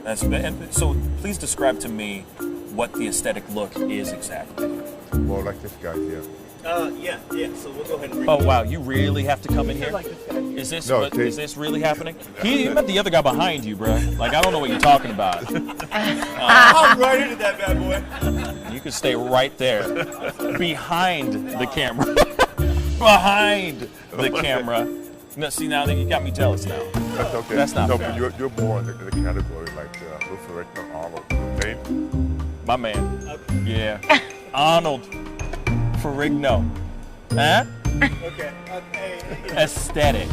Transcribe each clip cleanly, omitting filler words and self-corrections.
And so please describe to me what the aesthetic look is exactly. More like this guy here. Yeah. So we'll go ahead and bring Oh wow, you really have to come in here? like this guy. Is this No, is this really happening? He meant the other guy behind you, bro. Like I don't know what you're talking about. I'm right into that bad boy. You can stay right there, behind the camera, behind the camera. No, see now that you got me jealous now. That's okay. That's not no, fair. but you're more in the category like Luther Arnold. Okay? My man. Yeah. Arnold Ferrigno. Huh? Okay. Aesthetic.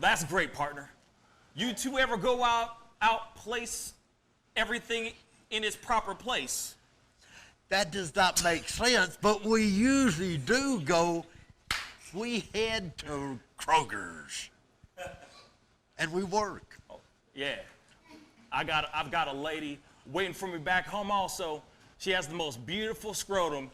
That's great, partner. You two ever go out place everything in its proper place? That does not make sense, but we usually do go. We head to Kroger's, and we work. Oh, yeah. I've got a lady waiting for me back home also. She has the most beautiful scrotum.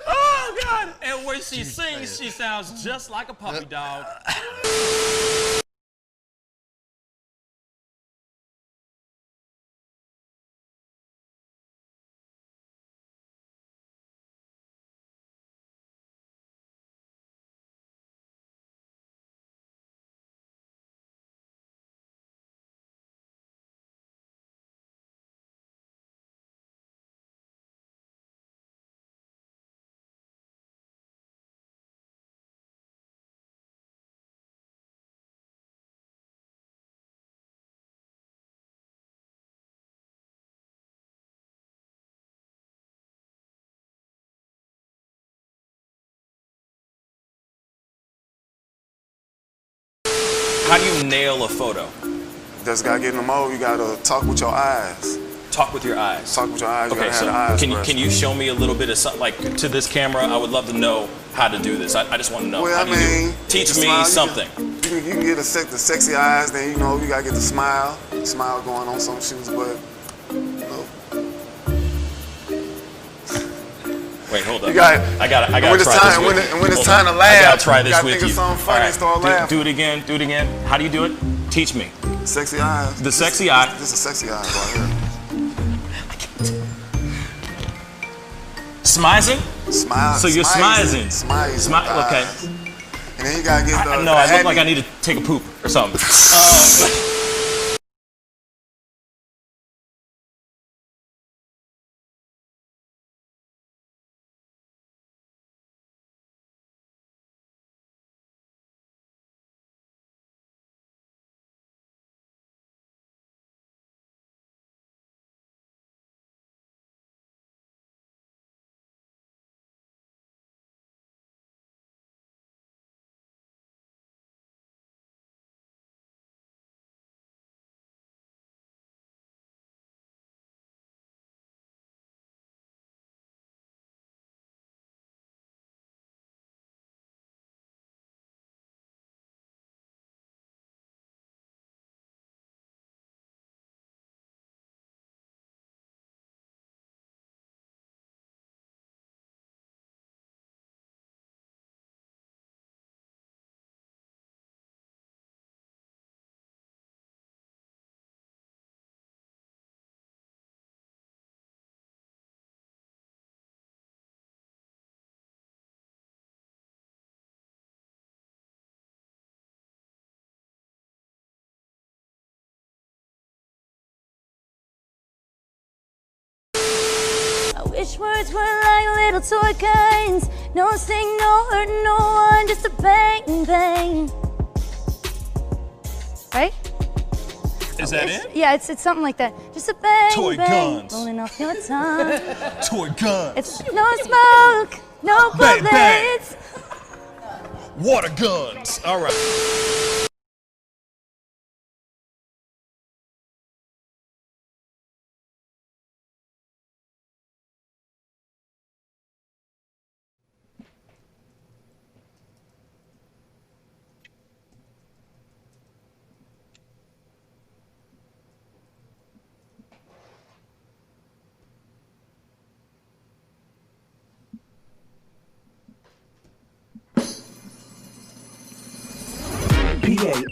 Oh, God. And when she sings, she sounds just like a puppy dog. How do you nail a photo? Just gotta get in the mode. You gotta talk with your eyes. Talk with your eyes. Talk with your eyes. You Okay, gotta so have the eyes. can you show me a little bit of something, like to this camera? I would love to know how to do this. I just want to know. Well, How I do you do mean, it? Teach the me smile, something. You can get the sexy eyes. Then you know you gotta get the smile going on some shoes, but you know. Wait, hold up. You got. I got to when it's try time, this with you. when it's Hold time on. to laugh, I gotta try this you gotta with think you. of something funny All and start laughing. Do it again. Do it again. How do you do it? Teach me. Sexy eyes. The sexy eye. This is sexy eyes right here. Smizing? Smile. So you're smizing. Smizing. Okay. And then you gotta get the. No, I look like I need to take a poop or something. wish words were like little toy guns. No sting, no hurt, no one, just a bang, bang. Right? Is that it? Yeah, it's something like that. Just a bang, Toy bang, guns. rolling off your tongue. Toy guns. It's no smoke, no Bang, bang. bullets. Water guns. All right.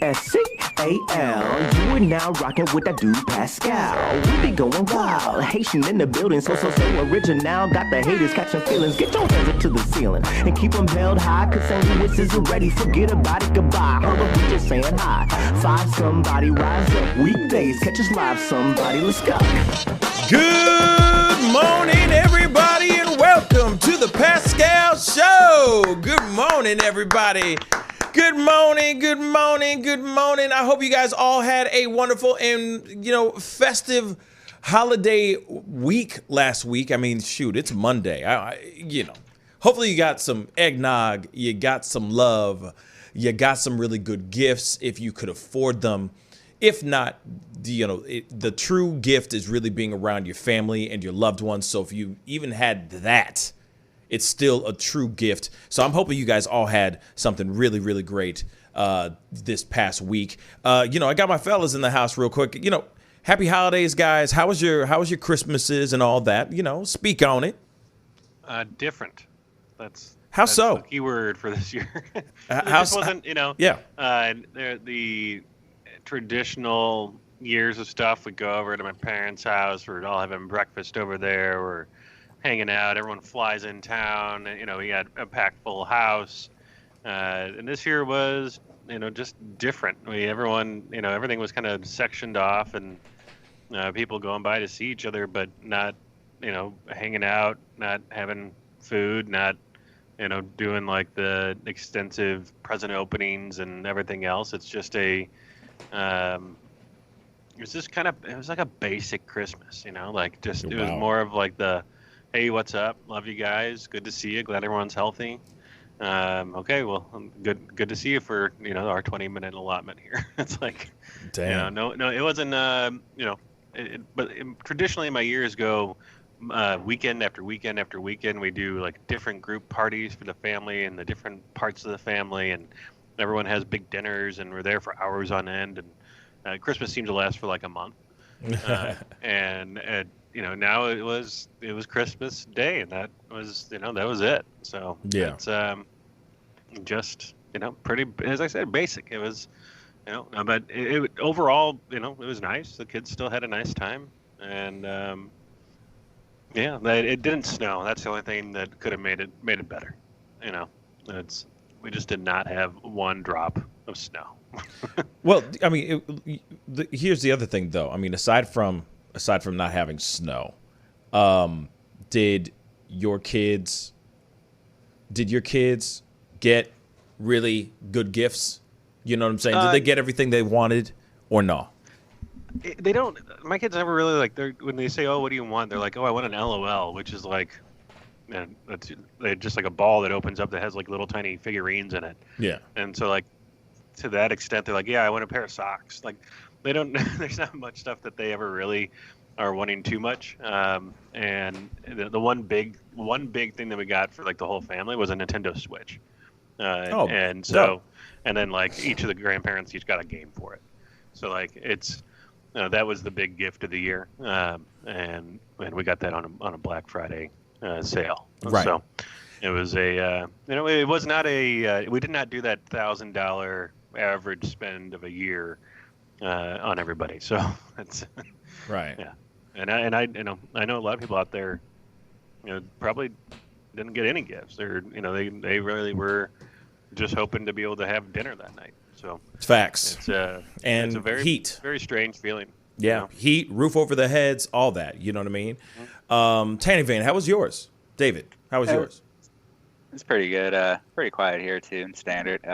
Pascal, you are now rocking with that dude Pascal. We be going wild, Haitian in the building, so original. Got the haters catching feelings. Get your hands up to the ceiling and keep them held high. Cause St. Louis isn't ready. Forget about it, goodbye. Hold up, we just saying hi. Find somebody, rise up. Weekdays, catch us live. Somebody, let's go. Good morning, everybody, and welcome to the Pascal Show. Good morning, everybody. Good morning, good morning, good morning. I hope you guys all had a wonderful and, festive holiday week last week. I mean, shoot, it's Monday. Hopefully you got some eggnog, you got some love, you got some really good gifts if you could afford them. If not, the true gift is really being around your family and your loved ones. So if you even had that, it's still a true gift. So I'm hoping you guys all had something really, really great this past week. I got my fellas in the house real quick. Happy holidays, guys. How was your Christmases and all that? Speak on it. Different. That's so? The key word for this year. How It wasn't, Yeah. The traditional years of stuff. We go over to my parents' house. We're all having breakfast over there. We're hanging out. Everyone flies in town. We had a packed full house. And this year was, just different. Everything was kind of sectioned off, and people going by to see each other, but not, hanging out, not having food, not, doing like the extensive present openings and everything else. It's just it was like a basic Christmas, it was more of like the, hey, what's up? Love you guys. Good to see you. Glad everyone's healthy. Okay, well, good to see you for our 20-minute allotment here. It's like, damn. No, it wasn't. But traditionally my years go weekend after weekend after weekend. We do like different group parties for the family and the different parts of the family, and everyone has big dinners, and we're there for hours on end. And Christmas seems to last for like a month. Now it was Christmas Day, and that was it. So yeah, it's just pretty, as I said, basic. It was but it overall it was nice. The kids still had a nice time, and it didn't snow. That's the only thing that could have made it better. We just did not have one drop of snow. Well, I mean, here's the other thing, though. I mean, aside from not having snow, did your kids get really good gifts? You know what I'm saying? Did they get everything they wanted or no? They don't. My kids never really when they say, "Oh, what do you want?" They're like, "Oh, I want an LOL," which is like, they're just like a ball that opens up that has like little tiny figurines in it. Yeah. And so to that extent, they're like, "Yeah, I want a pair of socks." Like, they don't. There's not much stuff that they ever really are wanting too much. And the one big thing that we got for like the whole family was a Nintendo Switch. And then like each of the grandparents each got a game for it. So like it's that was the big gift of the year. And we got that on a Black Friday sale. Right. So it was it was not we did not do that $1,000 average spend of a year on everybody. So that's right. Yeah. And I know a lot of people out there, probably didn't get any gifts, or they really were just hoping to be able to have dinner that night. So it's facts. It's a very heat, very strange feeling. Yeah, heat, roof over their heads, all that. You know what I mean? Tanny Vane, how was yours? David, how was yours? It's pretty good. Pretty quiet here too, and standard.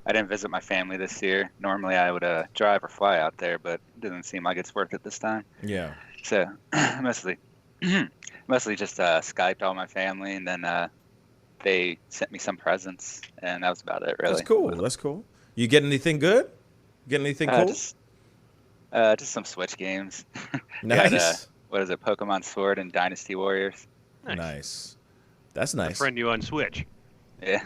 I didn't visit my family this year. Normally I would drive or fly out there, but it doesn't seem like it's worth it this time. Yeah. So mostly just Skyped all my family, and then they sent me some presents, and that was about it. Really. That's cool. You get anything good? Get anything cool? Just some Switch games. Nice. Got, what is it? Pokemon Sword and Dynasty Warriors. Nice. That's nice. A friend you on Switch. Yeah.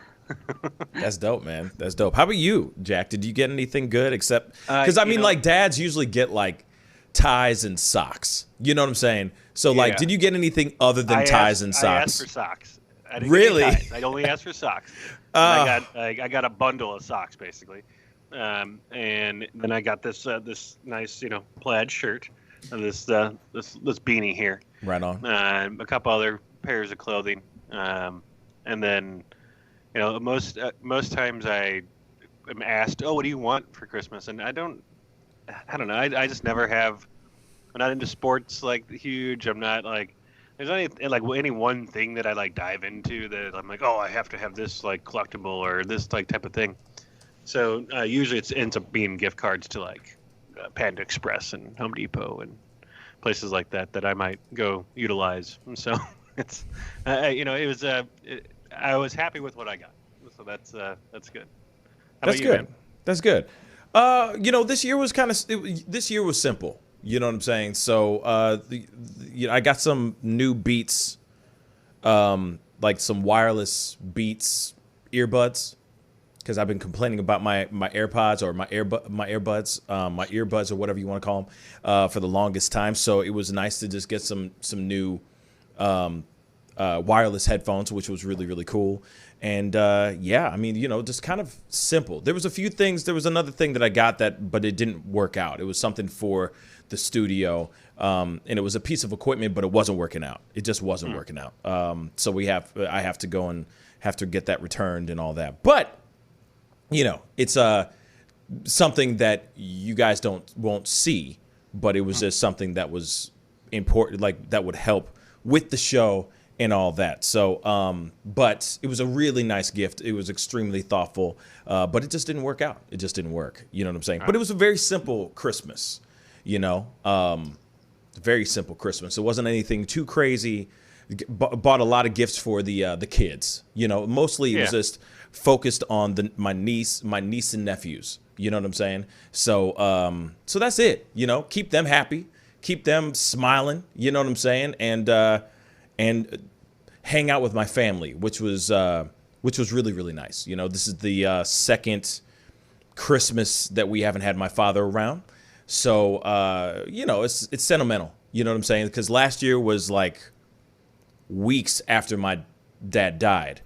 That's dope, man. That's dope. How about you, Jack? Did you get anything good except because like dads usually get like ties and socks. You know what I'm saying? So like, did you get anything other than ties and socks? I asked for socks. I didn't really? Get ties. I only asked for socks. I got a bundle of socks basically, and then I got this this nice plaid shirt, and this beanie here. Right on. A couple other pairs of clothing, and then. Most times I am asked, "Oh, what do you want for Christmas?" And I don't know. I just never have. I'm not into sports like huge. I'm not like. There's any one thing that I like dive into that I'm like, oh, I have to have this like collectible or this like type of thing. So usually it ends up being gift cards to like Panda Express and Home Depot and places like that I might go utilize. And so it's it was I was happy with what I got, so that's good. That's good. Man? That's good. This year was this year was simple. You know what I'm saying? So, I got some new Beats, like some wireless Beats earbuds, because I've been complaining about my AirPods or my earbuds or whatever you want to call them, for the longest time. So it was nice to just get some new. Wireless headphones, which was really, really cool. And just kind of simple. There was a few things. There was another thing that I got but it didn't work out. It was something for the studio, and it was a piece of equipment, but it wasn't working out. It just wasn't working out. So I have to go and have to get that returned and all that. But it's something that you guys won't see, but it was just something that was important, like that would help with the show and all that. So, but it was a really nice gift. It was extremely thoughtful, but it just didn't work out. It just didn't work. You know what I'm saying? But it was a very simple Christmas, very simple Christmas. It wasn't anything too crazy. Bought a lot of gifts for the kids, mostly it was just focused on my niece and nephews. You know what I'm saying? So, so that's it, keep them happy, keep them smiling, you know what I'm saying? And hang out with my family, which was really, really nice. This is the second Christmas that we haven't had my father around. So, it's sentimental. You know what I'm saying? Because last year was like weeks after my dad died.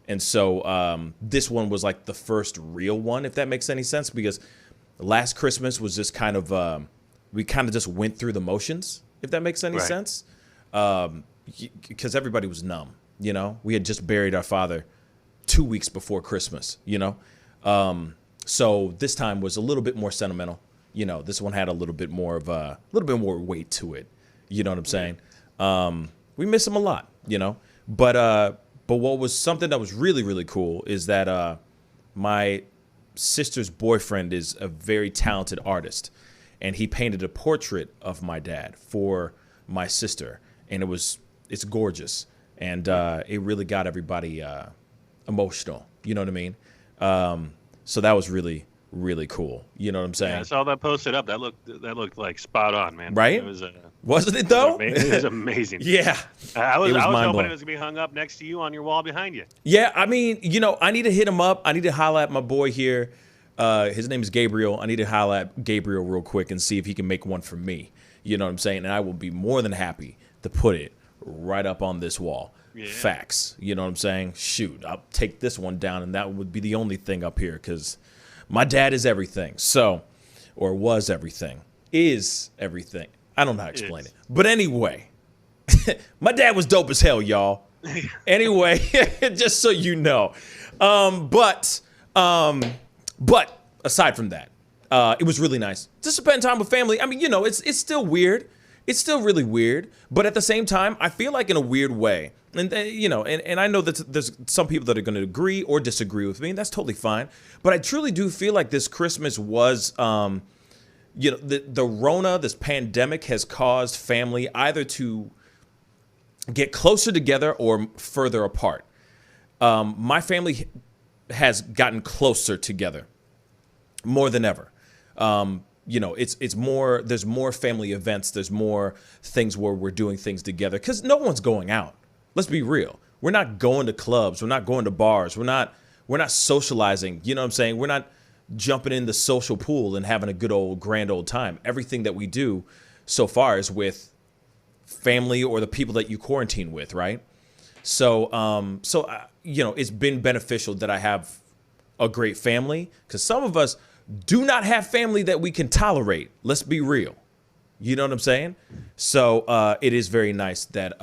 And so this one was like the first real one, if that makes any sense, because last Christmas was just kind of, we kind of just went through the motions, if that makes any sense. Because everybody was numb, we had just buried our father 2 weeks before Christmas, so this time was a little bit more sentimental. This one had a little bit more weight to it. You know what I'm saying? We miss him a lot, but what was something that was really, really cool is that my sister's boyfriend is a very talented artist, and he painted a portrait of my dad for my sister, and it's gorgeous, and it really got everybody emotional. You know what I mean? So that was really, really cool. You know what I'm saying? Yeah, I saw that posted up. That looked like spot on, man. Right? Wasn't it though? It was amazing. Yeah. I was hoping it was gonna be hung up next to you on your wall behind you. Yeah, I mean, I need to hit him up. I need to holler at my boy here. His name is Gabriel. I need to holler at Gabriel real quick and see if he can make one for me. You know what I'm saying? And I will be more than happy to put it right up on this wall. Yeah. Facts. You know what I'm saying? Shoot, I'll take this one down, and that would be the only thing up here, because my dad is everything. So, or was everything. Is everything. I don't know how to explain it. But anyway, my dad was dope as hell, y'all. Anyway, just so you know. But aside from that, it was really nice to spend time with family. I mean, it's still weird it's still really weird. But at the same time, I feel like in a weird way. And, and I know that there's some people that are going to agree or disagree with me, and that's totally fine. But I truly do feel like this Christmas was, the Rona, this pandemic has caused family either to get closer together or further apart. My family has gotten closer together more than ever. It's more, there's more family events. There's more things where we're doing things together because no one's going out. Let's be real. We're not going to clubs. We're not going to bars. We're not socializing. You know what I'm saying? We're not jumping in the social pool and having a good old grand old time. Everything that we do so far is with family or the people that you quarantine with, right? So it's been beneficial that I have a great family because some of us do not have family that we can tolerate. Let's be real. You know what I'm saying? So it is very nice that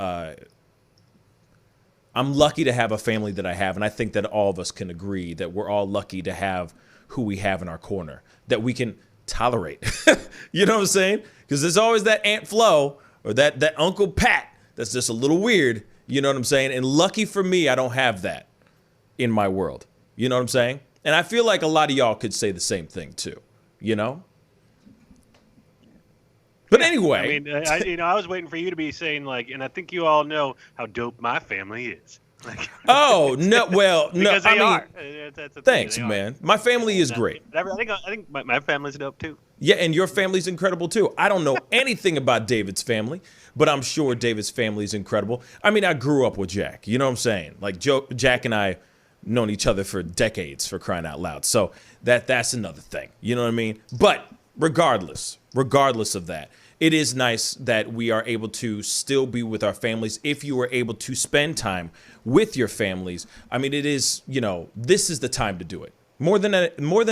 I'm lucky to have a family that I have. And I think that all of us can agree that we're all lucky to have who we have in our corner that we can tolerate. You know what I'm saying? Because there's always that Aunt Flo or that Uncle Pat that's just a little weird. You know what I'm saying? And lucky for me, I don't have that in my world. You know what I'm saying? And I feel like a lot of y'all could say the same thing too, you know? But anyway. I mean, I was waiting for you to be saying like, and I think you all know how dope my family is. Like, oh, no, well, no, because they are. That's thanks, man. My family is great. I think my family's dope too. Yeah, and your family's incredible too. I don't know anything about David's family, but I'm sure David's family is incredible. I mean, I grew up with Jack. You know what I'm saying? Like Jack and I known each other for decades, for crying out loud. So that's another thing. You know what I mean? But regardless of that, it is nice that we are able to still be with our families. If you are able to spend time with your families, I mean, it is, this is the time to do it more than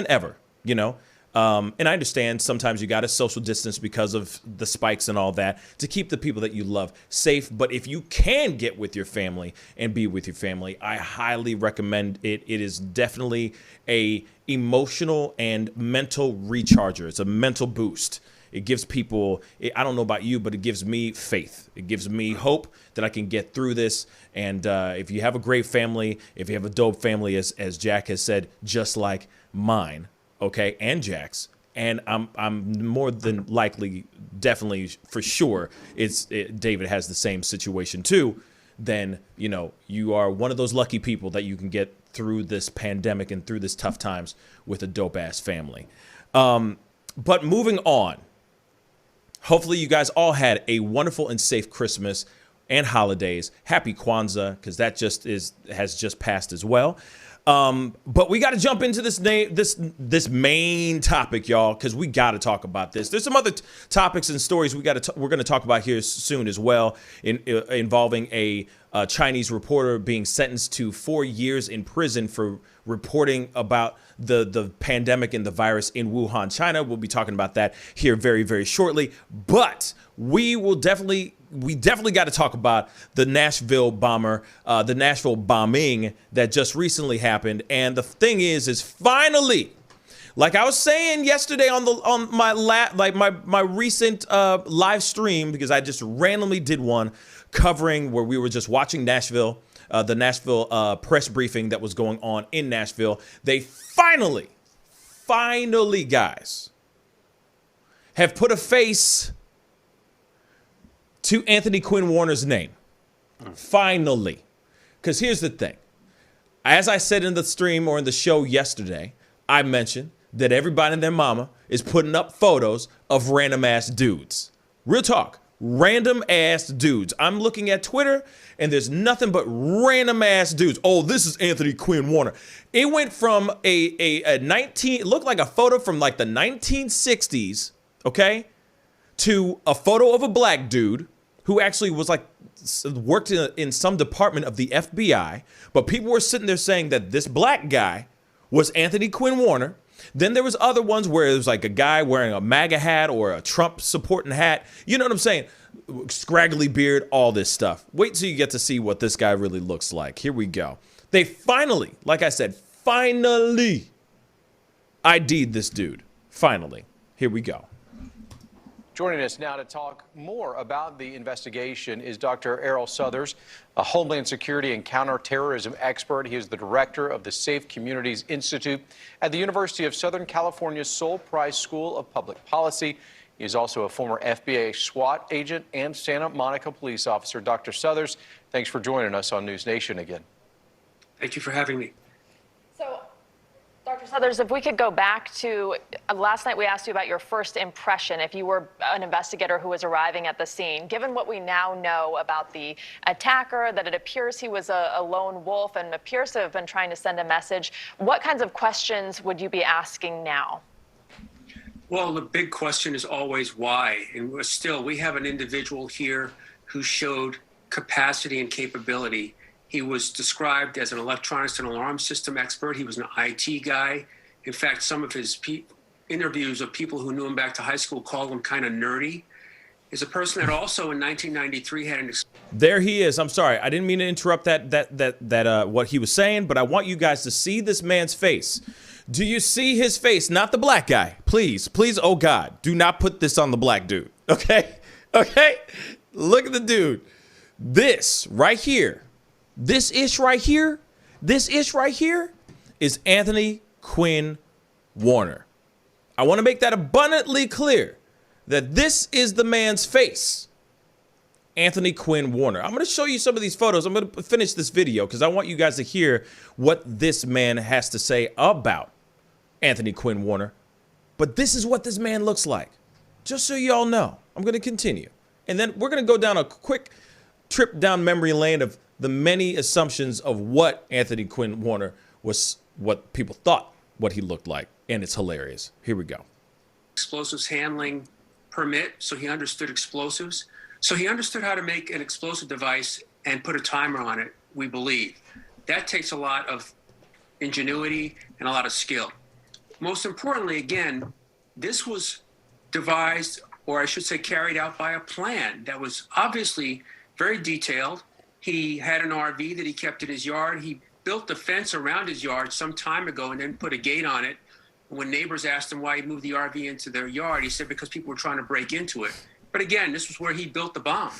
ever, and I understand sometimes you got to social distance because of the spikes and all that to keep the people that you love safe. But if you can get with your family and be with your family, I highly recommend it. It is definitely a emotional and mental recharger. It's a mental boost. It gives people, I don't know about you, but it gives me faith. It gives me hope that I can get through this. And if you have a great family, if you have a dope family, as Jack has said, just like mine, okay, and Jack's, and I'm more than likely, definitely for sure, David has the same situation too, then, you are one of those lucky people that you can get through this pandemic and through this tough times with a dope-ass family. But moving on. Hopefully you guys all had a wonderful and safe Christmas and holidays. Happy Kwanzaa, because that has just passed as well. But we got to jump into this main topic, y'all, because we got to talk about this. There's some other topics and stories we're going to talk about here soon as well, involving a Chinese reporter being sentenced to 4 years in prison for reporting about the pandemic and the virus in Wuhan, China. We'll be talking about that here very, very shortly. But we definitely got to talk about the Nashville bombing that just recently happened. And the thing is finally, like I was saying yesterday on my recent live stream, because I just randomly did one covering where we were just watching Nashville, the Nashville press briefing that was going on in Nashville. They finally, guys, have put a face to Anthony Quinn Warner's name. Finally. Because here's the thing. As I said in the stream or in the show yesterday, I mentioned that everybody and their mama is putting up photos of random ass dudes. Real talk. Random ass dudes. I'm looking at Twitter and there's nothing but random ass dudes. Oh, this is Anthony Quinn Warner. It went from it looked like a photo from like the 1960s, okay, to a photo of a black dude who actually was like worked in some department of the FBI. But people were sitting there saying that this black guy was Anthony Quinn Warner. Then there was other ones where it was like a guy wearing a MAGA hat or a Trump supporting hat. You know what I'm saying? Scraggly beard, all this stuff. Wait till you get to see what this guy really looks like. Here we go. They finally, like I said, ID'd this dude. Finally. Here we go. Joining us now to talk more about the investigation is Dr. Errol Suthers, a Homeland Security and counterterrorism expert. He is the director of the Safe Communities Institute at the University of Southern California's Sol Price School of Public Policy. He is also a former FBI SWAT agent and Santa Monica police officer. Dr. Suthers, thanks for joining us on News Nation again. Thank you for having me. So, Dr. Suthers, if we could go back to last night, we asked you about your first impression if you were an investigator who was arriving at the scene. Given what we now know about the attacker, that it appears he was a lone wolf and appears to have been trying to send a message, what kinds of questions would you be asking now? Well, the big question is always why. And we have an individual here who showed capacity and capability. He was described as an electronics and alarm system expert. He was an IT guy. In fact, some of his interviews of people who knew him back to high school called him kind of nerdy. He's a person that also in 1993 had an... There he is. I'm sorry. I didn't mean to interrupt that what he was saying, but I want you guys to see this man's face. Do you see his face? Not the black guy. Please, please, oh God, do not put this on the black dude. Okay? Okay? Look at the dude. This right here, this ish right here is Anthony Quinn Warner. I want to make that abundantly clear that this is the man's face. Anthony Quinn Warner. I'm going to show you some of these photos. I'm going to finish this video because I want you guys to hear what this man has to say about Anthony Quinn Warner. But this is what this man looks like. Just so you all know. I'm going to continue. And then we're going to go down a quick trip down memory lane of the many assumptions of what Anthony Quinn Warner was, what people thought what he looked like. And it's hilarious. Here we go. Explosives handling permit, so he understood explosives. So he understood how to make an explosive device and put a timer on it, we believe. That takes a lot of ingenuity and a lot of skill. Most importantly, again, this was devised, or I should say carried out by a plan that was obviously very detailed. He had an RV that he kept in his yard. He built the fence around his yard some time ago and then put a gate on it. When neighbors asked him why he moved the RV into their yard, he said because people were trying to break into it. But again, this was where he built the bomb.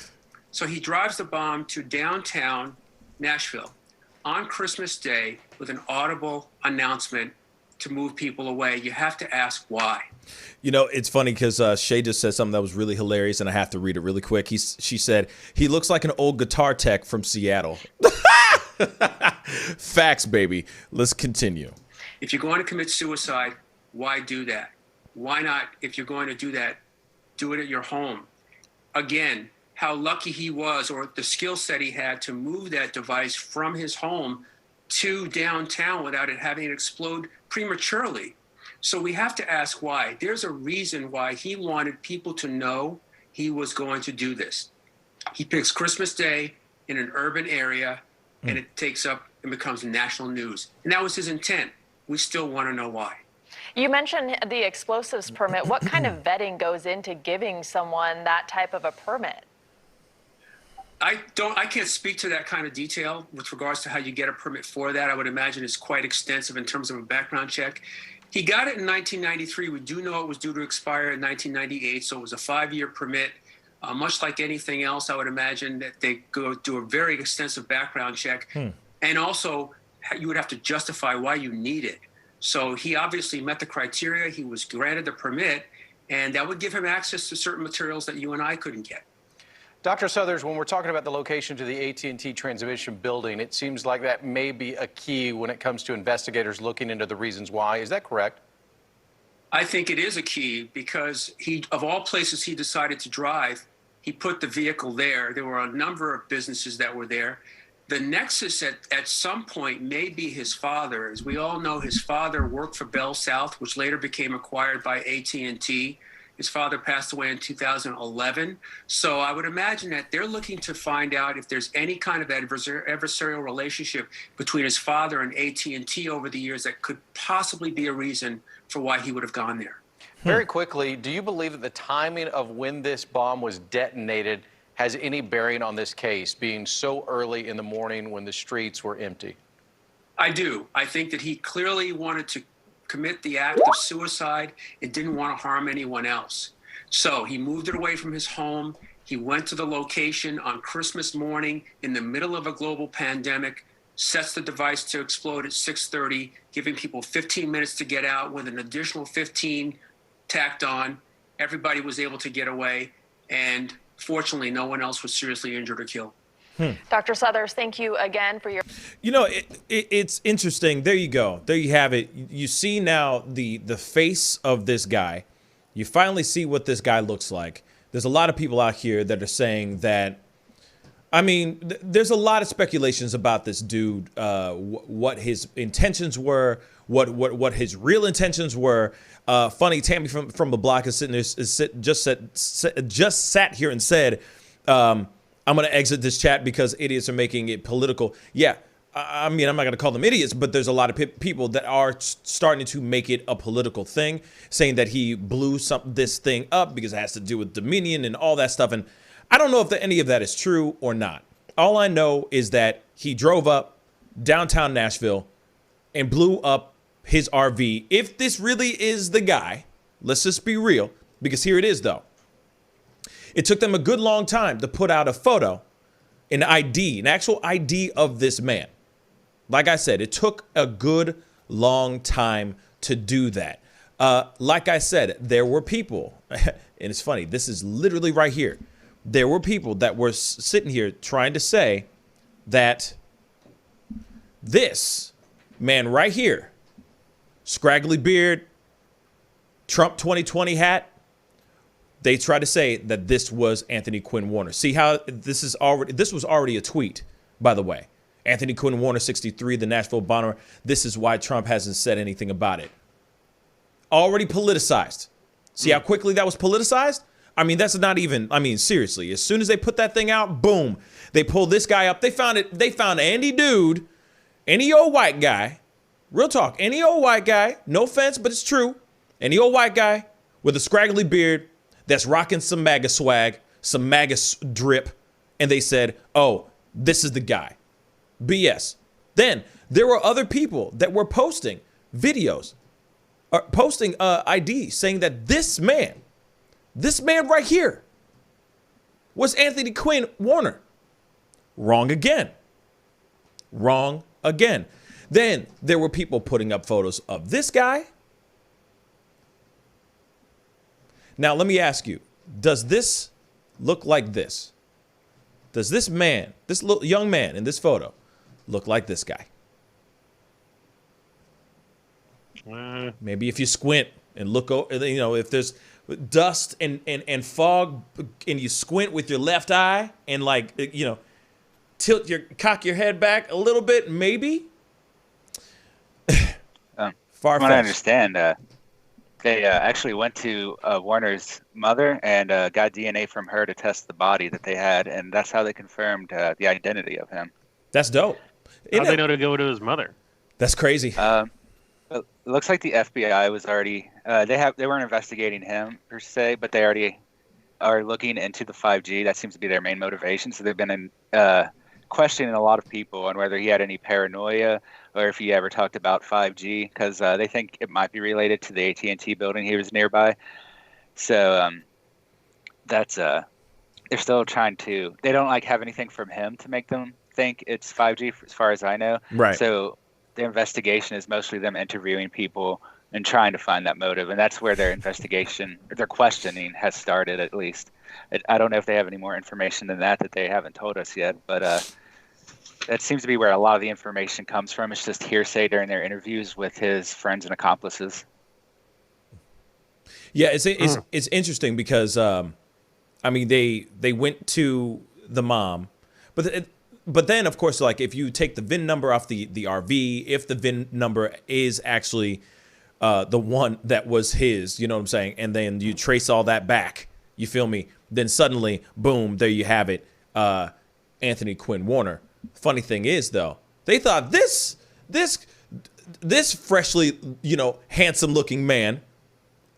So he drives the bomb to downtown Nashville on Christmas Day with an audible announcement to move people away. You have to ask why. You know, it's funny because Shay just said something that was really hilarious, and I have to read it really quick. She said, he looks like an old guitar tech from Seattle. Facts, baby. Let's continue. If you're going to commit suicide, why do that? Why not, if you're going to do that, do it at your home? Again, how lucky he was, or the skill set he had to move that device from his home to downtown without it having it explode prematurely. So we have to ask why. There's a reason why he wanted people to know he was going to do this. He picks Christmas Day in an urban area, and it takes up and becomes national news. And that was his intent. We still want to know why. You mentioned the explosives permit. What kind of vetting goes into giving someone that type of a permit? I can't speak to that kind of detail with regards to how you get a permit for that. I would imagine it's quite extensive in terms of a background check. He got it in 1993. We do know it was due to expire in 1998, so it was a 5-year permit. Much like anything else, I would imagine that they go do a very extensive background check. And also, you would have to justify why you need it. So he obviously met the criteria. He was granted the permit, and that would give him access to certain materials that you and I couldn't get. Dr. Suthers, when we're talking about the location to the AT&T transmission building, it seems like that may be a key when it comes to investigators looking into the reasons why. Is that correct? I think it is a key because of all places he decided to drive, he put the vehicle there. There were a number of businesses that were there. The nexus at some point may be his father. As we all know, his father worked for Bell South, which later became acquired by AT&T. His father passed away in 2011. So I would imagine that they're looking to find out if there's any kind of adversarial relationship between his father and AT&T over the years that could possibly be a reason for why he would have gone there. Very quickly, do you believe that the timing of when this bomb was detonated has any bearing on this case, being so early in the morning when the streets were empty? I do. I think that he clearly wanted to commit the act of suicide and didn't want to harm anyone else. So he moved it away from his home. He went to the location on Christmas morning in the middle of a global pandemic, sets the device to explode at 6:30, giving people 15 minutes to get out with an additional 15 tacked on. Everybody was able to get away, and fortunately, no one else was seriously injured or killed. Dr. Suthers, thank you again for your. You know, it's interesting. There you go. There you have it. You see now the face of this guy. You finally see what this guy looks like. There's a lot of people out here that are saying that. I mean, there's a lot of speculations about this dude, what his intentions were, what his real intentions were. Funny, Tammy from the block is sitting there, just sat here and said, I'm going to exit this chat because idiots are making it political. Yeah, I mean, I'm not going to call them idiots, but there's a lot of people that are starting to make it a political thing, saying that he blew this thing up because it has to do with Dominion and all that stuff. And I don't know if any of that is true or not. All I know is that he drove up downtown Nashville and blew up his RV. If this really is the guy, let's just be real, because here it is, though. It took them a good long time to put out a photo, an ID, an actual ID of this man. Like I said, it took a good long time to do that. Like I said, there were people, and it's funny, this is literally right here. There were people that were sitting here trying to say that this man right here, scraggly beard, Trump 2020 hat, they try to say that this was Anthony Quinn Warner. See how this was already a tweet, by the way. Anthony Quinn Warner, 63, the Nashville bomber. This is why Trump hasn't said anything about it. Already politicized. See how quickly that was politicized? I mean, that's not even, I mean, seriously, as soon as they put that thing out, boom, they pulled this guy up. They found Andy Dude, any old white guy, real talk, any old white guy, no offense, but it's true. Any old white guy with a scraggly beard that's rocking some MAGA swag, some MAGA drip, and they said, oh, this is the guy. BS. Then there were other people that were posting videos, or posting IDs saying that this man right here was Anthony Quinn Warner. Wrong again. Wrong again. Then there were people putting up photos of this guy. Now, let me ask you, does this look like this? Does this man, this little young man in this photo, look like this guy? Maybe if you squint and look, you know, if there's dust and fog and you squint with your left eye and, like, you know, cock your head back a little bit, maybe. From what I understand, they actually went to Warner's mother and got DNA from her to test the body that they had, and that's how they confirmed the identity of him. That's dope. How'd they know to go to his mother? That's crazy. It looks like the FBI was already they weren't investigating him per se, but they already are looking into the 5G. That seems to be their main motivation. So they've been questioning a lot of people on whether he had any paranoia or if he ever talked about 5G, because they think it might be related to the AT&T building he was nearby. So that's they're still trying to. They don't have anything from him to make them think it's 5G, as far as I know. Right. So the investigation is mostly them interviewing people and trying to find that motive, and that's where their investigation, or their questioning, has started. At least, I don't know if they have any more information than that they haven't told us yet, but that seems to be where a lot of the information comes from. It's just hearsay during their interviews with his friends and accomplices. Yeah, it's interesting because I mean they went to the mom, but then of course, like, if you take the VIN number off the RV, if the VIN number is actually the one that was his, you know what I'm saying, and then you trace all that back, you feel me? Then suddenly, boom, there you have it, Anthony Quinn Warner. Funny thing is, though, they thought this freshly, you know, handsome looking man,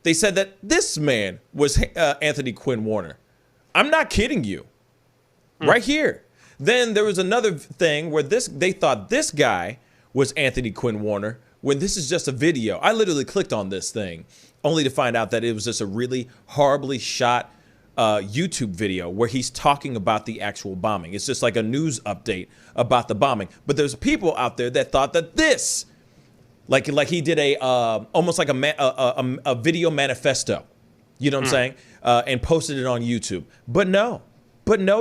they said that this man was Anthony Quinn Warner. I'm not kidding you. Right here. Then there was another thing where they thought this guy was Anthony Quinn Warner, when this is just a video. I literally clicked on this thing only to find out that it was just a really horribly shot YouTube video where he's talking about the actual bombing. It's just like a news update about the bombing. But there's people out there that thought that this, like he did a almost like a video manifesto, you know what I'm saying, and posted it on YouTube. But no,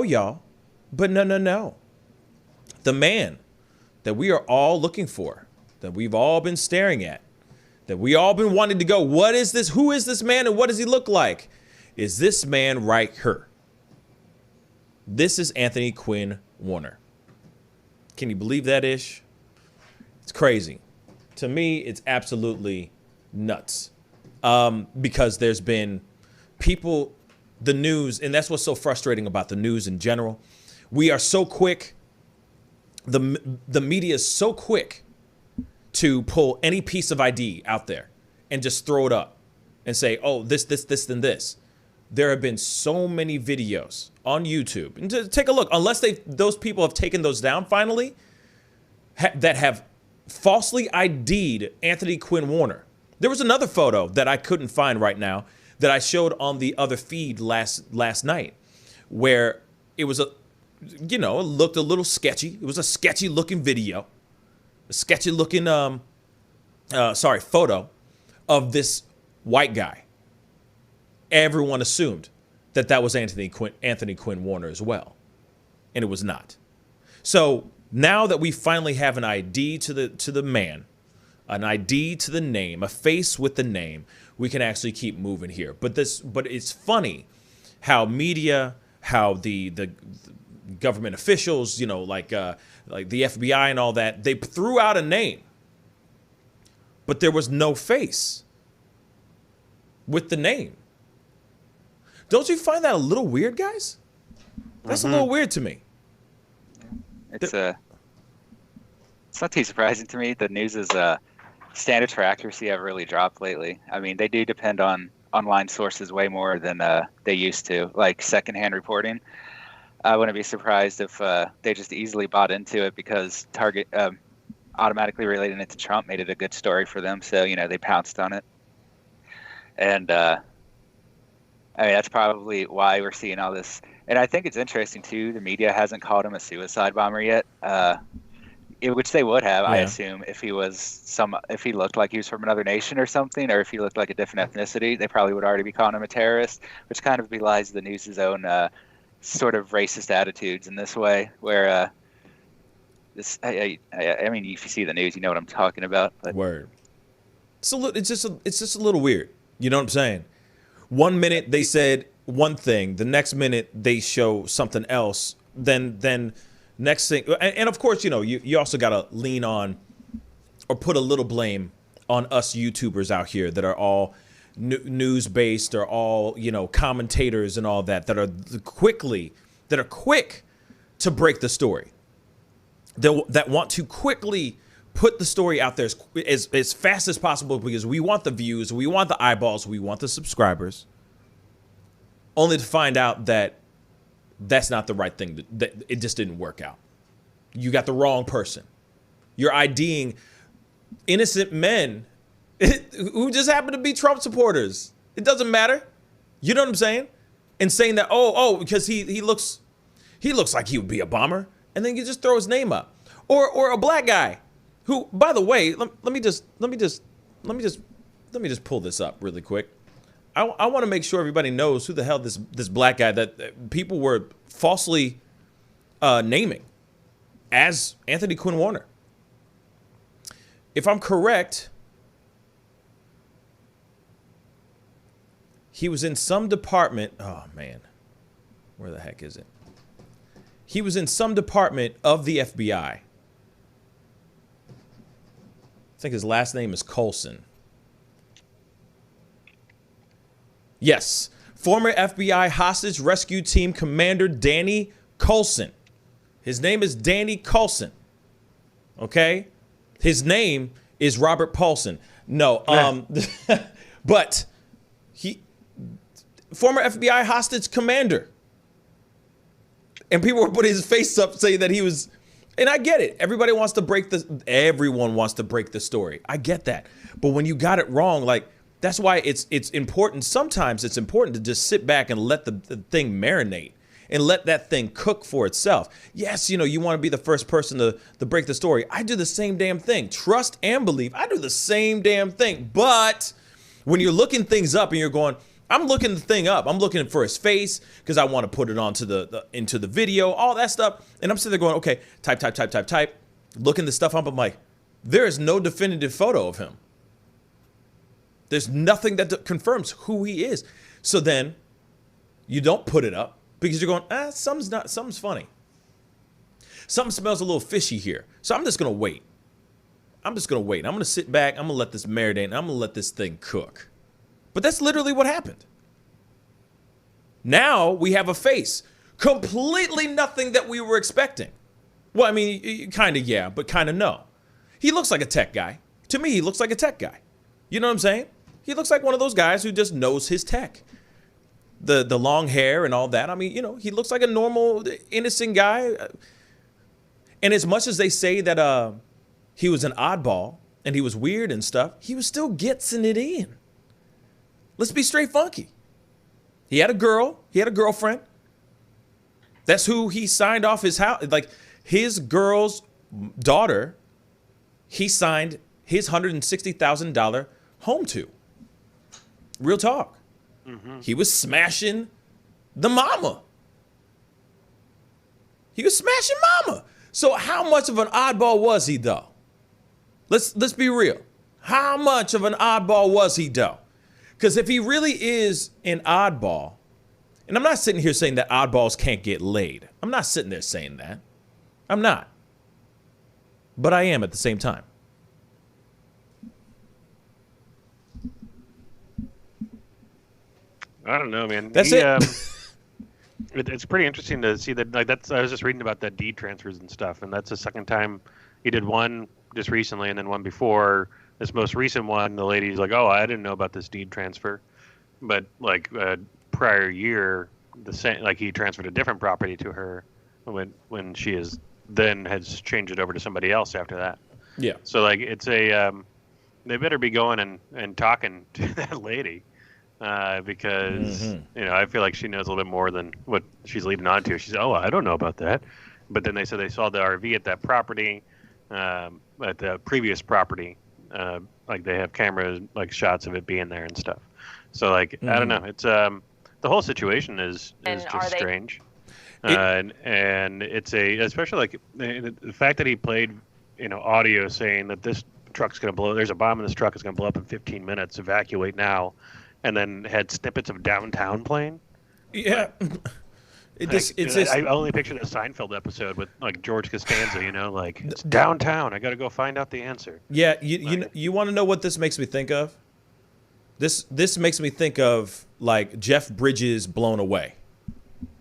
y'all, no. The man that we are all looking for, that we've all been staring at, that we all been wanting to go, what is this? Who is this man and what does he look like? Is this man right here? This is Anthony Quinn Warner. Can you believe that, Ish? It's crazy. To me, it's absolutely nuts. Because there's been people, the news, and that's what's so frustrating about the news in general. We are so quick. The media is so quick to pull any piece of ID out there and just throw it up and say, oh, this, and this. There have been so many videos on YouTube, and to take a look, unless those people have taken those down finally, that have falsely ID'd Anthony Quinn Warner. There was another photo that I couldn't find right now that I showed on the other feed last night, where it was it looked a little sketchy. It was a sketchy looking video, a sketchy looking photo of this white guy. Everyone assumed that was Anthony Quinn Warner as well, and it was not. So now that we finally have an ID to the man, an ID to the name, a face with the name, we can actually keep moving here. But it's funny how media, how the government officials, like the FBI and all that, they threw out a name, but there was no face with the name. Don't you find that a little weird, guys? That's a little weird to me. It's not too surprising to me. The news is standards for accuracy have really dropped lately. I mean, they do depend on online sources way more than they used to, like secondhand reporting. I wouldn't be surprised if they just easily bought into it because Target automatically relating it to Trump made it a good story for them. So, they pounced on it. And I mean, that's probably why we're seeing all this. And I think it's interesting, too. The media hasn't called him a suicide bomber yet, which they would have, I assume, if he looked like he was from another nation or something, or if he looked like a different ethnicity. They probably would already be calling him a terrorist, which kind of belies the news's own sort of racist attitudes in this way, where I mean, if you see the news, you know what I'm talking about. But. Word. It's just a little weird. You know what I'm saying? 1 minute they said one thing, the next minute they show something else. Then next thing, and of course, you also got to lean on or put a little blame on us YouTubers out here that are all news based or all commentators and all that are quick to break the story. That want to quickly put the story out there as fast as possible because we want the views, we want the eyeballs, we want the subscribers, only to find out that that's not the right thing, that it just didn't work out. You got the wrong person. You're IDing innocent men who just happen to be Trump supporters. It doesn't matter. You know what I'm saying? And saying that, because he looks like he would be a bomber, and then you just throw his name up. Or a black guy who, by the way, let me just pull this up really quick. I want to make sure everybody knows who the hell this black guy that people were falsely naming as Anthony Quinn Warner. If I'm correct, he was in some department. Oh man, where the heck is it? He was in some department of the FBI. I think his last name is Colson. Yes, former FBI hostage rescue team commander Danny Colson. His name is Danny Colson. Okay? His name is Robert Paulson. No, but former FBI hostage commander. And people were putting his face up saying that he was And I get it. Everyone wants to break the story. I get that. But when you got it wrong, like, that's why it's important. Sometimes it's important to just sit back and let the thing marinate and let that thing cook for itself. Yes, you want to be the first person to break the story. I do the same damn thing. Trust and believe. I do the same damn thing. But when you're looking things up and you're going, I'm looking the thing up. I'm looking for his face because I want to put it onto into the video, all that stuff. And I'm sitting there going, okay, type. Looking the stuff up. I'm like, there is no definitive photo of him. There's nothing that confirms who he is. So then you don't put it up because you're going, something's funny. Something smells a little fishy here. So I'm just going to wait. I'm going to sit back. I'm going to let this marinate and I'm going to let this thing cook. But that's literally what happened. Now we have a face. Completely nothing that we were expecting. Well, I mean, kind of yeah, but kind of no. He looks like a tech guy. To me, he looks like a tech guy. You know what I'm saying? He looks like one of those guys who just knows his tech. The long hair and all that. I mean, he looks like a normal, innocent guy. And as much as they say that he was an oddball and he was weird and stuff, he was still getting it in. Let's be straight funky. He had a girlfriend. That's who he signed off his house. Like, his girl's daughter, he signed his $160,000 home to. Real talk. Mm-hmm. He was smashing the mama. So how much of an oddball was he, though? Let's be real. How much of an oddball was he, though? Because if he really is an oddball, and I'm not sitting here saying that oddballs can't get laid. I'm not sitting there saying that. I'm not. But I am at the same time. I don't know, man. That's it. It's pretty interesting to see that. Like, I was just reading about that deed transfers and stuff, and that's the second time he did one just recently, and then one before. This most recent one, the lady's like, "Oh, I didn't know about this deed transfer," but like prior year, he transferred a different property to her when she has changed it over to somebody else after that. Yeah. So like it's they better be going and talking to that lady because I feel like she knows a little bit more than what she's leading on to. She's, I don't know about that, but then they said they saw the RV at that property, at the previous property. Like they have cameras, like shots of it being there and stuff. So like I don't know. It's the whole situation is just strange, and it's especially like the fact that he played audio saying that this truck's gonna blow. There's a bomb in this truck. It's gonna blow up in 15 minutes. Evacuate now, and then had snippets of downtown playing. Yeah. I only picture the Seinfeld episode with like George Costanza, like it's downtown. I got to go find out the answer. Yeah, you want to know what this makes me think of? This makes me think of like Jeff Bridges Blown Away.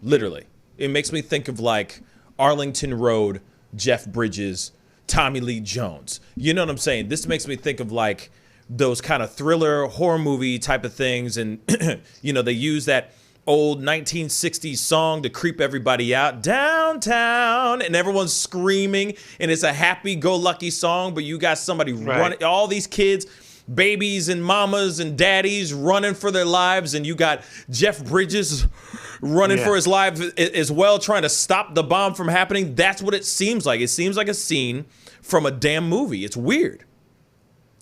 Literally, it makes me think of like Arlington Road, Jeff Bridges, Tommy Lee Jones. You know what I'm saying? This makes me think of like those kind of thriller horror movie type of things, and they use that old 1960s song to creep everybody out downtown, and everyone's screaming, and it's a happy-go-lucky song, but you got somebody running, all these kids, babies and mamas and daddies running for their lives, and you got Jeff Bridges running for his life as well, trying to stop the bomb from happening. That's what it seems like. It seems like a scene from a damn movie. It's weird.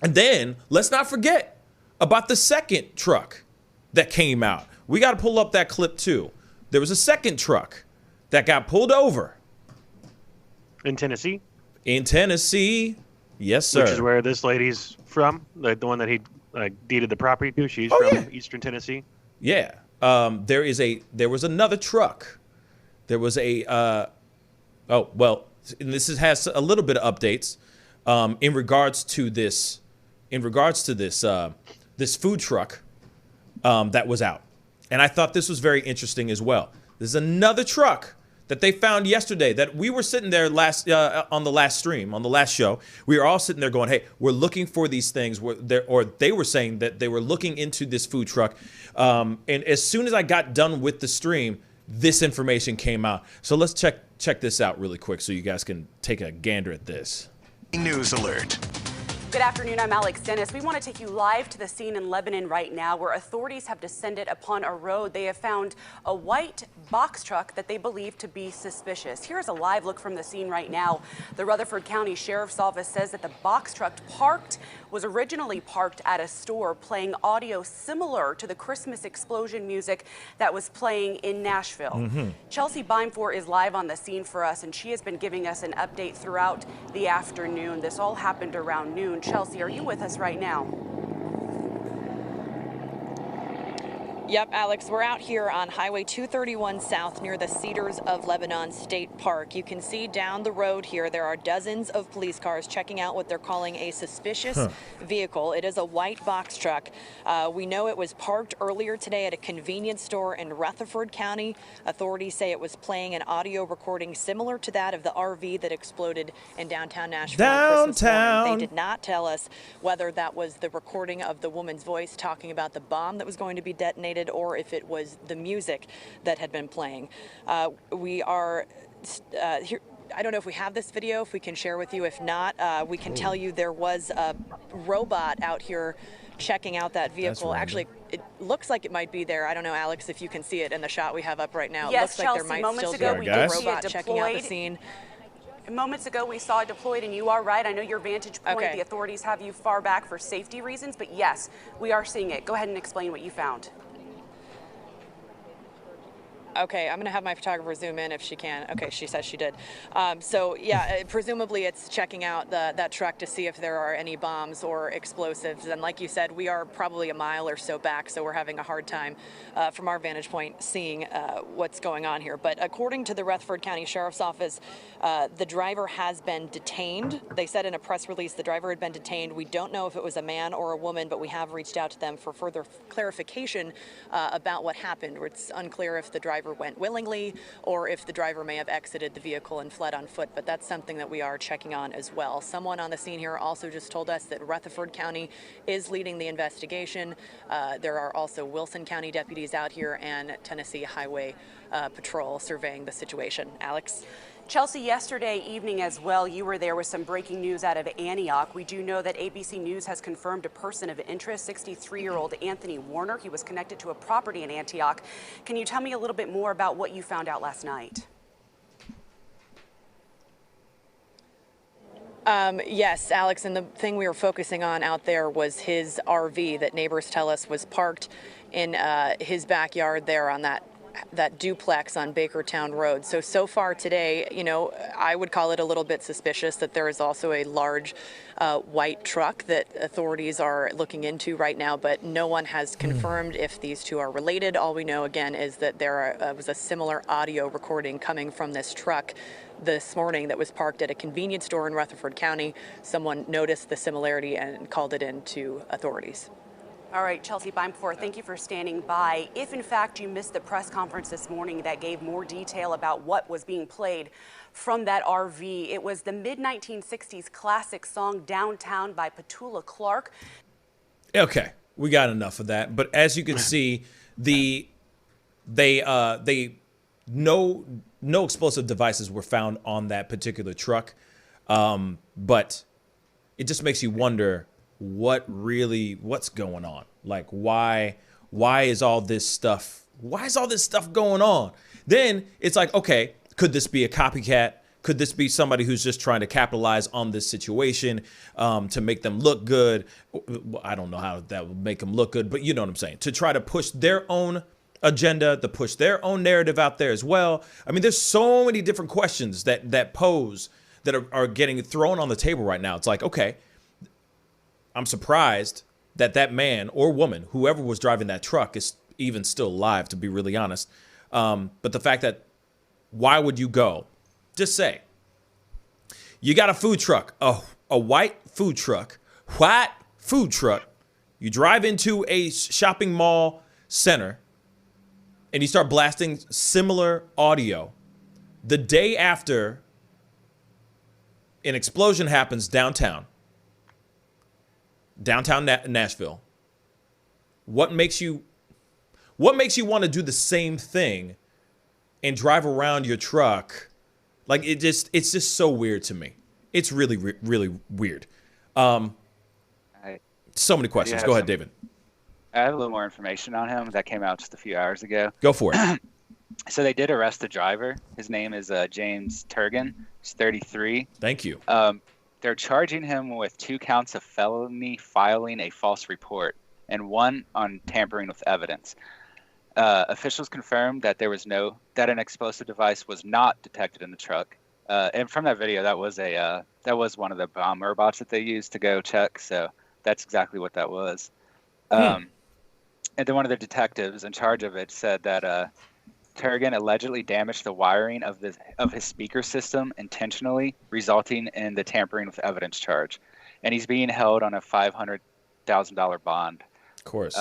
And then let's not forget about the second truck that came out. We got to pull up that clip too. There was a second truck that got pulled over. In Tennessee? In Tennessee. Yes, sir. Which is where this lady's from, like the one that he deeded the property to. She's from Eastern Tennessee. Yeah. There was another truck. There was and this has a little bit of updates in regards to this this food truck that was out. And I thought this was very interesting as well. There's another truck that they found yesterday that we were sitting there on the last stream, on the last show. We were all sitting there going, hey, we're looking for these things. Or they were saying that they were looking into this food truck. And as soon as I got done with the stream, this information came out. So let's check check this out really quick so you guys can take a gander at this. News alert. Good afternoon, I'm Alex Dennis. We want to take you live to the scene in Lebanon right now where authorities have descended upon a road. They have found a white box truck that they believe to be suspicious. Here's a live look from the scene right now. The Rutherford County Sheriff's Office says that the box truck was originally parked at a store playing audio similar to the Christmas explosion music that was playing in Nashville. Chelsea Beimfor is live on the scene for us, and she has been giving us an update throughout the afternoon. This all happened around noon. Chelsea, are you with us right now? Yep, Alex, we're out here on Highway 231 South near the Cedars of Lebanon State Park. You can see down the road here there are dozens of police cars checking out what they're calling a suspicious vehicle. It is a white box truck. We know it was parked earlier today at a convenience store in Rutherford County. Authorities say it was playing an audio recording similar to that of the RV that exploded in downtown Nashville on Christmas morning. They did not tell us whether that was the recording of the woman's voice talking about the bomb that was going to be detonated or if it was the music that had been playing. We are here. I don't know if we have this video, if we can share with you. If not, we can tell you there was a robot out here checking out that vehicle. Actually, it looks like it might be there. I don't know, Alex, if you can see it in the shot we have up right now. Yes, it looks Chelsea, like there might moments still ago be we a did see robot it checking out the deployed. scene. Moments ago we saw it deployed, and you are right. I know your vantage point, Okay. the authorities have you far back for safety reasons, but yes, we are seeing it. Go ahead and explain what you found. Okay, I'm going to have my photographer zoom in if she can. Okay, she says she did. So, yeah, presumably it's checking out that truck to see if there are any bombs or explosives. And like you said, we are probably a mile or so back, so we're having a hard time from our vantage point seeing what's going on here. But according to the Rutherford County Sheriff's Office, the driver has been detained. They said in a press release the driver had been detained. We don't know if it was a man or a woman, but we have reached out to them for further clarification about what happened. It's unclear if the driver went willingly or if the driver may have exited the vehicle and fled on foot, but that's something that we are checking on as well. Someone on the scene here also just told us that Rutherford County is leading the investigation. There are also Wilson County deputies out here and Tennessee Highway Patrol surveying the situation. Alex? Chelsea, yesterday evening as well, you were there with some breaking news out of Antioch. We do know that ABC News has confirmed a person of interest, 63-year-old Anthony Warner. He was connected to a property in Antioch. Can you tell me a little bit more about what you found out last night? Yes, Alex, and the thing we were focusing on out there was his RV that neighbors tell us was parked in his backyard there on that duplex on Bakertown Road. So far today, you know, I would call it a little bit suspicious that there is also a large white truck that authorities are looking into right now, but no one has confirmed if these two are related. All we know, again, is that there was a similar audio recording coming from this truck this morning that was parked at a convenience store in Rutherford County. Someone noticed the similarity and called it in to authorities. All right, Chelsea Beimfor, thank you for standing by. If, in fact, you missed the press conference this morning that gave more detail about what was being played from that RV, it was the mid-1960s classic song Downtown by Petula Clark. Okay, we got enough of that. But as you can see, no explosive devices were found on that particular truck. But it just makes you wonder what's going on? Like, why is all this stuff going on? Then it's like, okay, could this be a copycat? Could this be somebody who's just trying to capitalize on this situation to make them look good? I don't know how that would make them look good, but you know what I'm saying. To try to push their own agenda, to push their own narrative out there as well. I mean, there's so many different questions that pose that are getting thrown on the table right now. It's like, okay, I'm surprised that man or woman, whoever was driving that truck, is even still alive, to be really honest. But the fact that, why would you go? Just say, you got a food truck, a white food truck. You drive into a shopping mall center and you start blasting similar audio. The day after an explosion happens downtown Nashville, what makes you want to do the same thing and drive around your truck Like it's just so weird to me. It's really, really weird. So many questions. Go ahead, David. I have a little more information on him that came out just a few hours ago. Go for it. So they did arrest the driver. His name is James Turgan. He's 33. Thank you. They're charging him with 2 counts of felony filing a false report and 1 on tampering with evidence. Officials confirmed that that an explosive device was not detected in the truck. And from that video, that was one of the bomb robots that they used to go check. So that's exactly what that was. And then one of the detectives in charge of it said that Turgan allegedly damaged the wiring of his speaker system intentionally, resulting in the tampering with evidence charge. And he's being held on a $500,000 bond. Of course.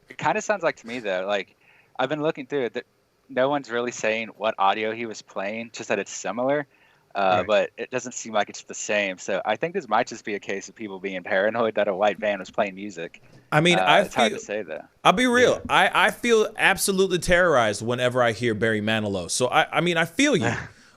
It kind of sounds like to me, though, like I've been looking through it, that no one's really saying what audio he was playing, just that it's similar. Right. But it doesn't seem like it's the same. So I think this might just be a case of people being paranoid that a white van was playing music. I mean, it's hard to say, though. I'll be real. Yeah. I feel absolutely terrorized whenever I hear Barry Manilow. So, I feel you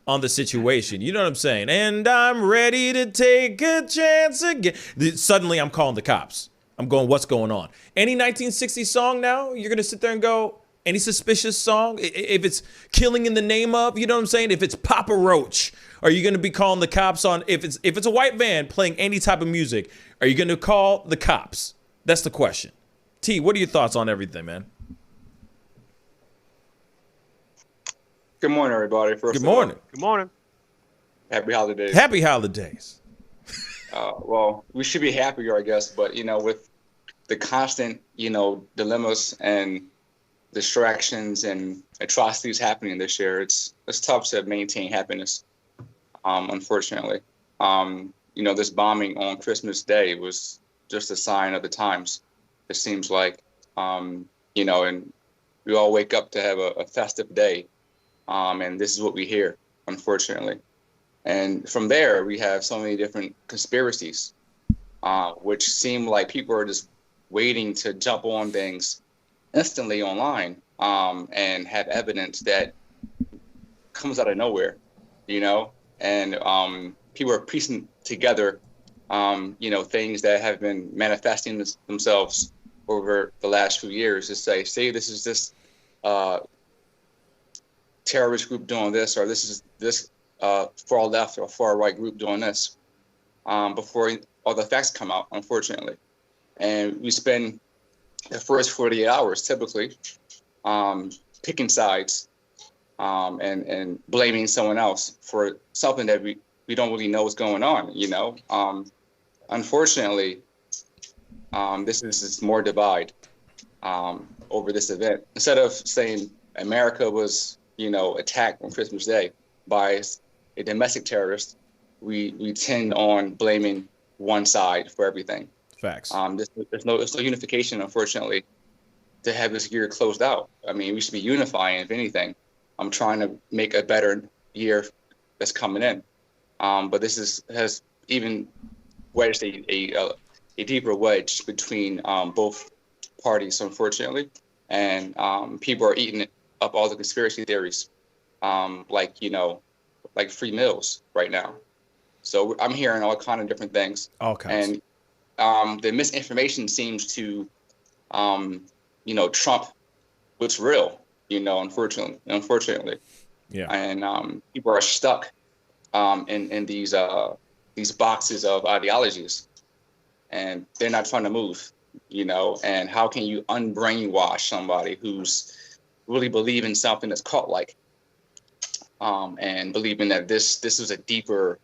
on the situation. You know what I'm saying? And I'm ready to take a chance again. Suddenly, I'm calling the cops. I'm going, what's going on? Any 1960s song now, you're going to sit there and go, any suspicious song? If it's Killing in the Name of, you know what I'm saying? If it's Papa Roach, are you going to be calling the cops on, if it's a white band playing any type of music, are you going to call the cops? That's the question. T, what are your thoughts on everything, man? Good morning, everybody. Good morning. Good morning. Happy holidays. Happy holidays. Well, we should be happier, I guess, but, with the constant, dilemmas and distractions and atrocities happening this year, it's tough to maintain happiness, unfortunately. This bombing on Christmas Day was just a sign of the times, it seems like, and we all wake up to have a festive day, and this is what we hear, unfortunately. And from there, we have so many different conspiracies, which seem like people are just waiting to jump on things instantly online, and have evidence that comes out of nowhere, and people are piecing together, things that have been manifesting themselves over the last few years to say this is this terrorist group doing this, or this is this far left or far right group doing this, before all the facts come out, unfortunately. And we spend the first 48 hours typically picking sides, and blaming someone else for something that we don't really know what's going on, Unfortunately, this is more divide over this event. Instead of saying America was, attacked on Christmas Day by a domestic terrorist, we tend on blaming one side for everything. Facts. There's no unification, unfortunately, to have this year closed out. I mean, we should be unifying, if anything. I'm trying to make a better year that's coming in. But this has even wedged a deeper wedge between both parties, unfortunately. And people are eating up all the conspiracy theories, like free meals right now. So I'm hearing all kind of different things. All kinds. And the misinformation seems to, trump what's real, unfortunately. Yeah. And people are stuck in these boxes of ideologies, and they're not trying to move, and how can you unbrainwash somebody who's really believing something that's cult-like, and believing that this is a deeper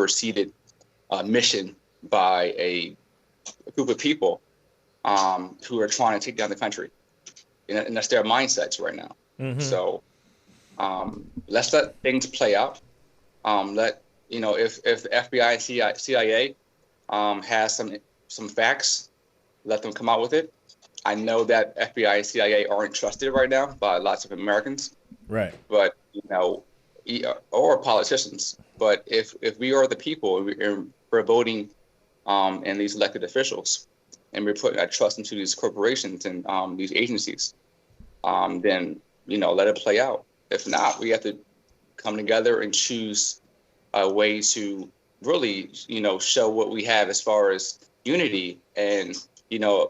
seated mission by a group of people who are trying to take down the country, and that's their mindsets right now. Mm-hmm. So let's let things play out. If the FBI and CIA has some facts, let them come out with it. I know that FBI and CIA aren't trusted right now by lots of Americans, right? But or politicians. But if we are the people and we're voting in these elected officials, and we're putting that trust into these corporations and these agencies, then let it play out. If not, we have to come together and choose a way to really, show what we have as far as unity. And,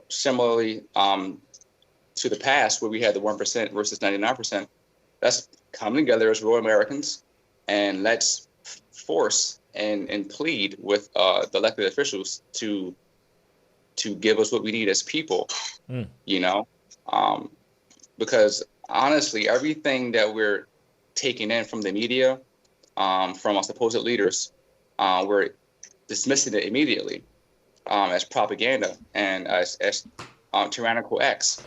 similarly to the past where we had the 1% versus 99%, let's come together as real Americans and let's force and plead with the elected officials to give us what we need as people, because honestly, everything that we're taking in from the media, from our supposed leaders, we're dismissing it immediately as propaganda and as tyrannical acts.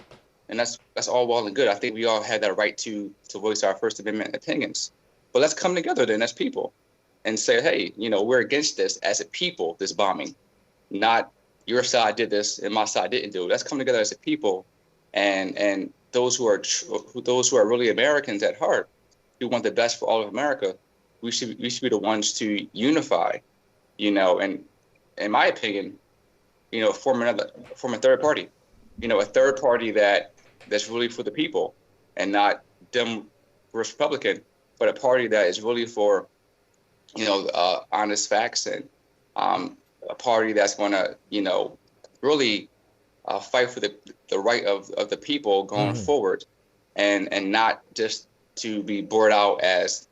And that's all well and good. I think we all had that right to voice our First Amendment opinions. But let's come together then as people and say, hey, we're against this as a people, this bombing. Not your side did this and my side didn't do it. Let's come together as a people, and those who are really Americans at heart, who want the best for all of America, we should be the ones to unify, and in my opinion, form a third party, a third party that's really for the people and not Dem versus Republican, but a party that is really for, honest facts and a party that's going to, really fight for the right of the people going forward, and not just to be bored out as,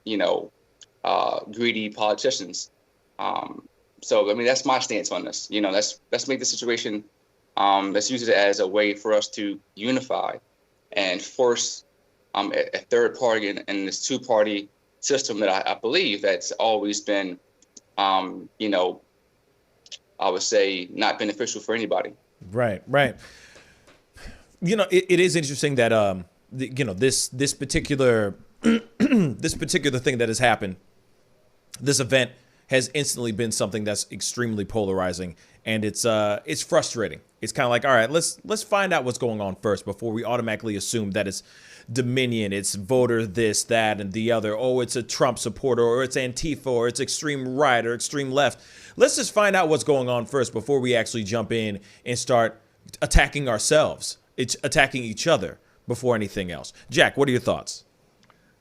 greedy politicians. So, I mean, that's my stance on this. Let's make the situation, let's use it as a way for us to unify and force a third party in this two-party system that I believe that's always been, I would say, not beneficial for anybody. Right. It is interesting that, this particular this particular thing that has happened, this event has instantly been something that's extremely polarizing, and it's frustrating. It's kind of like, all right, let's find out what's going on first before we automatically assume that it's Dominion, it's voter this, that, and the other. Oh, it's a Trump supporter, or it's Antifa, or it's extreme right or extreme left. Let's just find out what's going on first before we actually jump in and start attacking ourselves. It's attacking each other before anything else. Jack, what are your thoughts?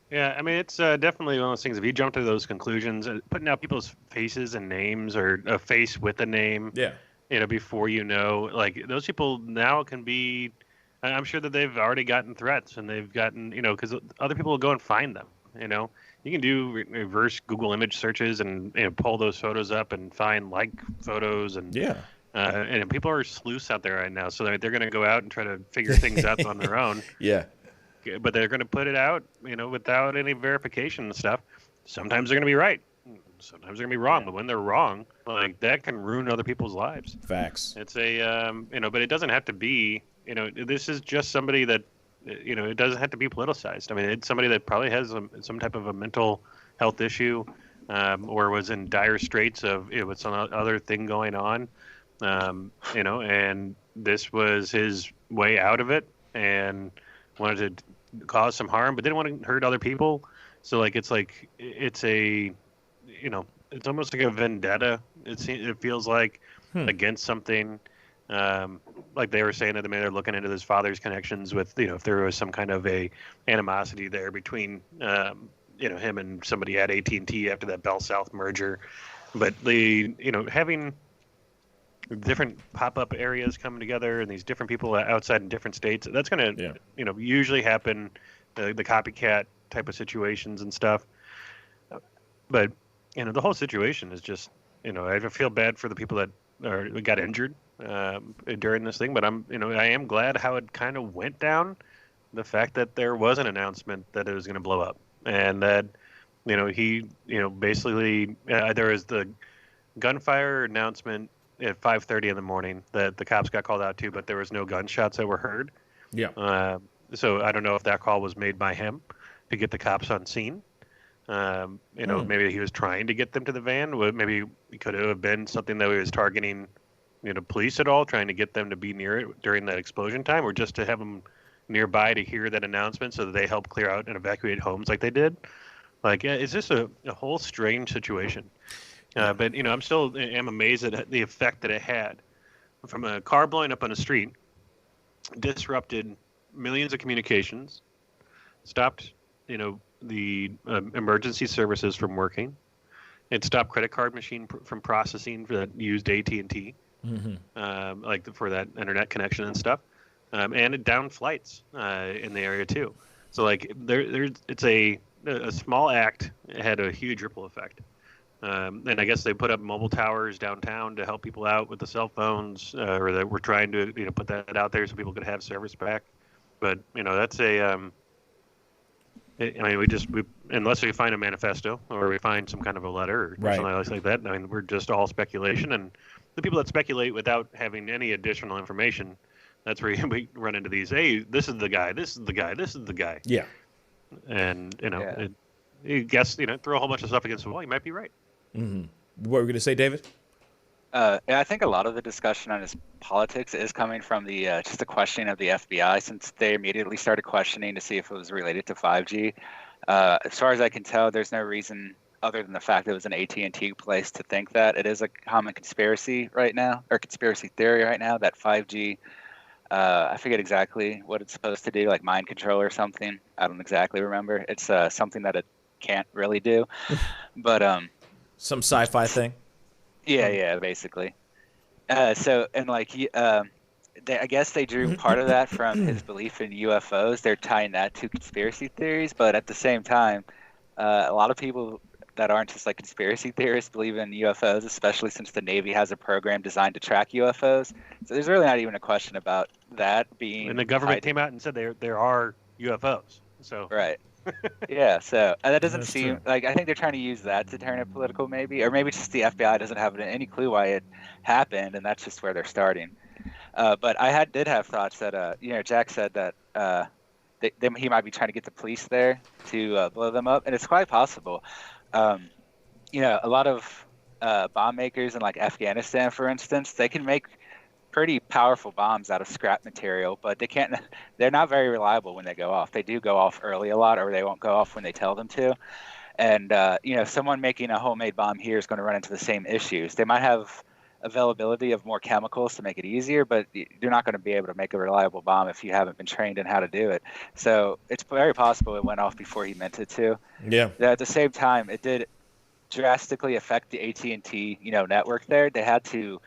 Yeah, I mean, it's definitely one of those things. If you jump to those conclusions, putting out people's faces and names, or a face with a name, before like those people now can be, I'm sure that they've already gotten threats, and they've gotten, because other people will go and find them. You can do reverse Google image searches and pull those photos up and find like photos, and and people are sleuths out there right now, so they're going to go out and try to figure things out on their own. Yeah. But they're going to put it out, without any verification and stuff. Sometimes they're going to be right. Sometimes they're going to be wrong. But when they're wrong, like, that can ruin other people's lives. Facts. It's a, but it doesn't have to be, this is just somebody that, it doesn't have to be politicized. I mean, it's somebody that probably has some type of a mental health issue, or was in dire straits of, with some other thing going on, and this was his way out of it, and wanted to cause some harm, but didn't want to hurt other people. So it's a, it's almost like a vendetta. It feels like against something. Like they were saying that they're looking into his father's connections with, if there was some kind of a animosity there between, him and somebody at AT&T after that Bell South merger. But having different pop-up areas coming together and these different people outside in different states, that's going to, usually happen, the copycat type of situations and stuff. But, the whole situation is just, I feel bad for the people that got injured during this thing, but I am glad how it kind of went down. The fact that there was an announcement that it was going to blow up, and that, he, basically there was the gunfire announcement at 5:30 in the morning that the cops got called out to, but there was no gunshots that were heard. Yeah. So I don't know if that call was made by him to get the cops on scene. Maybe he was trying to get them to the van. Maybe it could have been something that he was targeting, police at all, trying to get them to be near it during that explosion time, or just to have them nearby to hear that announcement so that they help clear out and evacuate homes like they did. It's just a whole strange situation. But I'm still amazed at the effect that it had, from a car blowing up on a street, disrupted millions of communications, stopped the emergency services from working. It stopped credit card machine from processing that used AT&T, like for that internet connection and stuff, and it downed flights in the area too. So like it's a small act had a huge ripple effect. And I guess they put up mobile towers downtown to help people out with the cell phones, or that we're trying to put that out there so people could have service back. But that's we unless we find a manifesto or we find some kind of a letter or something else like that. I mean, we're just all speculation, and the people that speculate without having any additional information, that's where we run into these. Hey, this is the guy. This is the guy. This is the guy. Yeah. And you guess throw a whole bunch of stuff against the wall. You might be right. Mm-hmm. What were we going to say, David? Yeah, I think a lot of the discussion on his politics is coming from the just the questioning of the FBI, since they immediately started questioning to see if it was related to 5G. As far as I can tell, there's no reason other than the fact that it was an AT&T place to think that. It is a common conspiracy right now, or conspiracy theory right now, that 5G, I forget exactly what it's supposed to do, like mind control or something. I don't exactly remember. It's something that it can't really do. But some sci-fi thing. Yeah, basically. I guess they drew part of that from his belief in UFOs. They're tying that to conspiracy theories, but at the same time, a lot of people that aren't just like conspiracy theorists believe in UFOs, especially since the Navy has a program designed to track UFOs. So there's really not even a question about that being. And the government came out and said there are UFOs. So right. Yeah, so that doesn't That's seem true. like, I think they're trying to use that to turn it political, maybe, or maybe just the FBI doesn't have any clue why it happened, and that's just where they're starting. But I did have thoughts that Jack said that he might be trying to get the police there to blow them up, and it's quite possible. A lot of bomb makers in like Afghanistan, for instance, they can make pretty powerful bombs out of scrap material, but they're not very reliable when they go off. They do go off early a lot, or they won't go off when they tell them to. And someone making a homemade bomb here is going to run into the same issues. They might have availability of more chemicals to make it easier, but you're not going to be able to make a reliable bomb if you haven't been trained in how to do it. So it's very possible it went off before he meant it to. Yeah. At the same time, it did drastically affect the AT&T network there. They had to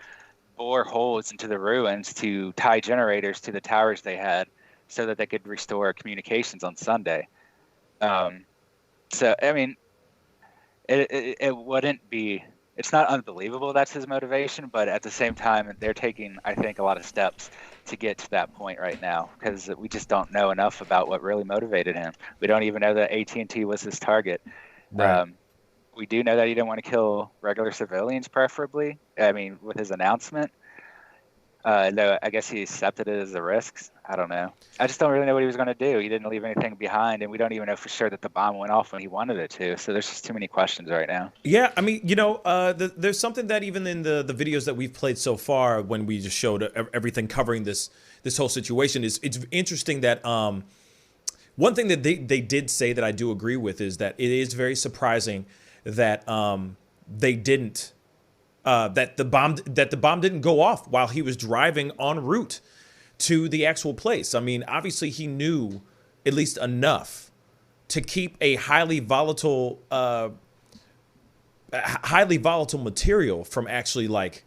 bore holes into the ruins to tie generators to the towers they had so that they could restore communications on Sunday. So, I mean, it wouldn't be, it's not unbelievable that's his motivation, but at the same time, they're taking, I think, a lot of steps to get to that point right now, because we just don't know enough about what really motivated him. We don't even know that AT&T was his target. Right. We do know that he didn't want to kill regular civilians, preferably. I mean, with his announcement. Though I guess he accepted it as a risk. I don't know. I just don't really know what he was going to do. He didn't leave anything behind, and we don't even know for sure that the bomb went off when he wanted it to. So there's just too many questions right now. Yeah, I mean, there's something that even in the videos that we've played so far, when we just showed everything covering this whole situation, it's interesting that one thing that they did say that I do agree with is that it is very surprising that they didn't that the bomb didn't go off while he was driving en route to the actual place. I mean, obviously he knew at least enough to keep a highly volatile material from actually like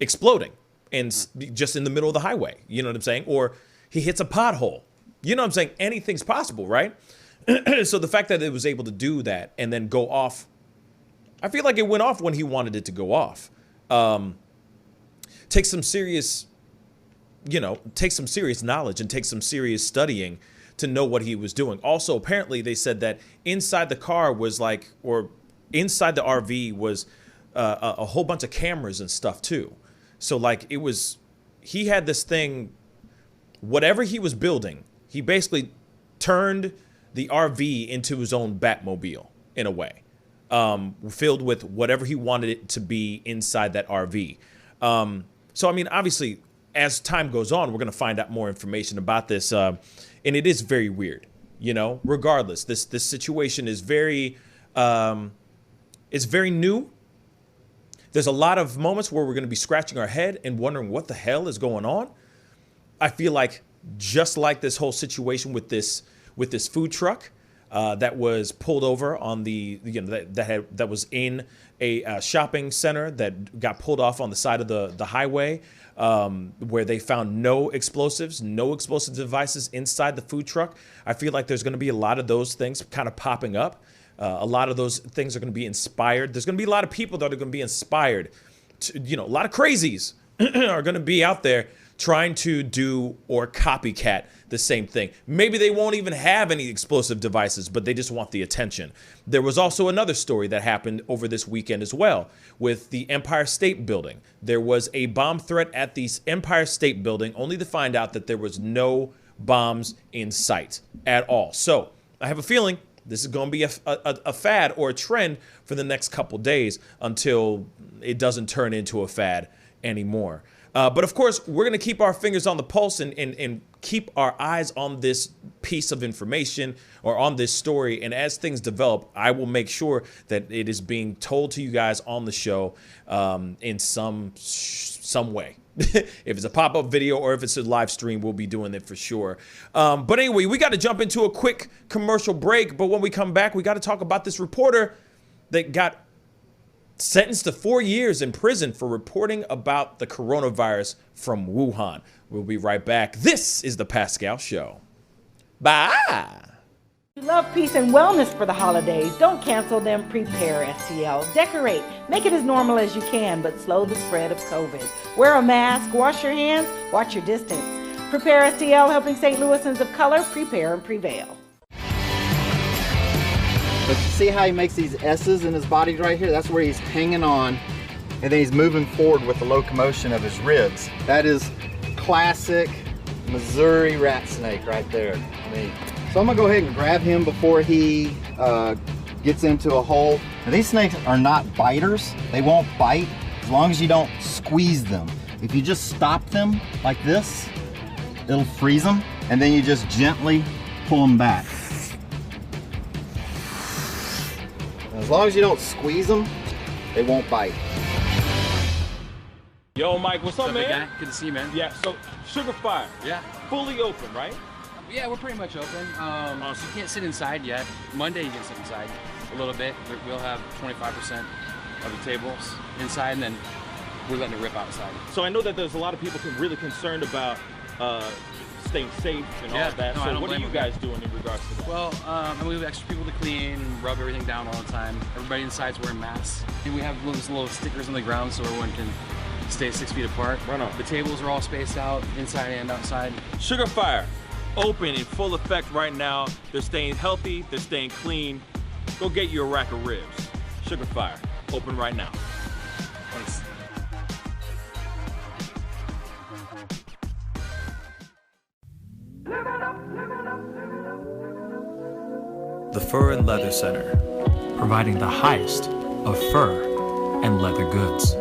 exploding and just in the middle of the highway. You know what I'm saying? Or he hits a pothole. You know what I'm saying? Anything's possible, right? So the fact that it was able to do that and then go off, I feel like it went off when he wanted it to go off. Take some serious knowledge and take some serious studying to know what he was doing. Also, apparently they said that inside the car was inside the RV was a whole bunch of cameras and stuff too. So like he had this thing, whatever he was building, he basically turned the RV into his own Batmobile in a way, filled with whatever he wanted it to be inside that RV. So, I mean, obviously, as time goes on, we're going to find out more information about this. And it is very weird, regardless. This situation is it's very new. There's a lot of moments where we're going to be scratching our head and wondering what the hell is going on. I feel like just like this whole situation with this food truck, that was pulled over on the, that was in a shopping center that got pulled off on the side of the highway, where they found no explosive devices inside the food truck. I feel like there's going to be a lot of those things kind of popping up. A lot of those things are going to be inspired. There's going to be a lot of people that are going to be inspired. A lot of crazies are going to be out there trying to do or copycat the same thing. Maybe they won't even have any explosive devices, but they just want the attention. There was also another story that happened over this weekend as well with the Empire State Building. There was a bomb threat at the Empire State Building, only to find out that there was no bombs in sight at all. So I have a feeling this is going to be a fad or a trend for the next couple days until it doesn't turn into a fad anymore. But of course, we're going to keep our fingers on the pulse and keep our eyes on this piece of information or on this story. And as things develop, I will make sure that it is being told to you guys on the show in some way. If it's a pop-up video or if it's a live stream, we'll be doing it for sure. But anyway, we got to jump into a quick commercial break. But when we come back, we got to talk about this reporter that got sentenced to 4 years in prison for reporting about the coronavirus from Wuhan. We'll be right back. This is The Pascal Show. Bye. You love peace and wellness for the holidays. Don't cancel them. Prepare STL. Decorate. Make it as normal as you can, but slow the spread of COVID. Wear a mask. Wash your hands. Watch your distance. Prepare STL, helping St. Louisans of color prepare and prevail. But you see how he makes these S's in his body right here? That's where he's hanging on, and then he's moving forward with the locomotion of his ribs. That is classic Missouri rat snake right there. So I'm gonna go ahead and grab him before he gets into a hole. Now, these snakes are not biters. They won't bite as long as you don't squeeze them. If you just stop them like this, it'll freeze them, and then you just gently pull them back. As long as you don't squeeze them, they won't bite. Yo, Mike, what's up, man? Guy? Good to see you, man. Yeah, so Sugar Fire. Yeah. Fully open, right? Yeah, we're pretty much open. So you can't sit inside yet. Monday you can sit inside a little bit. We'll have 25% of the tables inside, and then we're letting it rip outside. So I know that there's a lot of people really concerned about staying safe and all that. No, so what are you guys doing in regards to that? Well, we have extra people to clean and rub everything down all the time. Everybody inside's wearing masks. And we have little stickers on the ground so everyone can stay 6 feet apart. Right on. The tables are all spaced out, inside and outside. Sugar Fire, open in full effect right now. They're staying healthy, they're staying clean. Go get you a rack of ribs. Sugar Fire, open right now. Thanks. The Fur and Leather Center, providing the highest of fur and leather goods.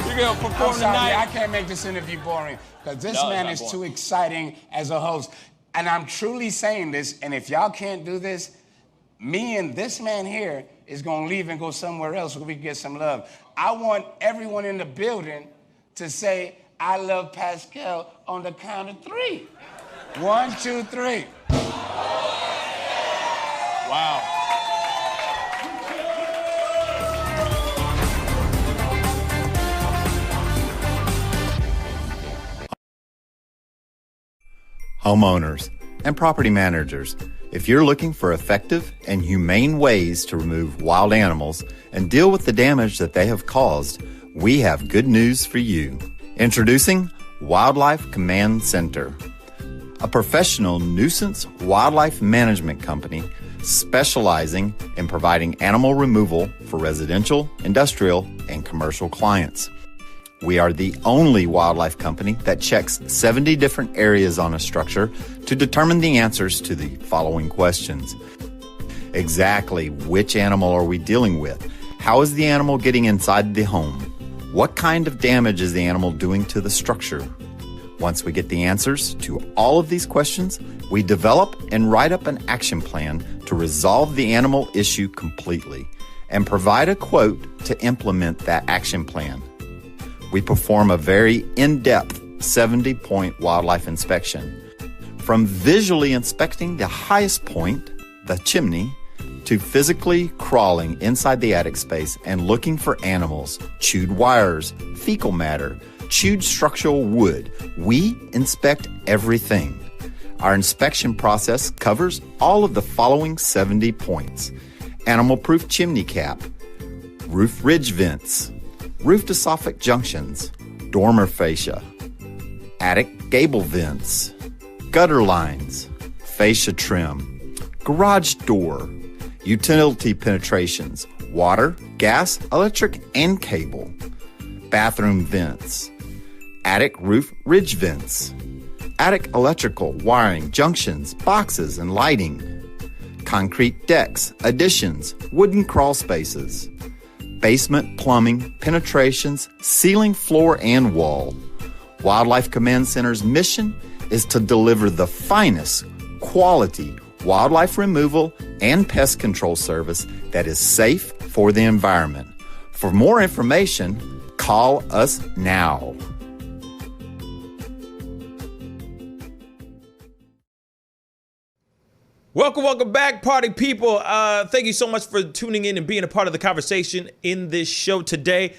You're going to perform I'm sorry, tonight. I can't make this interview boring because this No, man it's is not too boring. exciting as a host. And I'm truly saying this, and if y'all can't do this, me and this man here is going to leave and go somewhere else where we can get some love. I want everyone in the building to say, I love Pascal on the count of 3. 1, 2, 3. Wow. Homeowners and property managers, if you're looking for effective and humane ways to remove wild animals and deal with the damage that they have caused, we have good news for you. Introducing Wildlife Command Center, a professional nuisance wildlife management company specializing in providing animal removal for residential, industrial, and commercial clients. We are the only wildlife company that checks 70 different areas on a structure to determine the answers to the following questions. Exactly which animal are we dealing with? How is the animal getting inside the home? What kind of damage is the animal doing to the structure? Once we get the answers to all of these questions, we develop and write up an action plan to resolve the animal issue completely and provide a quote to implement that action plan. we perform a very in-depth 70-point wildlife inspection. From visually inspecting the highest point, the chimney, to physically crawling inside the attic space and looking for animals, chewed wires, fecal matter, chewed structural wood, we inspect everything. Our inspection process covers all of the following 70 points: animal-proof chimney cap, roof ridge vents, roof to soffit junctions, dormer fascia, attic gable vents, gutter lines, fascia trim, garage door, utility penetrations, water, gas, electric, and cable, bathroom vents, attic roof ridge vents, attic electrical, wiring, junctions, boxes, and lighting, concrete decks, additions, wooden crawl spaces, basement plumbing, penetrations, ceiling, floor, and wall. Wildlife Command Center's mission is to deliver the finest quality wildlife removal and pest control service that is safe for the environment. For more information, call us now. Welcome back, party people. Thank you so much for tuning in and being a part of the conversation in this show today.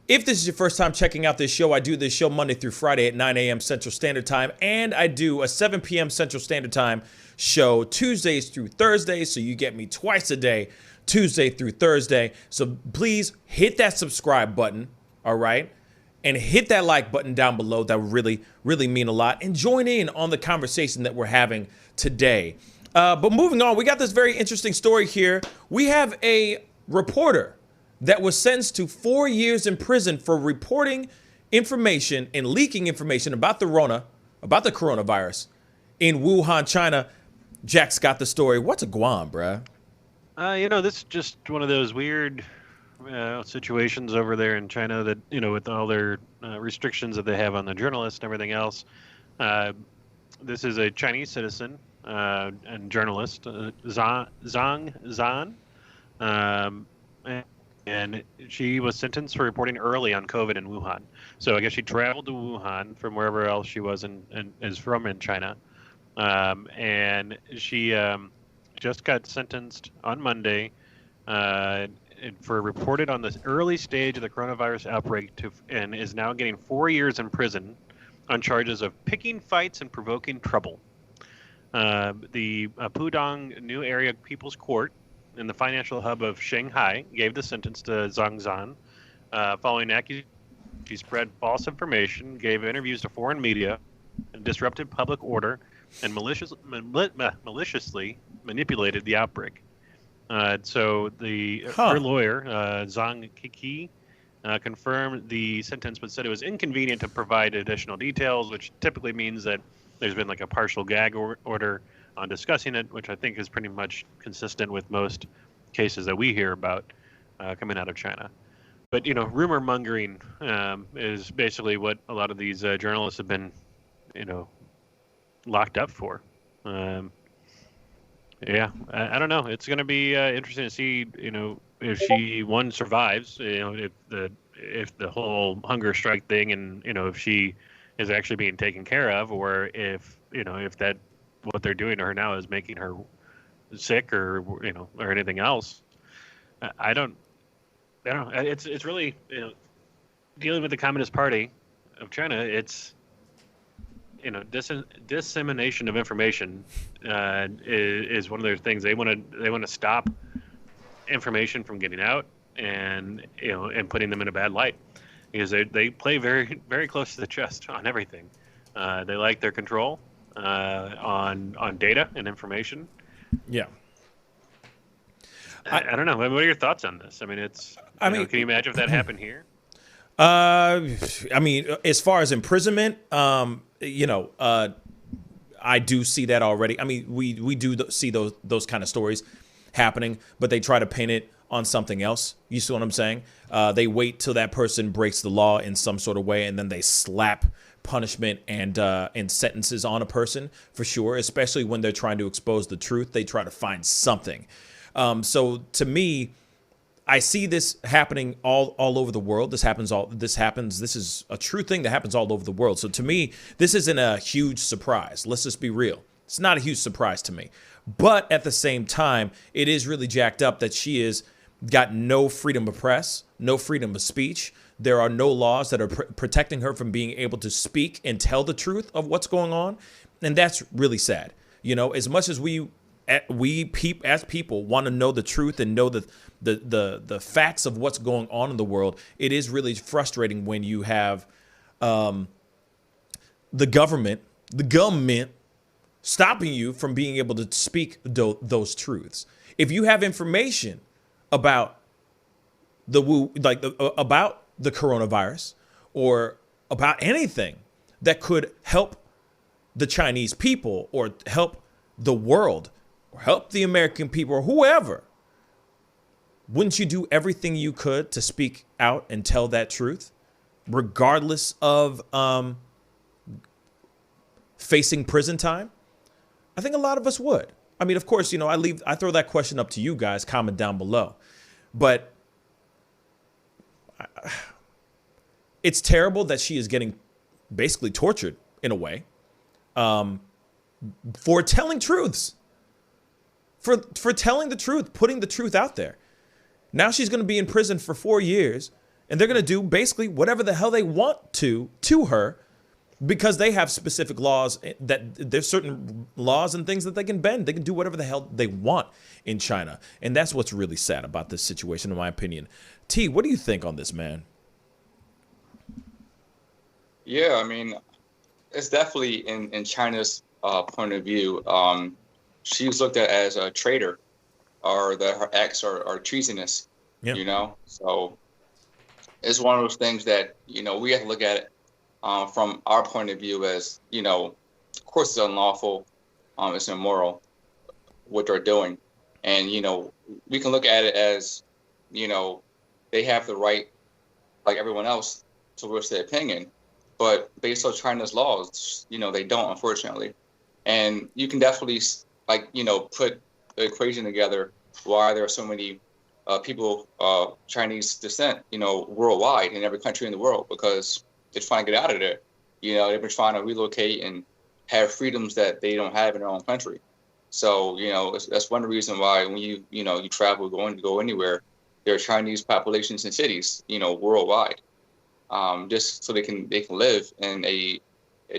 If this is your first time checking out this show, I do this show Monday through Friday at 9 a.m. Central Standard Time, and I do a 7 p.m. Central Standard Time show Tuesdays through Thursdays, so you get me twice a day, Tuesday through Thursday. So please hit that subscribe button, all right? And hit that like button down below. That would really, really mean a lot. And join in on the conversation that we're having today. But moving on, we got this very interesting story here. We have a reporter that was sentenced to 4 years in prison for reporting information and leaking information about the coronavirus in Wuhan, China. Jack's got the story. What's a Guam, bruh? This is just one of those weird situations over there in China that, with all their restrictions that they have on the journalists and everything else. This is a Chinese citizen and journalist, Zhang Zan. And she was sentenced for reporting early on COVID in Wuhan. So I guess she traveled to Wuhan from wherever else she was and is from in China. And she just got sentenced on Monday for reported on the early stage of the coronavirus outbreak and is now getting 4 years in prison on charges of picking fights and provoking trouble. The Pudong New Area People's Court in the financial hub of Shanghai gave the sentence to Zhang Zan following accusations she spread false information, gave interviews to foreign media, and disrupted public order, and maliciously manipulated the outbreak. So her lawyer, Zhang Kiki, confirmed the sentence but said it was inconvenient to provide additional details, which typically means that there's been like a partial gag order on discussing it, which I think is pretty much consistent with most cases that we hear about coming out of China. But, rumor mongering is basically what a lot of these journalists have been, locked up for. I don't know. It's going to be interesting to see, if she survives, if the whole hunger strike thing and, if she is actually being taken care of, or if that what they're doing to her now is making her sick or or anything else. I don't know. It's really dealing with the Communist Party of China. It's dissemination of information is one of their things. They want to stop information from getting out and putting them in a bad light, because they play very, very close to the chest on everything. They like their control on data and information. Yeah. I don't know. What are your thoughts on this? I mean, can you imagine if that happened here? As far as imprisonment, I do see that already. I mean, we do see those kind of stories happening, but they try to paint it on something else. You see what I'm saying? They wait till that person breaks the law in some sort of way, and then they slap punishment and sentences on a person, for sure, especially when they're trying to expose the truth. They try to find something. So to me, I see this happening all over the world. This is a true thing that happens all over the world. So to me, this isn't a huge surprise. Let's just be real. It's not a huge surprise to me. But at the same time, it is really jacked up that she is got no freedom of press, no freedom of speech. There are no laws that are protecting her from being able to speak and tell the truth of what's going on. And that's really sad. You know, as much as we as people want to know the truth and know the facts of what's going on in the world, it is really frustrating when you have the government stopping you from being able to speak those truths. If you have information about about the coronavirus or about anything that could help the Chinese people or help the world or help the American people or whoever, wouldn't you do everything you could to speak out and tell that truth, regardless of facing prison time? I think a lot of us would. I mean, of course, you know, I throw that question up to you guys, comment down below. But it's terrible that she is getting basically tortured in a way for telling truths, for telling the truth, putting the truth out there. Now she's going to be in prison for 4 years, and they're going to do basically whatever the hell they want to her, because they have specific laws that there's certain laws and things that they can bend. They can do whatever the hell they want in China. And that's what's really sad about this situation, in my opinion. T, what do you think on this, man? Yeah, I mean, it's definitely in China's point of view. She was looked at as a traitor, or that her acts are treasonous, you know? So it's one of those things that, you know, we have to look at it from our point of view as, you know, of course it's unlawful, it's immoral what they're doing. And, you know, we can look at it as, you know, they have the right, like everyone else, to voice their opinion. But based on China's laws, you know, they don't, unfortunately. And you can definitely, like, you know, put the equation together why there are so many people, Chinese descent, you know, worldwide in every country in the world, because they're trying to get out of there. You know, they've been trying to relocate and have freedoms that they don't have in their own country. So, you know, that's one reason why when you travel, go anywhere, there are Chinese populations in cities, you know, worldwide, just so they can live in a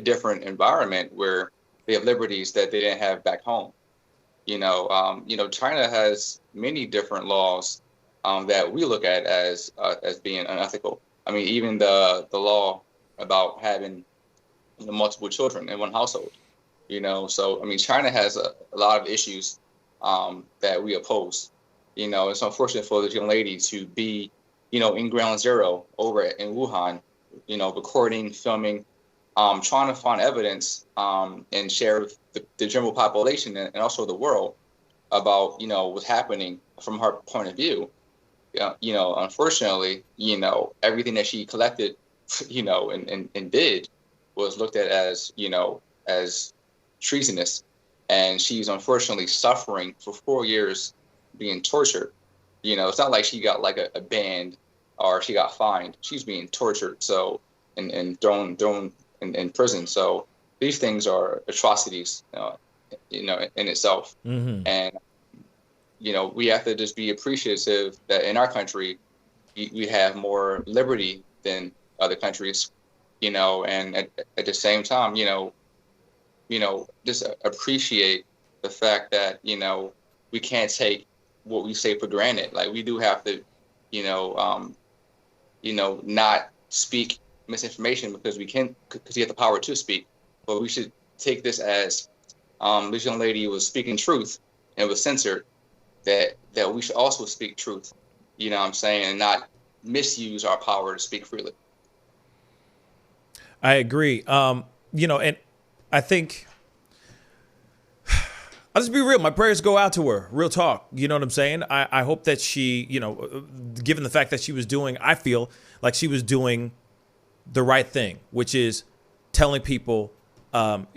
different environment where they have liberties that they didn't have back home. You know, China has many different laws that we look at as being unethical. I mean, even the law about having multiple children in one household, you know. So, I mean, China has a lot of issues that we oppose. You know, it's unfortunate for this young lady to be, you know, in ground zero over in Wuhan, you know, recording, filming, trying to find evidence and share with the general population and also the world about, you know, what's happening from her point of view. You know, unfortunately, you know, everything that she collected, you know, and did was looked at as, you know, as treasonous. And she's unfortunately suffering for 4 years being tortured. You know, it's not like she got like a band or she got fined. She's being tortured, so, and thrown in prison. So these things are atrocities, you know, in itself. Mm-hmm. And you know, we have to just be appreciative that in our country, we have more liberty than other countries, you know, and at the same time, you know, just appreciate the fact that, you know, we can't take what we say for granted. Like, we do have to, you know, not speak misinformation because we have the power to speak, but we should take this as this young lady was speaking truth and was censored. That we should also speak truth, you know what I'm saying, and not misuse our power to speak freely. I agree. You know, and I think I'll just be real. My prayers go out to her. Real talk. You know what I'm saying? I hope that she, you know, given the fact that she was doing, I feel like she was doing the right thing, which is telling people,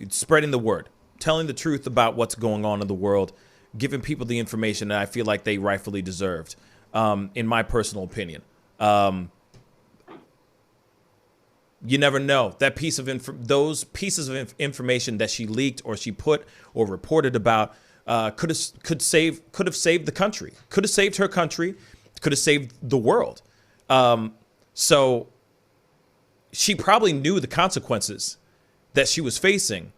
spreading the word, telling the truth about what's going on in the world, giving people the information that I feel like they rightfully deserved. in my personal opinion. You never know. That piece of those pieces of information that she leaked or she put or reported about could have saved the country, could have saved her country, could have saved the world. So she probably knew the consequences that she was facing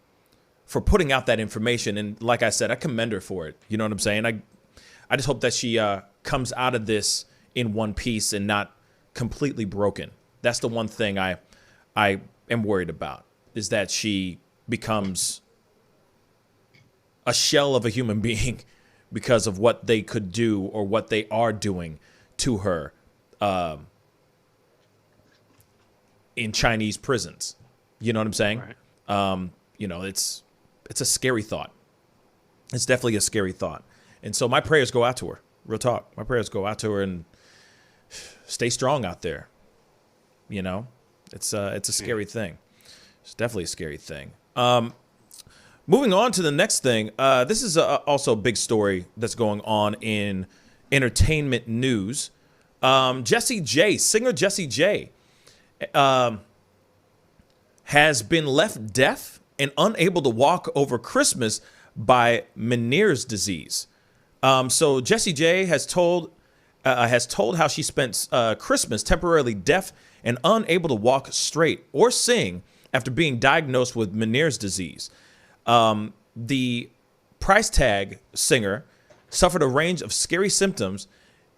for putting out that information. And like I said, I commend her for it. You know what I'm saying? I just hope that she comes out of this in one piece and not completely broken. That's the one thing I am worried about, is that she becomes a shell of a human being because of what they could do or what they are doing to her in Chinese prisons. You know what I'm saying? Right. You know, it's a scary thought. It's definitely a scary thought. And so my prayers go out to her. Real talk. My prayers go out to her, and stay strong out there. You know, it's a scary thing. It's definitely a scary thing. Moving on to the next thing. This is also a big story that's going on in entertainment news. Jessie J, singer Jessie J, has been left deaf and unable to walk over Christmas by Meniere's disease. So Jessie J has told how she spent Christmas temporarily deaf and unable to walk straight or sing after being diagnosed with Meniere's disease. The price tag singer suffered a range of scary symptoms,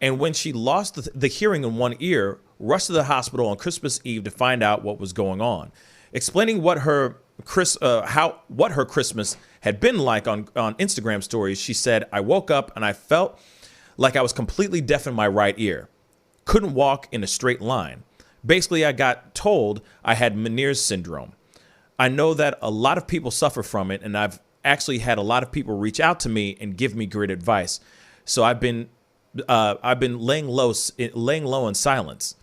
and when she lost the hearing in one ear, rushed to the hospital on Christmas Eve to find out what was going on. Explaining what her Christmas had been like on Instagram stories, she said, "I woke up and I felt like I was completely deaf in my right ear. Couldn't walk in a straight line. Basically, I got told I had Meniere's syndrome. I know that a lot of people suffer from it, and I've actually had a lot of people reach out to me and give me great advice. So I've been laying low in silence.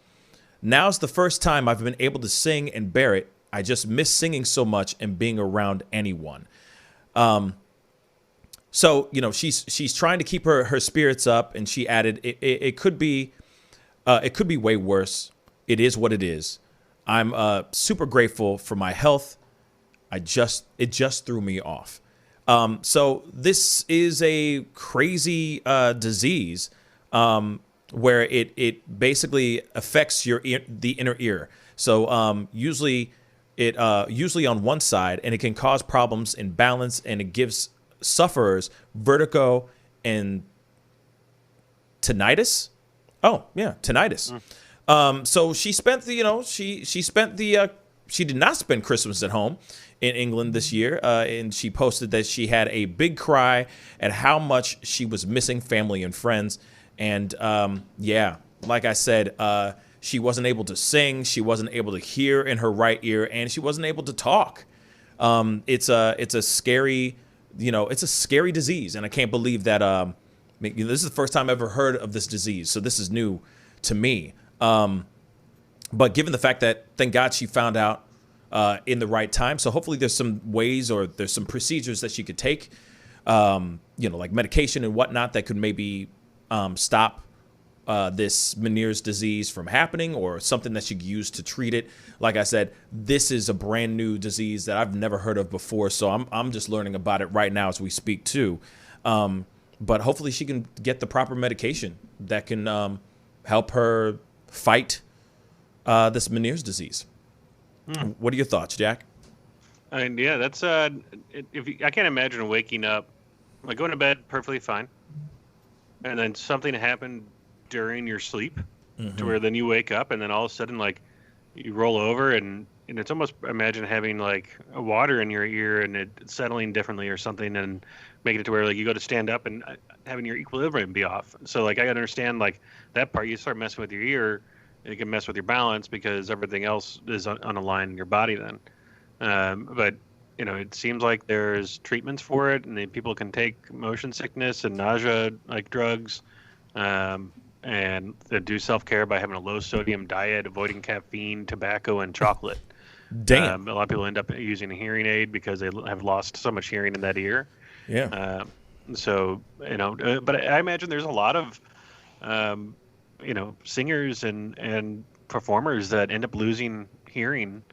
Now's the first time I've been able to sing and bear it. I just miss singing so much and being around anyone." So, you know, she's trying to keep her spirits up, and she added, it could be way worse. It is what it is. I'm super grateful for my health. It just threw me off. So this is a crazy disease where it basically affects the inner ear. So usually on one side, and it can cause problems in balance, and it gives sufferers vertigo and tinnitus. Oh yeah, tinnitus. So she did not spend Christmas at home in England this year, and she posted that she had a big cry at how much she was missing family and friends. And yeah, like I said, she wasn't able to sing, she wasn't able to hear in her right ear, and she wasn't able to talk. It's a scary, it's a scary disease, and I can't believe that. This is the first time I've ever heard of this disease, so this is new to me. But given the fact that, thank God, she found out in the right time, so hopefully there's some ways or there's some procedures that she could take, like medication and whatnot that could maybe stop this Meniere's disease from happening, or something that she could use to treat it. Like I said, this is a brand new disease that I've never heard of before, so I'm just learning about it right now as we speak too. But hopefully she can get the proper medication that can help her fight this Meniere's disease. What are your thoughts, Jack? And yeah, that's I can't imagine waking up, like going to bed perfectly fine, and then something happened during your sleep to where then you wake up, and then all of a sudden, like, you roll over, and it's almost, imagine having like a water in your ear and it settling differently or something, and making it to where like you go to stand up and having your equilibrium be off. So like I understand like that part. You start messing with your ear, it can mess with your balance because everything else is unaligned in your body then. But it seems like there's treatments for it, and then people can take motion sickness and nausea like drugs, and they do self-care by having a low sodium diet, avoiding caffeine, tobacco, and chocolate. Damn. A lot of people end up using a hearing aid because they have lost so much hearing in that ear. Yeah. So but I imagine there's a lot of singers and performers that end up losing hearing,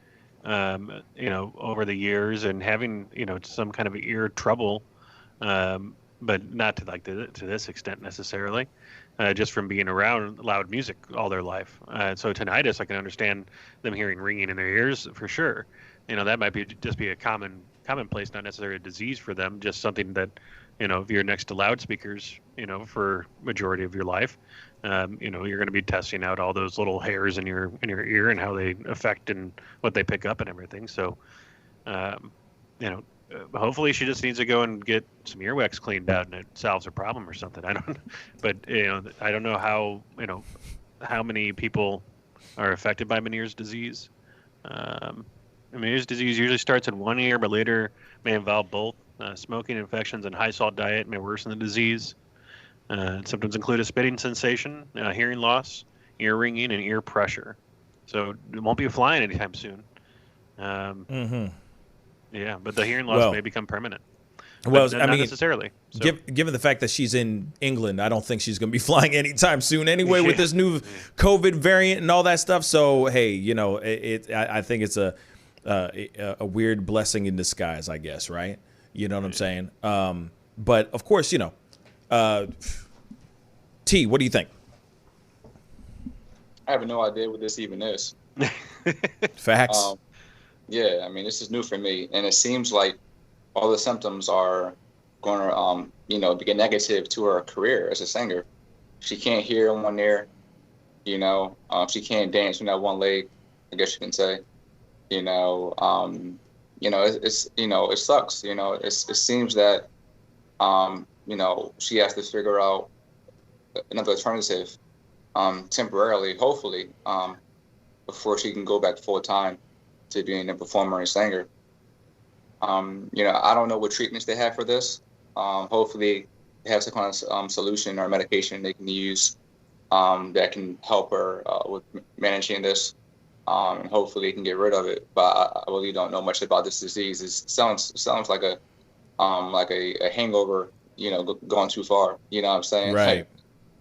over the years and having, some kind of ear trouble, but not to this extent necessarily, just from being around loud music all their life. So tinnitus, I can understand them hearing ringing in their ears for sure. That might be a commonplace, not necessarily a disease for them, just something that, if you're next to loudspeakers, for majority of your life, you're going to be testing out all those little hairs in your ear and how they affect and what they pick up and everything. So, hopefully she just needs to go and get some earwax cleaned out and it solves her problem or something. I don't know how many people are affected by Meniere's disease. Meniere's disease usually starts in one ear, but later may involve both. Smoking, infections, and high salt diet may worsen the disease. Symptoms include a spitting sensation, hearing loss, ear ringing, and ear pressure. So it won't be flying anytime soon. Yeah, but the hearing loss may become permanent. Well, not necessarily. So. Given the fact that she's in England, I don't think she's going to be flying anytime soon anyway with this new COVID variant and all that stuff. So, hey, I think it's a weird blessing in disguise, I guess, right? You know what I'm saying? But, of course, T, what do you think? I have no idea what this even is. Facts. Yeah, I mean, this is new for me. And it seems like all the symptoms are going to, be negative to her career as a singer. She can't hear in one ear, she can't dance with that one leg, I guess you can say. It sucks. It seems that, she has to figure out another alternative temporarily, hopefully, before she can go back full time to being a performer and singer. I don't know what treatments they have for this. Hopefully they have some kind of solution or medication they can use that can help her with managing this. And hopefully they can get rid of it. But I really don't know much about this disease. It sounds like a hangover, going too far. You know what I'm saying? Right.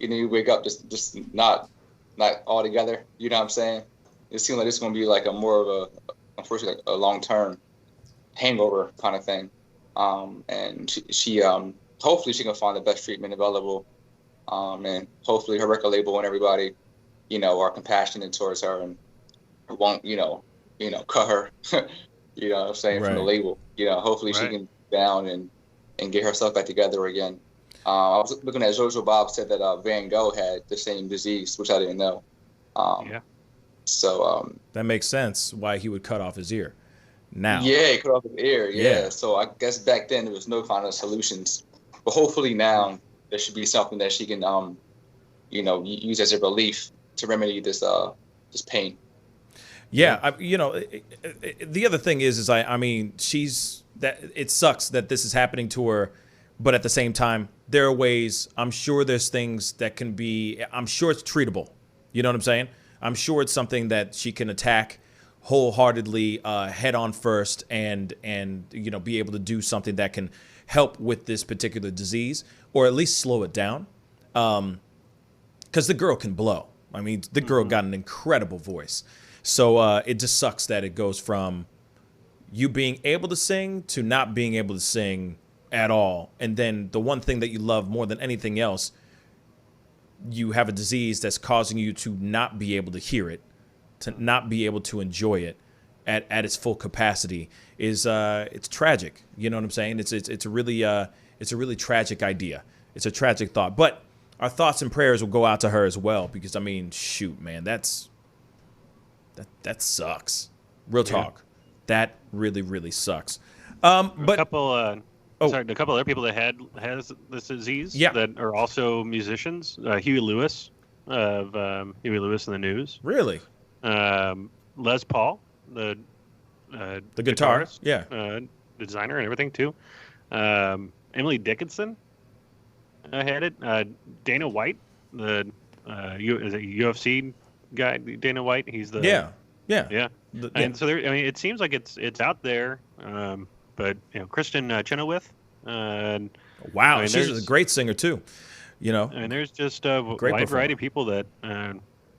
Like, you wake up just not all together. You know what I'm saying? It seems like it's going to be like unfortunately, a long-term hangover kind of thing. And she hopefully she can find the best treatment available. And hopefully her record label and everybody, are compassionate towards her and won't, cut her, you know what I'm saying, from the label. Hopefully she can down and get herself back together again. I was looking at Jojo Bob said that Van Gogh had the same disease, which I didn't know. So that makes sense why he would cut off his ear. Now. Yeah, he cut off his ear. Yeah. So I guess back then there was no kind of solutions, but hopefully now there should be something that she can, use as a relief to remedy this pain. Yeah, the other thing is it sucks that this is happening to her, but at the same time, there are ways. I'm sure there's things that can be. I'm sure it's treatable. You know what I'm saying? I'm sure it's something that she can attack wholeheartedly, head on first, and be able to do something that can help with this particular disease, or at least slow it down. Because the girl can blow. I mean, the girl got an incredible voice. So it just sucks that it goes from you being able to sing to not being able to sing at all. And then the one thing that you love more than anything else, you have a disease that's causing you to not be able to hear it, to not be able to enjoy it at its full capacity. It's tragic. You know what I'm saying? It's a really tragic idea. It's a tragic thought. But our thoughts and prayers will go out to her as well, because shoot, man, that sucks. Real talk. Yeah. That really, really sucks. But a couple other people that has this disease that are also musicians. Huey Lewis of Huey Lewis and the News. Really? Les Paul, the guitarist, the designer and everything too. Emily Dickinson had it. Dana White, the UFC guy. Dana White, he's the And so it seems like it's out there. But Kristen Chenoweth. Wow, she's a great singer too. You know, I mean, there's just a wide variety of people that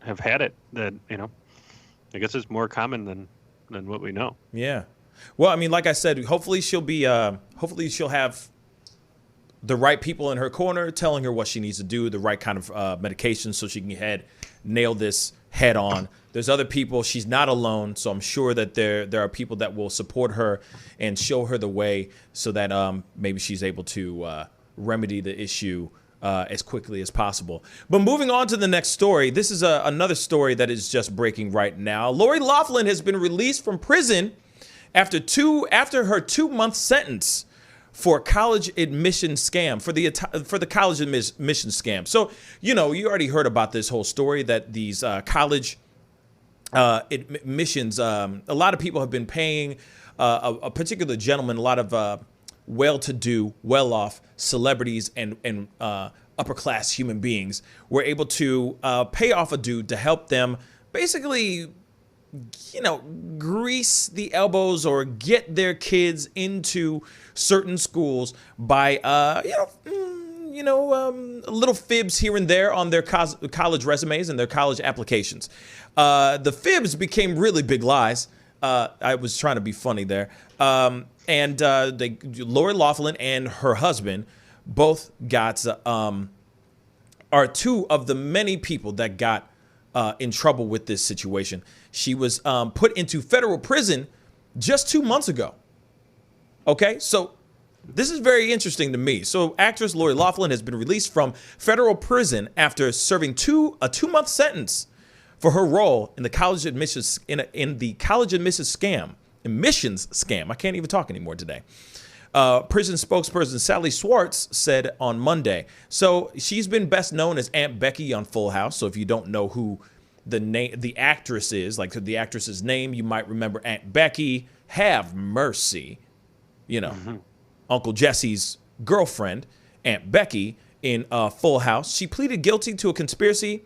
have had it. That I guess it's more common than what we know. Yeah. Well, I mean, like I said, hopefully she'll be. Hopefully she'll have the right people in her corner telling her what she needs to do, the right kind of medication, so she can nail this head on. There's other people. She's not alone, so I'm sure that there are people that will support her and show her the way, so that maybe she's able to remedy the issue as quickly as possible. But moving on to the next story, this is another story that is just breaking right now. Lori Loughlin has been released from prison after her 2-month sentence for college admission scam, for the college admission scam. So, you already heard about this whole story that these college admissions, a lot of people have been paying a particular gentleman, a lot of well-to-do, well-off celebrities and upper-class human beings were able to pay off a dude to help them basically, grease the elbows or get their kids into certain schools by, little fibs here and there on their college resumes and their college applications. The fibs became really big lies. I was trying to be funny there. And Lori Loughlin and her husband both got, are two of the many people that got in trouble with this situation. She was put into federal prison just 2 months ago. Okay, so this is very interesting to me. So actress Lori Loughlin has been released from federal prison after serving a 2-month sentence for her role in the college admissions in the college admissions scam. I can't even talk anymore today. Prison spokesperson Sally Swartz said on Monday. So she's been best known as Aunt Becky on Full House. So if you don't know who the actress is, like the actress's name, you might remember Aunt Becky. Have mercy, Uncle Jesse's girlfriend, Aunt Becky, in Full House. She pleaded guilty to a conspiracy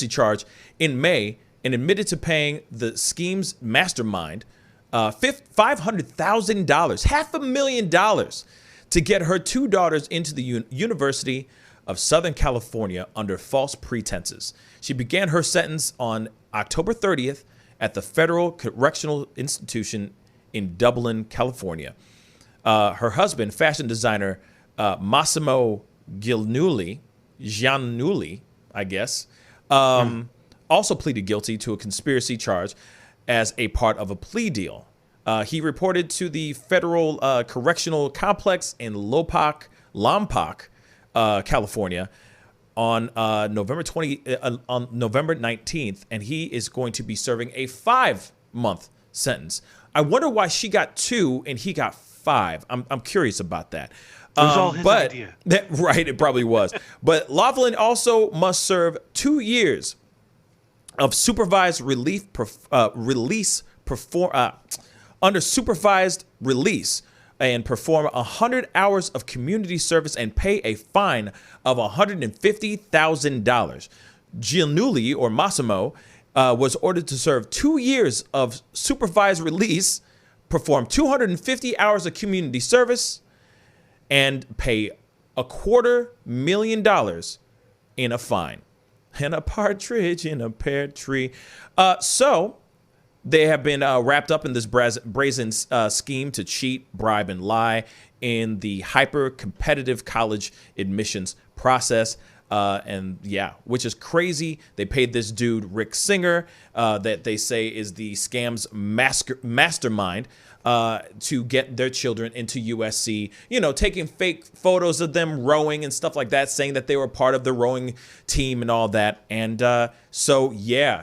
charge in May and admitted to paying the scheme's mastermind $500,000, $500,000, to get her 2 daughters into the University of Southern California under false pretenses. She began her sentence on October 30th at the Federal Correctional Institution in Dublin, California. Her husband, fashion designer Massimo Giannulli, I guess, also pleaded guilty to a conspiracy charge as a part of a plea deal. He reported to the Federal Correctional Complex in Lompoc, California, on November 19th, and he is going to be serving a 5-month sentence. I wonder why she got 2 and he got 5. I'm curious about that. It was all his idea. Right, it probably was. But Loughlin also must serve 2 years of supervised under supervised release and perform 100 hours of community service and pay a fine of $150,000. Giannulli, or Massimo, was ordered to serve 2 years of supervised release, perform 250 hours of community service, and pay $250,000 in a fine. And a partridge in a pear tree. So they have been wrapped up in this brazen scheme to cheat, bribe, and lie in the hyper-competitive college admissions process. Which is crazy. They paid this dude, Rick Singer, that they say is the scam's mastermind, to get their children into USC, taking fake photos of them rowing and stuff like that, saying that they were part of the rowing team and all that. And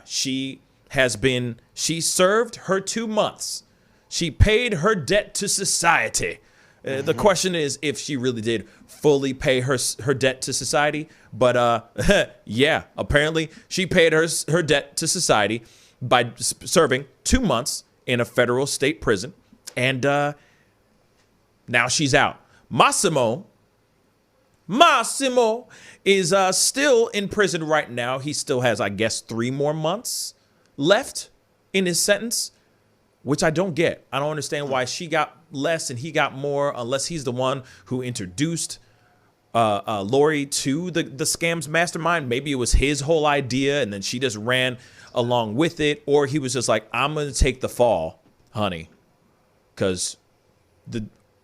she served her 2 months. She paid her debt to society. The question is if she really did fully pay her debt to society. But apparently she paid her debt to society by serving 2 months in a federal state prison. And now she's out. Massimo is still in prison right now. He still has, I guess, 3 more months left in his sentence, which I don't get. I don't understand why she got less and he got more, unless he's the one who introduced Lori to the scams mastermind. Maybe it was his whole idea and then she just ran along with it. Or he was just like, I'm going to take the fall, honey, because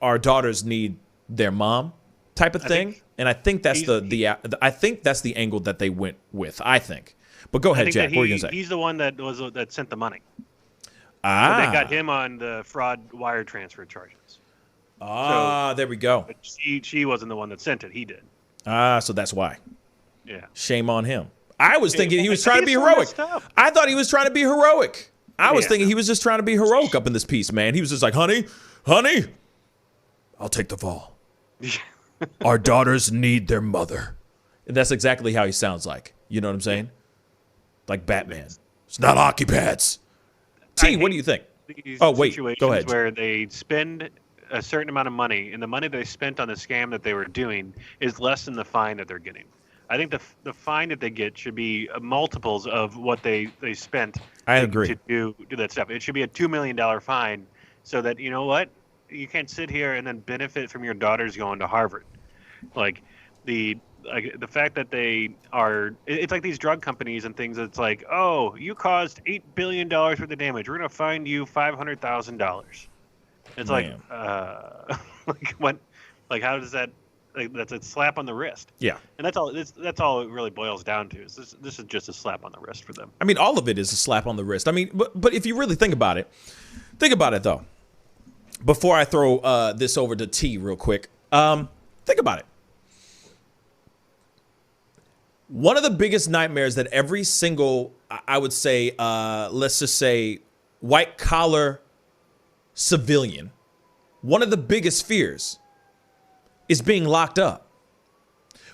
our daughters need their mom type of thing. And I think that's I think that's the angle that they went with, I think. But go ahead, Jack. What were you going to say? He's the one that sent the money. Ah. So they got him on the fraud wire transfer charges. Ah, so, there we go. But she wasn't the one that sent it. He did. Ah, so that's why. Yeah. Shame on him. I was thinking he was trying to be heroic. I thought he was trying to be heroic. I was thinking he was just trying to be heroic up in this piece, man. He was just like, honey, I'll take the fall. Our daughters need their mother. And that's exactly how he sounds like. You know what I'm saying? Like Batman. It's not hockey pads. T, what do you think? Oh, wait. Go ahead. Where they spend a certain amount of money, and the money they spent on the scam that they were doing is less than the fine that they're getting. I think the fine that they get should be multiples of what they spent. I agree. To do that stuff. It should be a $2 million fine, so that, you know what, you can't sit here and then benefit from your daughters going to Harvard. Like the fact that it's like these drug companies and things. It's like, oh, you caused $8 billion worth of damage. We're gonna fine you $500,000. It's like, like what? Like how does that? Like, that's a slap on the wrist. Yeah. And that's all. That's all it really boils down to. Is this is just a slap on the wrist for them. I mean, all of it is a slap on the wrist. I mean, but if you really think about it though. Before I throw this over to T real quick, think about it. One of the biggest nightmares that every single, I would say, let's just say, white collar civilian, one of the biggest fears is being locked up.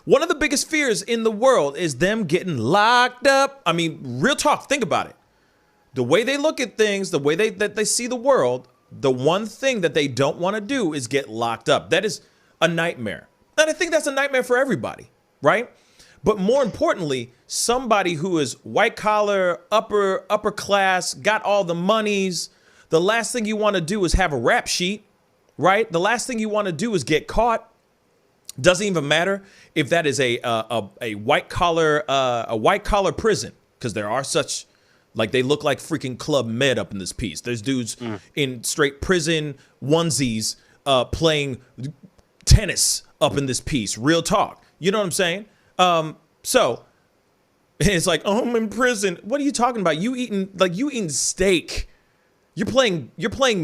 One of the biggest fears in the world is them getting locked up. I mean, real talk, think about it. The way they look at things, the way that they see the world, the one thing that they don't want to do is get locked up. That is a nightmare. And I think that's a nightmare for everybody, right? But more importantly, somebody who is white collar, upper class, got all the monies, the last thing you want to do is have a rap sheet, right? The last thing you want to do is get caught. Doesn't even matter if that is a white collar prison, because there are such, like, they look like freaking Club Med up in this piece. There's dudes in straight prison onesies playing tennis up in this piece. Real talk. You know what I'm saying? So it's like, oh, I'm in prison. What are you talking about? You eating steak. You're playing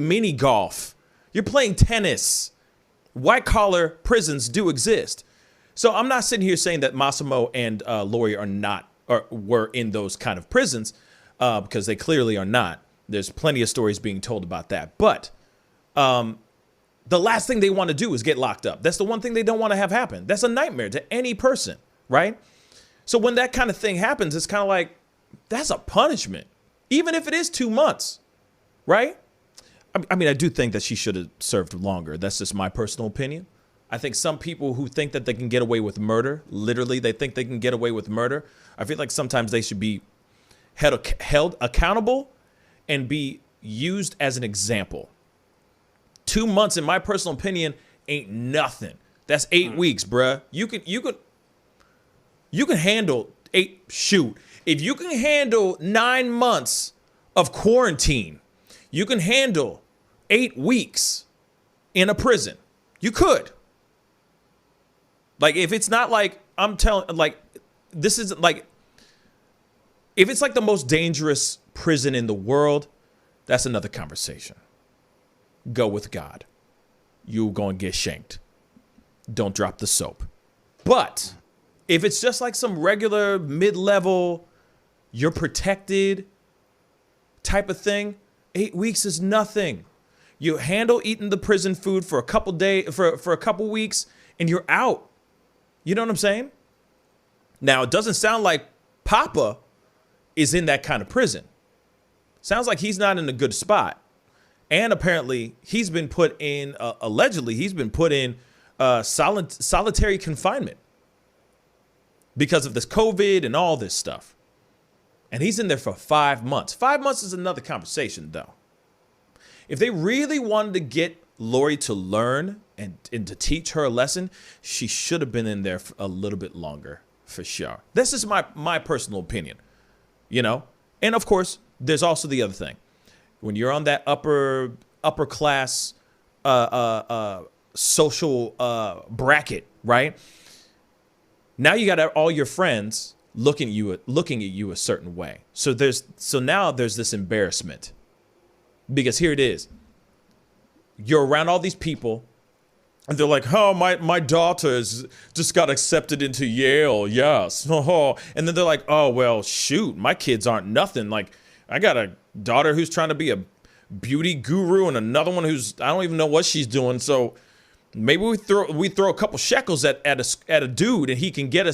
mini golf. You're playing tennis. White collar prisons do exist. So I'm not sitting here saying that Massimo and Lori were in those kind of prisons, because they clearly are not. There's plenty of stories being told about that. But the last thing they want to do is get locked up. That's the one thing they don't want to have happen. That's a nightmare to any person, right? So when that kind of thing happens, it's kind of like, that's a punishment, even if it is 2 months, right? I mean, I do think that she should have served longer. That's just my personal opinion. I think some people who think that they can get away with murder, literally, they think they can get away with murder. I feel like sometimes they should be held accountable and be used as an example. 2 months, in my personal opinion, ain't nothing. That's 8 weeks, bruh. You can handle if you can handle 9 months of quarantine, you can handle 8 weeks in a prison. You could. Like, if it's not like, I'm telling, like, this isn't like, if it's like the most dangerous prison in the world, that's another conversation. Go with God. You're going to get shanked. Don't drop the soap. But if it's just like some regular mid-level, you're protected type of thing, 8 weeks is nothing. You handle eating the prison food for a couple days, for a couple weeks, and you're out. You know what I'm saying? Now, it doesn't sound like Papa is in that kind of prison. Sounds like he's not in a good spot. And apparently, he's been put in, allegedly, he's been put in solitary confinement because of this COVID and all this stuff. And he's in there for 5 months. 5 months is another conversation, though. If they really wanted to get Lori to learn and to teach her a lesson, she should have been in there for a little bit longer, for sure. This is my personal opinion, you know? And of course, there's also the other thing. When you're on that upper class social bracket, right? Now you got all your friends looking at you a certain way. So now there's this embarrassment, because here it is. You're around all these people, and they're like, "Oh, my daughter's just got accepted into Yale, yes." Oh. And then they're like, "Oh, well, shoot, my kids aren't nothing. Like, I got a daughter who's trying to be a beauty guru, and another one who's, I don't even know what she's doing. So maybe we throw a couple shekels at a dude, and he can get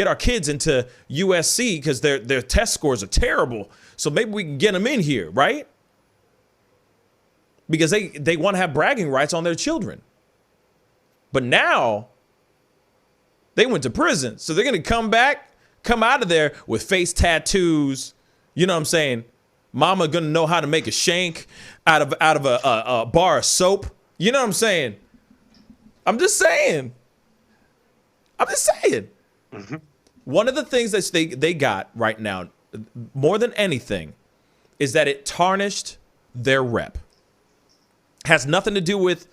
our kids into USC because their test scores are terrible. So maybe we can get them in here, right?" Because they want to have bragging rights on their children. But now they went to prison. So they're going to come out of there with face tattoos. You know what I'm saying? Mama going to know how to make a shank out of a bar of soap. You know what I'm saying? I'm just saying. Mm-hmm. One of the things that they got right now, more than anything, is that it tarnished their rep. Has nothing to do with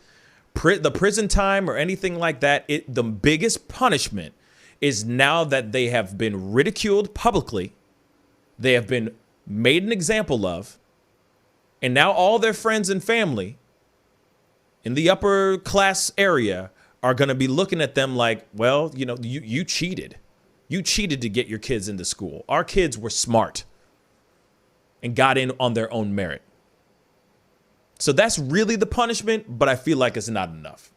the prison time or anything like that. The biggest punishment is now that they have been ridiculed publicly, they have been made an example of, and now all their friends and family in the upper class area are going to be looking at them like, well, you know, you cheated. You cheated to get your kids into school. Our kids were smart and got in on their own merit. So that's really the punishment, but I feel like it's not enough.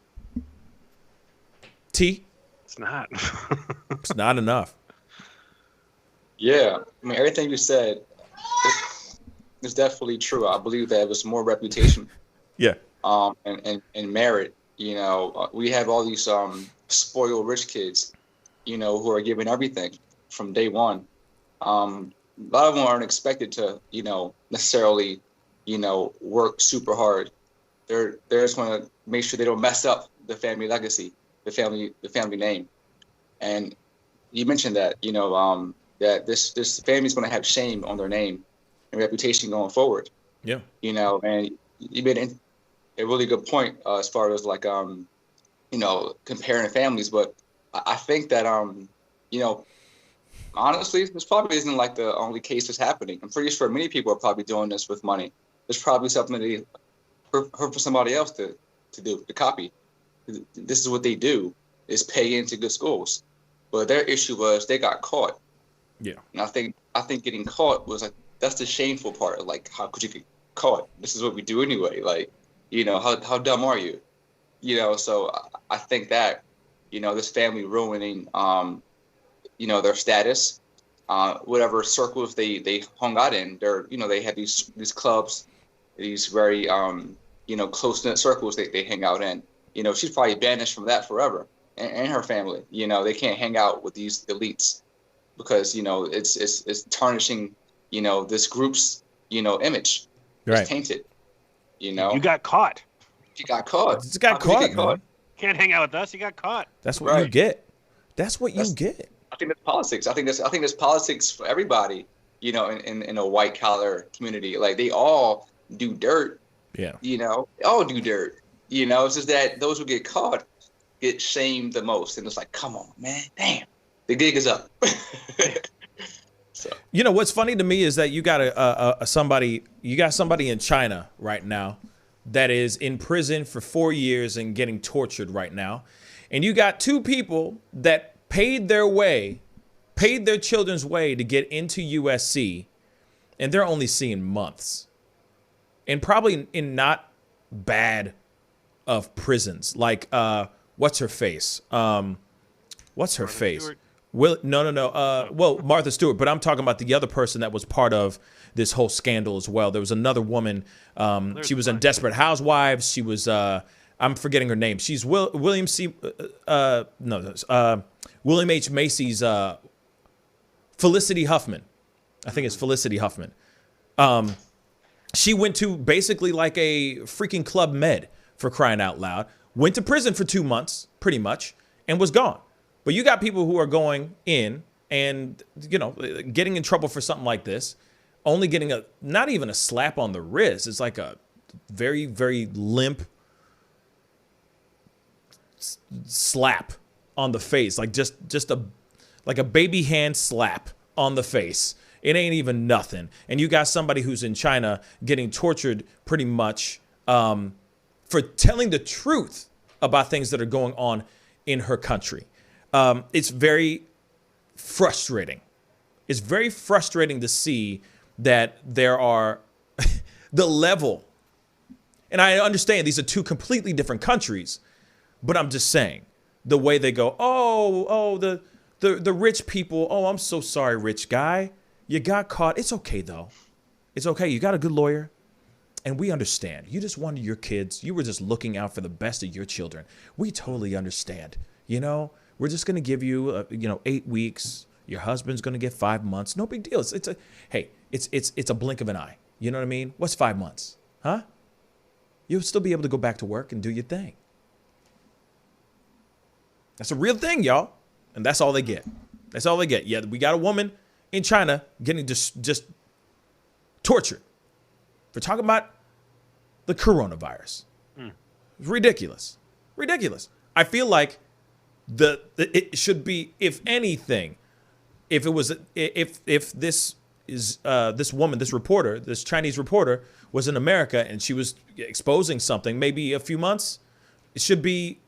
T? It's not. It's not enough. Yeah, I mean, everything you said is definitely true. I believe that it was more reputation. Yeah. And merit. You know, we have all these spoiled rich kids, you know, who are given everything from day one. A lot of them aren't expected to, you know, necessarily, you know, work super hard. They're just want to make sure they don't mess up the family legacy, the family name. And you mentioned that, you know, that this family's going to have shame on their name and reputation going forward. Yeah. You know, and you made a really good point as far as like, you know, comparing families. But I think that, you know, honestly, this probably isn't like the only case that's happening. I'm pretty sure many people are probably doing this with money. There's probably something that for somebody else to do, to copy. This is what they do, is pay into good schools. But their issue was they got caught. Yeah. And I think getting caught was like, that's the shameful part. Like, how could you get caught? This is what we do anyway. Like, you know, how dumb are you? You know, so I think that, you know, this family ruining, you know, their status, whatever circles they hung out in. You know, they had these clubs, these very, you know, close-knit circles they hang out in. You know, she's probably banished from that forever, and her family. You know, they can't hang out with these elites because, you know, it's tarnishing, you know, this group's, you know, image. Right. It's tainted. You know, you got caught. You got caught. Just got caught, man. Can't hang out with us. You got caught. That's what you get. That's what you get. I think that's politics. I think that's politics for everybody. You know, in a white collar community, like they all do dirt. Yeah. You know, they all do dirt. You know, it's just that those who get caught get shamed the most, and it's like, come on, man, damn, the gig is up. So. You know what's funny to me is that you got somebody in China right now that is in prison for 4 years and getting tortured right now, and you got two people that paid their children's way to get into USC, and they're only seeing months, and probably in not bad of prisons. Like what's her face? What's her face? Stewart. Well, Martha Stewart, but I'm talking about the other person that was part of this whole scandal as well. There was another woman. She was in Desperate Housewives. She was, I'm forgetting her name. She's William H. Macy's Felicity Huffman. I think it's Felicity Huffman. She went to basically like a freaking Club Med, for crying out loud, went to prison for 2 months, pretty much, and was gone. But you got people who are going in and, getting in trouble for something like this, only getting not even a slap on the wrist. It's like a very, very limp slap on the face, like just a baby hand slap on the face. It ain't even nothing. And you got somebody who's in China getting tortured pretty much for telling the truth about things that are going on in her country. It's very frustrating. It's very frustrating to see that there are the level. And I understand these are two completely different countries, but I'm just saying the way they go, the rich people. Oh, I'm so sorry, rich guy. You got caught. It's okay, though. It's okay. You got a good lawyer. And we understand. You just wanted your kids. You were just looking out for the best of your children. We totally understand. We're just going to give you, 8 weeks. Your husband's going to get 5 months. No big deal. It's a blink of an eye. You know what I mean? What's 5 months? Huh? You'll still be able to go back to work and do your thing. That's a real thing, y'all. And that's all they get. That's all they get. Yeah, we got a woman in China getting just tortured for talking about the coronavirus. Ridiculous. Ridiculous. I feel like it should be, if anything, if this is this woman, this reporter, this Chinese reporter was in America and she was exposing something, maybe a few months, it should be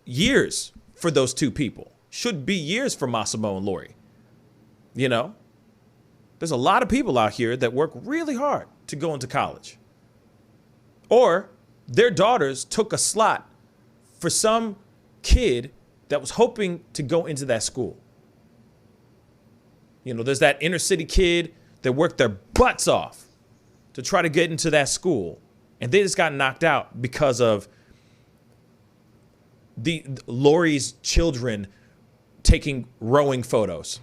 years for those two people. Should be years for Massimo and Lori. There's a lot of people out here that work really hard to go into college. Or their daughters took a slot for some kid that was hoping to go into that school. There's that inner city kid that worked their butts off to try to get into that school. And they just got knocked out because of Lori's children taking rowing photos.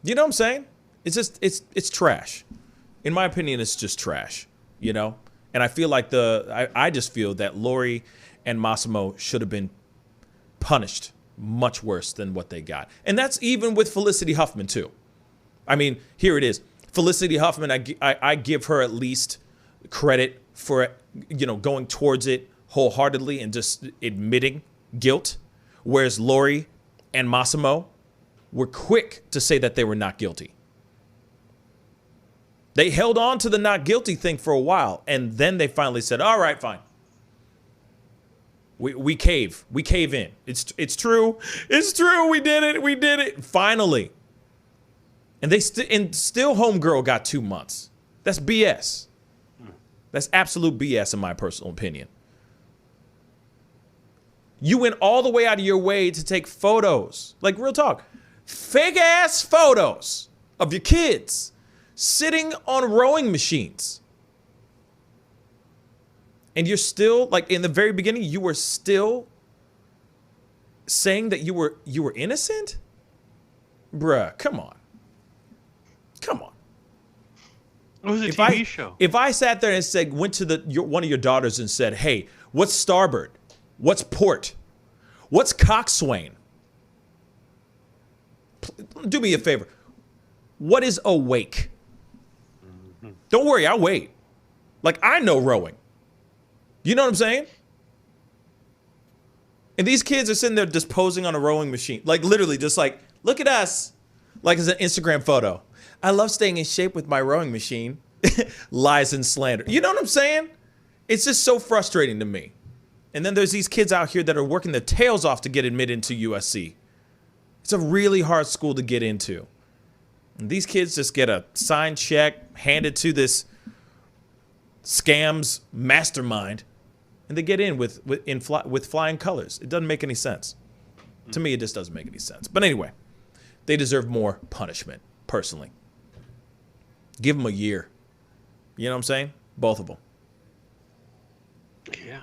You know what I'm saying? It's trash. In my opinion, it's just trash, And I feel like I just feel that Lori and Massimo should have been punished much worse than what they got. And that's even with Felicity Huffman too. I mean, here it is. Felicity Huffman, I give her at least credit for, going towards it wholeheartedly and just admitting guilt. Whereas Lori and Massimo were quick to say that they were not guilty. They held on to the not guilty thing for a while, and then they finally said, all right, fine. We cave in. It's true. It's true. We did it. Finally. And still homegirl got 2 months. That's BS. That's absolute BS in my personal opinion. You went all the way out of your way to take photos, like real talk, fake ass photos of your kids sitting on rowing machines. And you're still, like in the very beginning, you were still saying that you were innocent? Bruh, come on. Come on. It was a TV show. If I sat there and said, went to one of your daughters and said, hey, what's starboard? What's port? What's coxswain? Do me a favor. What is awake? Don't worry, I'll wait. Like, I know rowing. You know what I'm saying? And these kids are sitting there just posing on a rowing machine. Like, literally, just like, look at us. Like, it's an Instagram photo. I love staying in shape with my rowing machine. Lies and slander. You know what I'm saying? It's just so frustrating to me. And then there's these kids out here that are working their tails off to get admitted into USC. It's a really hard school to get into. And these kids just get a signed check handed to this scams mastermind, and they get in with flying colors. It doesn't make any sense. To me, it just doesn't make any sense. But anyway, they deserve more punishment, personally. Give them a year. You know what I'm saying? Both of them. Yeah.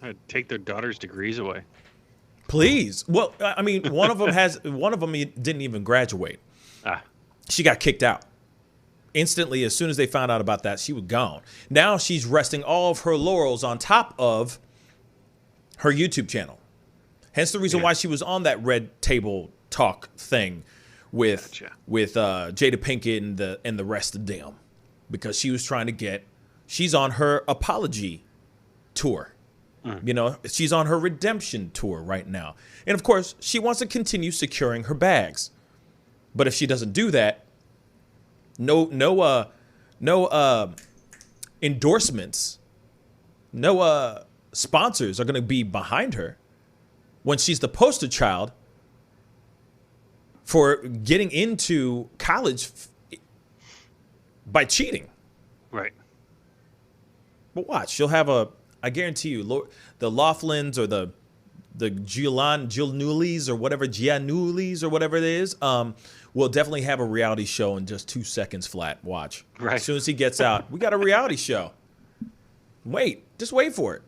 I'd take their daughters' degrees away. Please. Well, I mean, one of them didn't even graduate. She got kicked out Instantly, as soon as they found out about that, she was gone. Now she's resting all of her laurels on top of her YouTube channel. Hence the reason why she was on that Red Table Talk thing with Jada Pinkett and the rest of them, because she was trying to get. She's on her apology tour. You know, she's on her redemption tour right now, and of course, she wants to continue securing her bags. But if she doesn't do that, no endorsements, no sponsors are going to be behind her when she's the poster child for getting into college by cheating. Right. But watch, she'll have I guarantee you, the Laughlins or the Giannulis or whatever, Giannulis or whatever it is, will definitely have a reality show in just 2 seconds flat. Watch. Right. As soon as he gets out, we got a reality show. Just wait for it.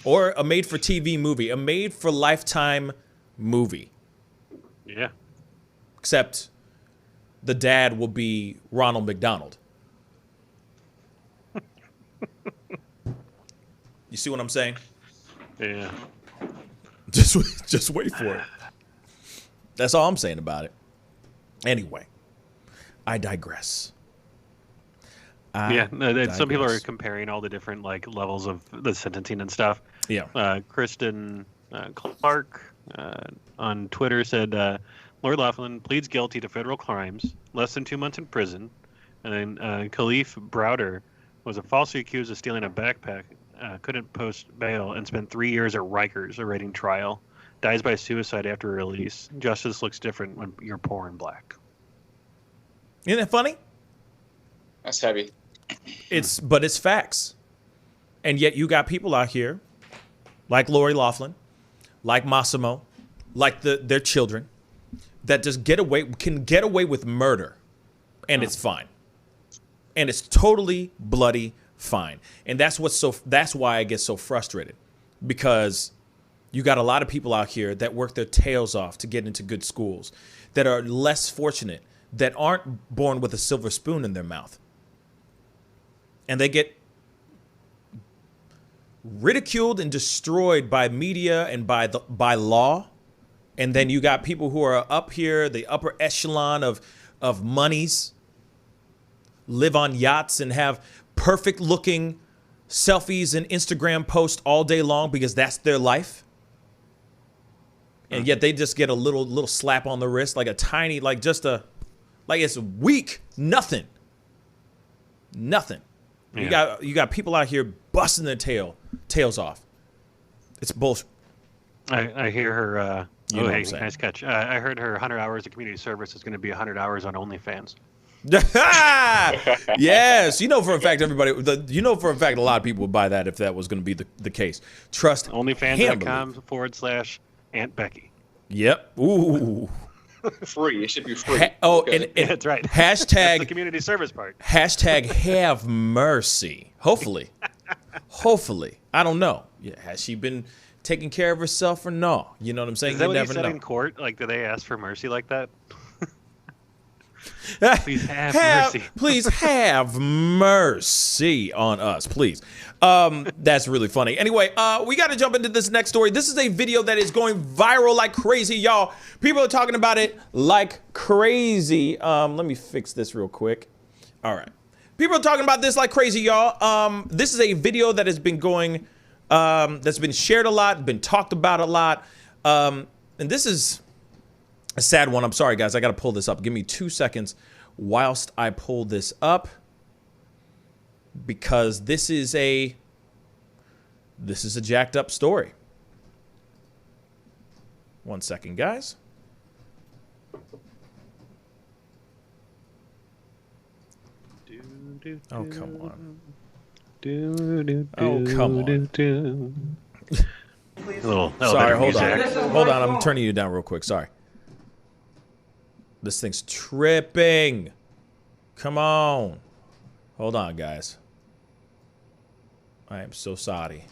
Or a made-for-TV movie, a made-for-lifetime movie. Yeah. Except the dad will be Ronald McDonald. You see what I'm saying? Yeah. Just wait for it. That's all I'm saying about it. Anyway, I digress. Some people are comparing all the different like levels of the sentencing and stuff. Yeah. Kristen Clark on Twitter said Lord Laughlin pleads guilty to federal crimes, less than 2 months in prison. And then Khalif Browder was falsely accused of stealing a backpack, couldn't post bail, and spent 3 years at Rikers awaiting trial. Dies by suicide after release. Justice looks different when you're poor and black. Isn't that funny? That's heavy. But it's facts. And yet you got people out here like Lori Laughlin, like Massimo, like their children, that just can get away with murder, and it's fine. And it's totally bloody fine. And that's why I get so frustrated, because you got a lot of people out here that work their tails off to get into good schools, that are less fortunate, that aren't born with a silver spoon in their mouth. And they get ridiculed and destroyed by media and by law. And then you got people who are up here, the upper echelon of monies, live on yachts and have perfect looking selfies and Instagram posts all day long because that's their life. And yet they just get a little slap on the wrist, like a tiny, like it's weak. Nothing. Yeah. You got people out here busting their tails off. It's bullshit. I hear her. Nice catch. I heard her 100 hours of community service is going to be 100 hours on OnlyFans. Yes, for a fact a lot of people would buy that if that was going to be the case. Trust OnlyFans.com/Aunt Becky. Yep. Ooh. Free. It should be free. And that's right. Hashtag the community service part. Hashtag have mercy. Hopefully. I don't know. Yeah, has she been taking care of herself or no? You know what I'm saying? Is that you what never he said know. in court? Like, do they ask for mercy like that? Please have mercy. Please have mercy on us, please. That's really funny. Anyway, we got to jump into this next story. This is a video that is going viral like crazy, y'all. People are talking about it like crazy. Let me fix this real quick. All right. People are talking about this like crazy, y'all. This is a video that has been going, that's been shared a lot, been talked about a lot. And this is a sad one. I'm sorry, guys. I got to pull this up. Give me 2 seconds whilst I pull this up, because this is a jacked up story. 1 second, guys. Oh, come on. Oh, come on. Sorry, hold on. Hold on. I'm turning you down real quick. Sorry. This thing's tripping. Come on. Hold on, guys. I am so sorry.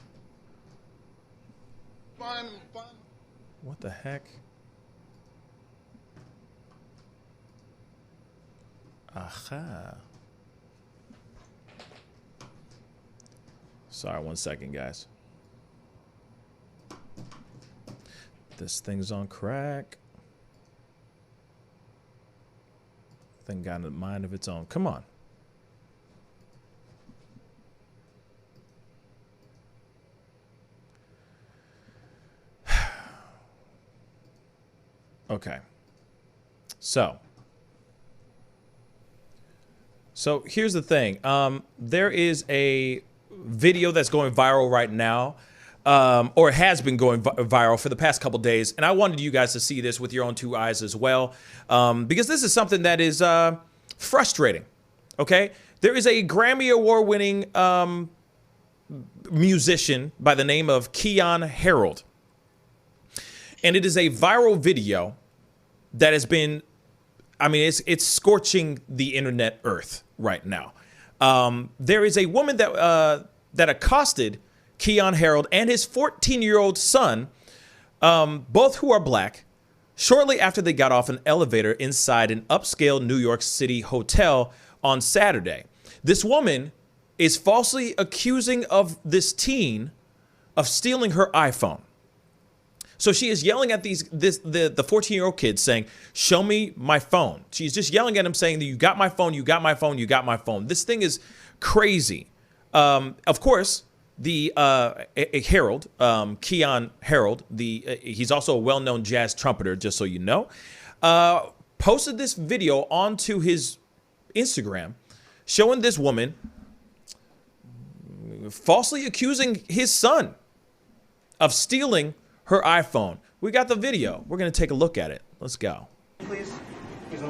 What the heck? Aha. Sorry, 1 second, guys. This thing's on crack. Thing got a mind of its own. Come on. Okay. So here's the thing. There is a video that's going viral right now, or has been going viral for the past couple days, and I wanted you guys to see this with your own two eyes as well, because this is something that is frustrating. Okay, there is a Grammy Award-winning musician by the name of Keyon Harold, and it is a viral video that has been, I mean, it's scorching the internet earth right now. There is a woman that accosted Keyon Harold and his 14-year-old son, both who are black, shortly after they got off an elevator inside an upscale New York City hotel on Saturday. This woman is falsely accusing of this teen of stealing her iPhone. So she is yelling at the 14-year-old kid saying, "Show me my phone." She's just yelling at him saying that you got my phone, you got my phone, you got my phone. This thing is crazy. Of course, the Harold, Keyon Harold, he's also a well-known jazz trumpeter, just so you know, posted this video onto his Instagram showing this woman falsely accusing his son of stealing her iPhone. We got the video. We're going to take a look at it. Let's go. Please.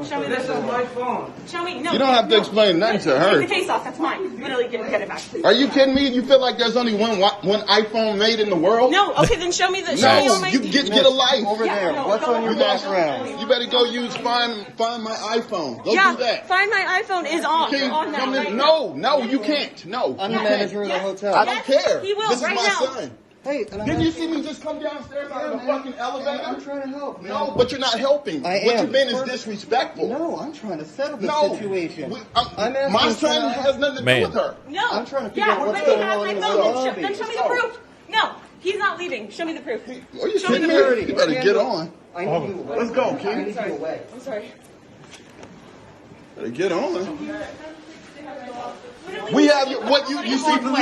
Show me this is my phone. Show me. No. You don't have to explain nothing to her. Take the case off. That's mine. Literally, get it back. Are you kidding me? You feel like there's only one iPhone made in the world? No. Okay, then show me the. No, you get a life. Over there. No, what's on your background? You better go use find my iPhone. Go do that. Find my iPhone is on. Okay, on now, right no, you can't. No. I'm the manager of the hotel. I don't care. He will this right is my now. son. Hey, didn't you see me just come downstairs out of the fucking elevator? I'm trying to help. No, but you're not helping. I what am. you've been is disrespectful. No, I'm trying to settle the situation. My son has nothing to do with her. No. I'm trying to figure out what's going on in the lobby. Then show me the proof. No, he's not leaving. Show me the proof. Are you show me the kidding proof. me? You better get on. I need you away. Let's go, kid. I'm sorry. Better get on. We have what you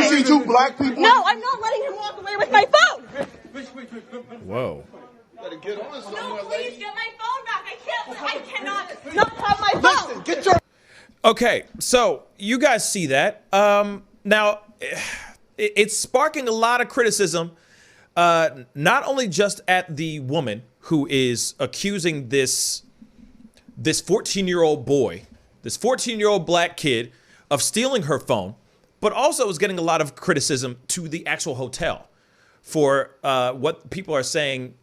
see two black people. No, I'm not letting him walk away with my phone. Whoa. Better get on somewhere. No, please get my phone back. I cannot not have my phone. Listen, get your. Okay, so you guys see that. Now, it's sparking a lot of criticism, not only just at the woman who is accusing this 14-year-old boy, this 14-year-old black kid, of stealing her phone, but also is getting a lot of criticism to the actual hotel for what people are saying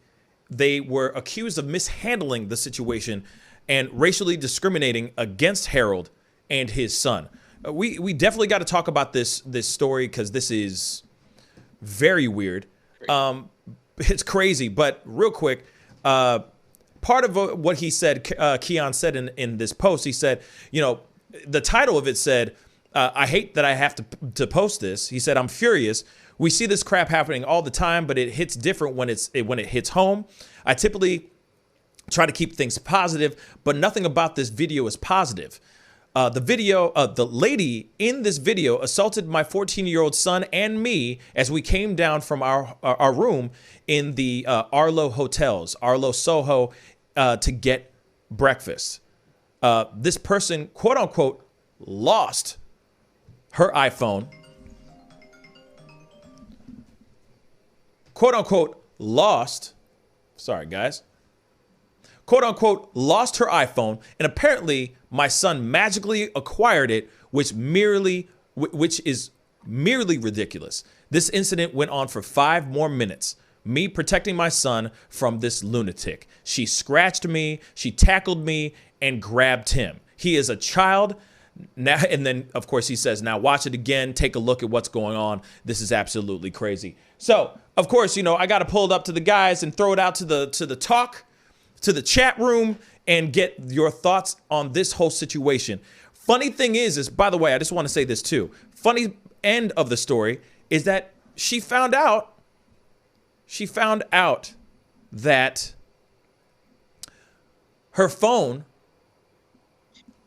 they were accused of mishandling the situation and racially discriminating against Harold and his son. We definitely got to talk about this story because this is very weird. It's crazy, but real quick, part of what he said, Keyon said in this post, he said, the title of it said, I hate that I have to post this. He said, I'm furious. We see this crap happening all the time, but it hits different when it hits home. I typically try to keep things positive, but nothing about this video is positive. The lady in this video assaulted my 14-year-old son and me as we came down from our room in the Arlo hotels, Arlo Soho, to get breakfast. This person, quote unquote, lost her iPhone, quote unquote, lost her iPhone, and apparently my son magically acquired it, which is merely ridiculous. This incident went on for 5 more minutes. Me protecting my son from this lunatic. She scratched me, she tackled me, and grabbed him. He is a child. Now, and then, of course, he says, now watch it again. Take a look at what's going on. This is absolutely crazy. So, of course, I got to pull it up to the guys and throw it out to the talk. to the chat room and get your thoughts on this whole situation. Funny thing is, by the way, I just want to say this too. Funny end of the story is that she found out that her phone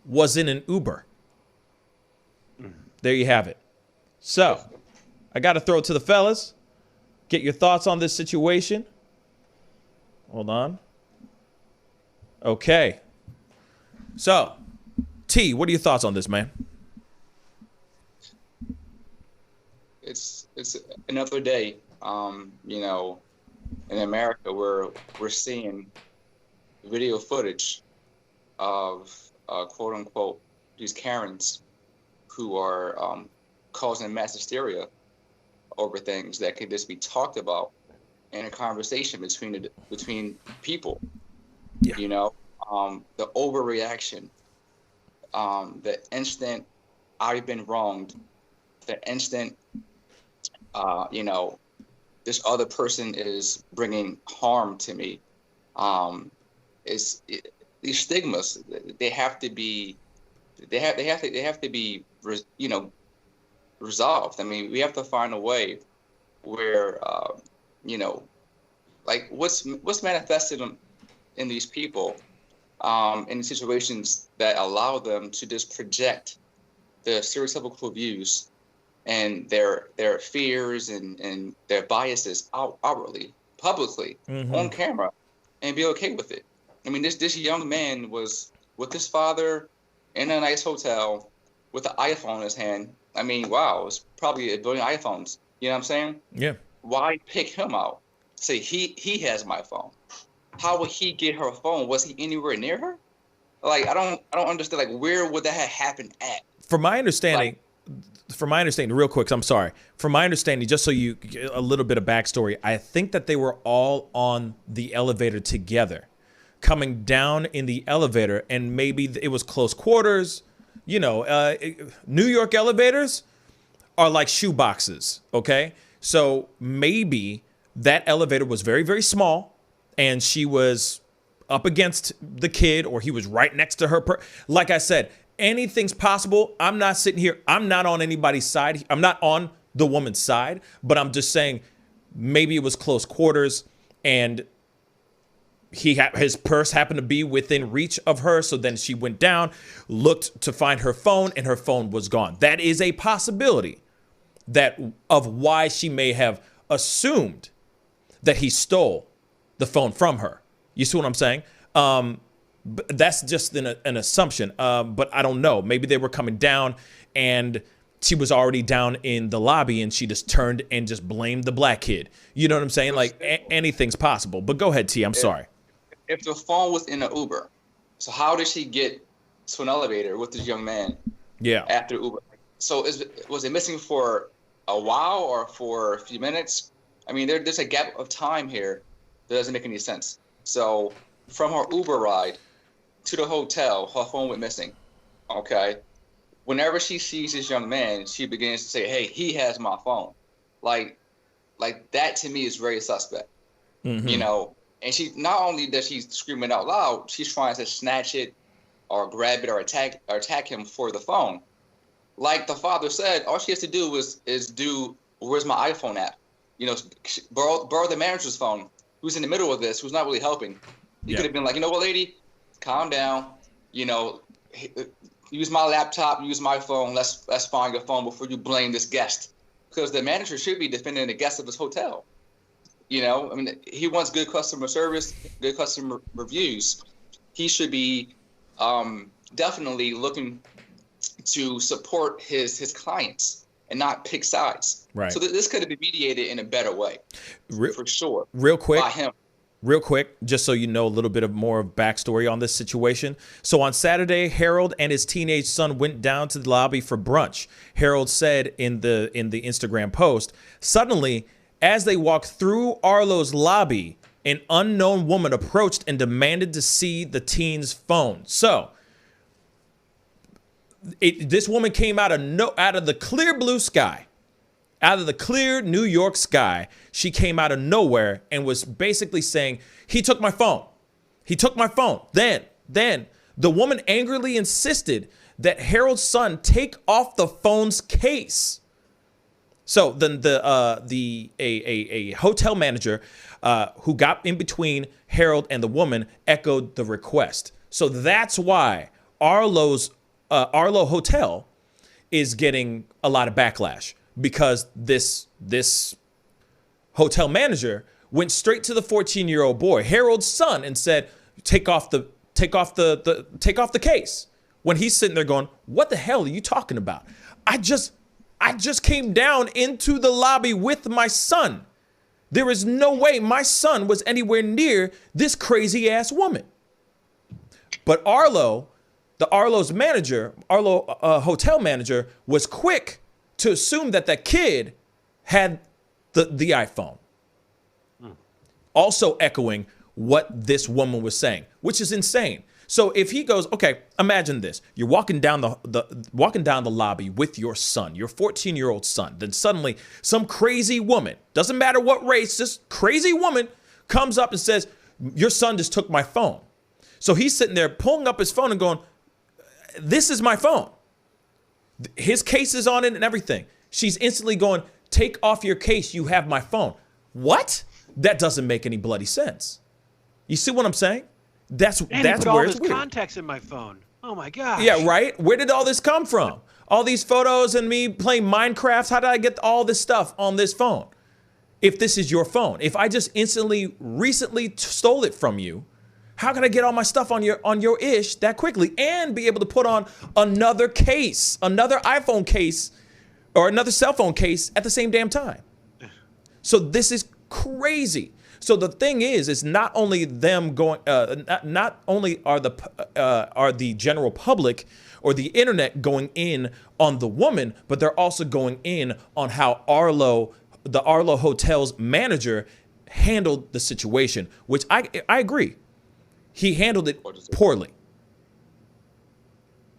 was in an Uber. There you have it. So I got to throw it to the fellas. Get your thoughts on this situation. Hold on. Okay. So, T, what are your thoughts on this, man? It's another day, you know, in America where we're seeing video footage of quote unquote these Karens who are causing mass hysteria over things that could just be talked about in a conversation between people. Yeah. You know, the overreaction, the instant I've been wronged, the instant you know, this other person is bringing harm to me. These stigmas, they have to be you know, resolved. I mean, we have to find a way where you know, like what's manifested in these people in situations that allow them to just project their stereotypical views and their fears and their biases outwardly, publicly, on camera, and be okay with it. I mean, this young man was with his father in a nice hotel with an iPhone in his hand. I mean, wow, it was probably a billion iPhones. You know what I'm saying? Yeah. Why pick him out? Say he has my phone. How would he get her phone? Was he anywhere near her? Like, I don't understand. Like, where would that have happened at? From my understanding, real quick, I'm sorry. From my understanding, just so you get a little bit of backstory, I think that they were all on the elevator together, coming down in the elevator, and maybe it was close quarters. You know, New York elevators are like shoe boxes, okay? So maybe that elevator was very, very small, and she was up against the kid, or he was right next to her. Like I said, anything's possible. I'm not sitting here. I'm not on anybody's side. I'm not on the woman's side, but I'm just saying maybe it was close quarters, and his purse happened to be within reach of her. So then she went down, looked to find her phone, and her phone was gone. That is a possibility of why she may have assumed that he stole the phone from her. You see what I'm saying? But that's just an assumption. But I don't know. Maybe they were coming down and she was already down in the lobby and she just turned and just blamed the black kid. You know what I'm saying? Like anything's possible. But go ahead, T. I'm sorry. If the phone was in an Uber, so how did she get to an elevator with this young man? Yeah. After Uber. So was it missing for a while or for a few minutes? I mean, there's a gap of time here that doesn't make any sense. So from her Uber ride to the hotel, her phone went missing. Okay. Whenever she sees this young man, she begins to say, hey, he has my phone. Like that to me is very suspect. You know, and she not only does she scream it out loud, she's trying to snatch it or grab it or attack him for the phone. Like the father said, all she has to do is do, where's my iPhone app? You know, borrow the manager's phone, who's in the middle of this, who's not really helping. You could have been like, you know what, lady, calm down. You know, use my laptop, use my phone. Let's find your phone before you blame this guest, because the manager should be defending the guest of his hotel. You know, I mean, he wants good customer service, good customer reviews. He should be definitely looking to support his clients and not pick sides. Right. So this could have been mediated in a better way, for sure. Real quick. By him. Real quick, just so you know a little bit of more of backstory on this situation. So on Saturday, Harold and his teenage son went down to the lobby for brunch. Harold said in the Instagram post, suddenly, as they walked through Arlo's lobby, an unknown woman approached and demanded to see the teen's phone. So this woman came out of the clear blue sky, out of the clear New York sky. She came out of nowhere and was basically saying, he took my phone. He took my phone. Then the woman angrily insisted that Harold's son take off the phone's case. So then a hotel manager who got in between Harold and the woman echoed the request. So that's why Arlo Hotel is getting a lot of backlash, because this hotel manager went straight to the 14-year-old boy, Harold's son, and said, take off the case. When he's sitting there going, what the hell are you talking about? I just came down into the lobby with my son. There is no way my son was anywhere near this crazy ass woman. But Arlo hotel manager was quick to assume that kid had the iPhone. Also echoing what this woman was saying, which is insane. So if he goes, okay, imagine this. You're walking down the lobby with your son, your 14-year-old son. Then suddenly some crazy woman, doesn't matter what race, this crazy woman comes up and says, your son just took my phone. So he's sitting there pulling up his phone and going, this is my phone. His case is on it and everything. She's instantly going, take off your case. You have my phone. What? That doesn't make any bloody sense. You see what I'm saying? That's put where all it's this weird. contacts in my phone. Oh my gosh. Yeah, right? Where did all this come from? All these photos and me playing Minecraft. How did I get all this stuff on this phone? If this is your phone, if I just recently stole it from you, how can I get all my stuff on your ish that quickly and be able to put on another case, another iPhone case or another cell phone case at the same damn time? So this is crazy. So the thing is not only them going, not only are the general public or the internet going in on the woman, but they're also going in on how the Arlo Hotel's manager handled the situation, which I agree. He handled it poorly.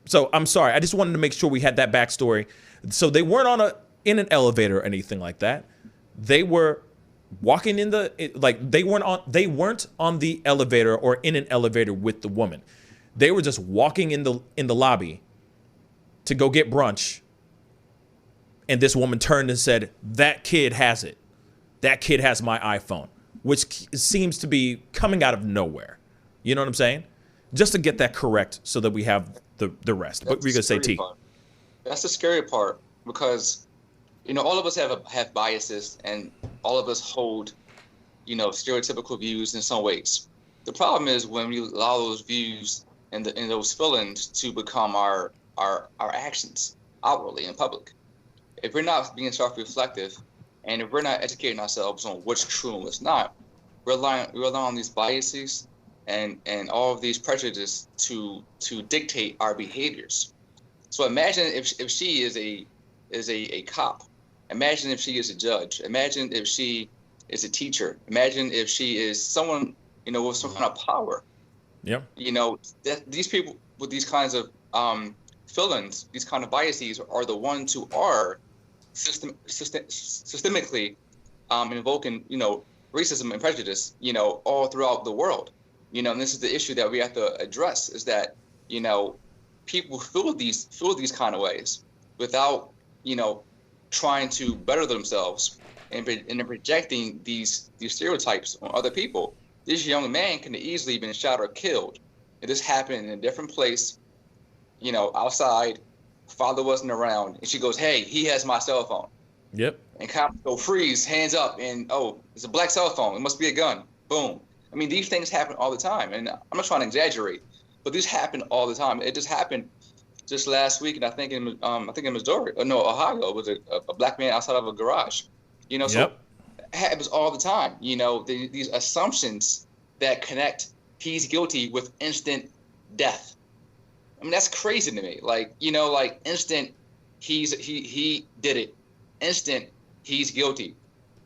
So I'm sorry. I just wanted to make sure we had that backstory. So they weren't in an elevator or anything like that. They were walking they weren't on the elevator or in an elevator with the woman. They were just walking in the lobby to go get brunch. And this woman turned and said, that kid has it. That kid has my iPhone, which seems to be coming out of nowhere. You know what I'm saying? Just to get that correct so that we have the rest. But we're going to say T. That's the scary part, because, all of us have biases, and all of us hold, stereotypical views in some ways. The problem is when we allow those views and those feelings to become our actions outwardly in public. If we're not being self-reflective, and if we're not educating ourselves on what's true and what's not, we're allowing these biases and all of these prejudices to dictate our behaviors. So imagine if she is a cop. Imagine if she is a judge. Imagine if she is a teacher. Imagine if she is someone, with some kind of power. Yeah. These people with these kinds of feelings, these kind of biases, are the ones who are systemically invoking, racism and prejudice, all throughout the world. And this is the issue that we have to address, is that, people feel these kind of ways without, trying to better themselves and projecting these stereotypes on other people. This young man can have easily been shot or killed. And this happened in a different place, outside. Father wasn't around, and she goes, "Hey, he has my cell phone." Yep. And cops go, "Freeze, hands up," and it's a black cell phone. It must be a gun. Boom. I mean, these things happen all the time, and I'm not trying to exaggerate, but these happen all the time. It just happened just last week, and I think in Missouri, Ohio, was a black man outside of a garage. So it happens all the time. These assumptions that connect he's guilty with instant death. I mean, that's crazy to me. Like instant, he did it. Instant, he's guilty.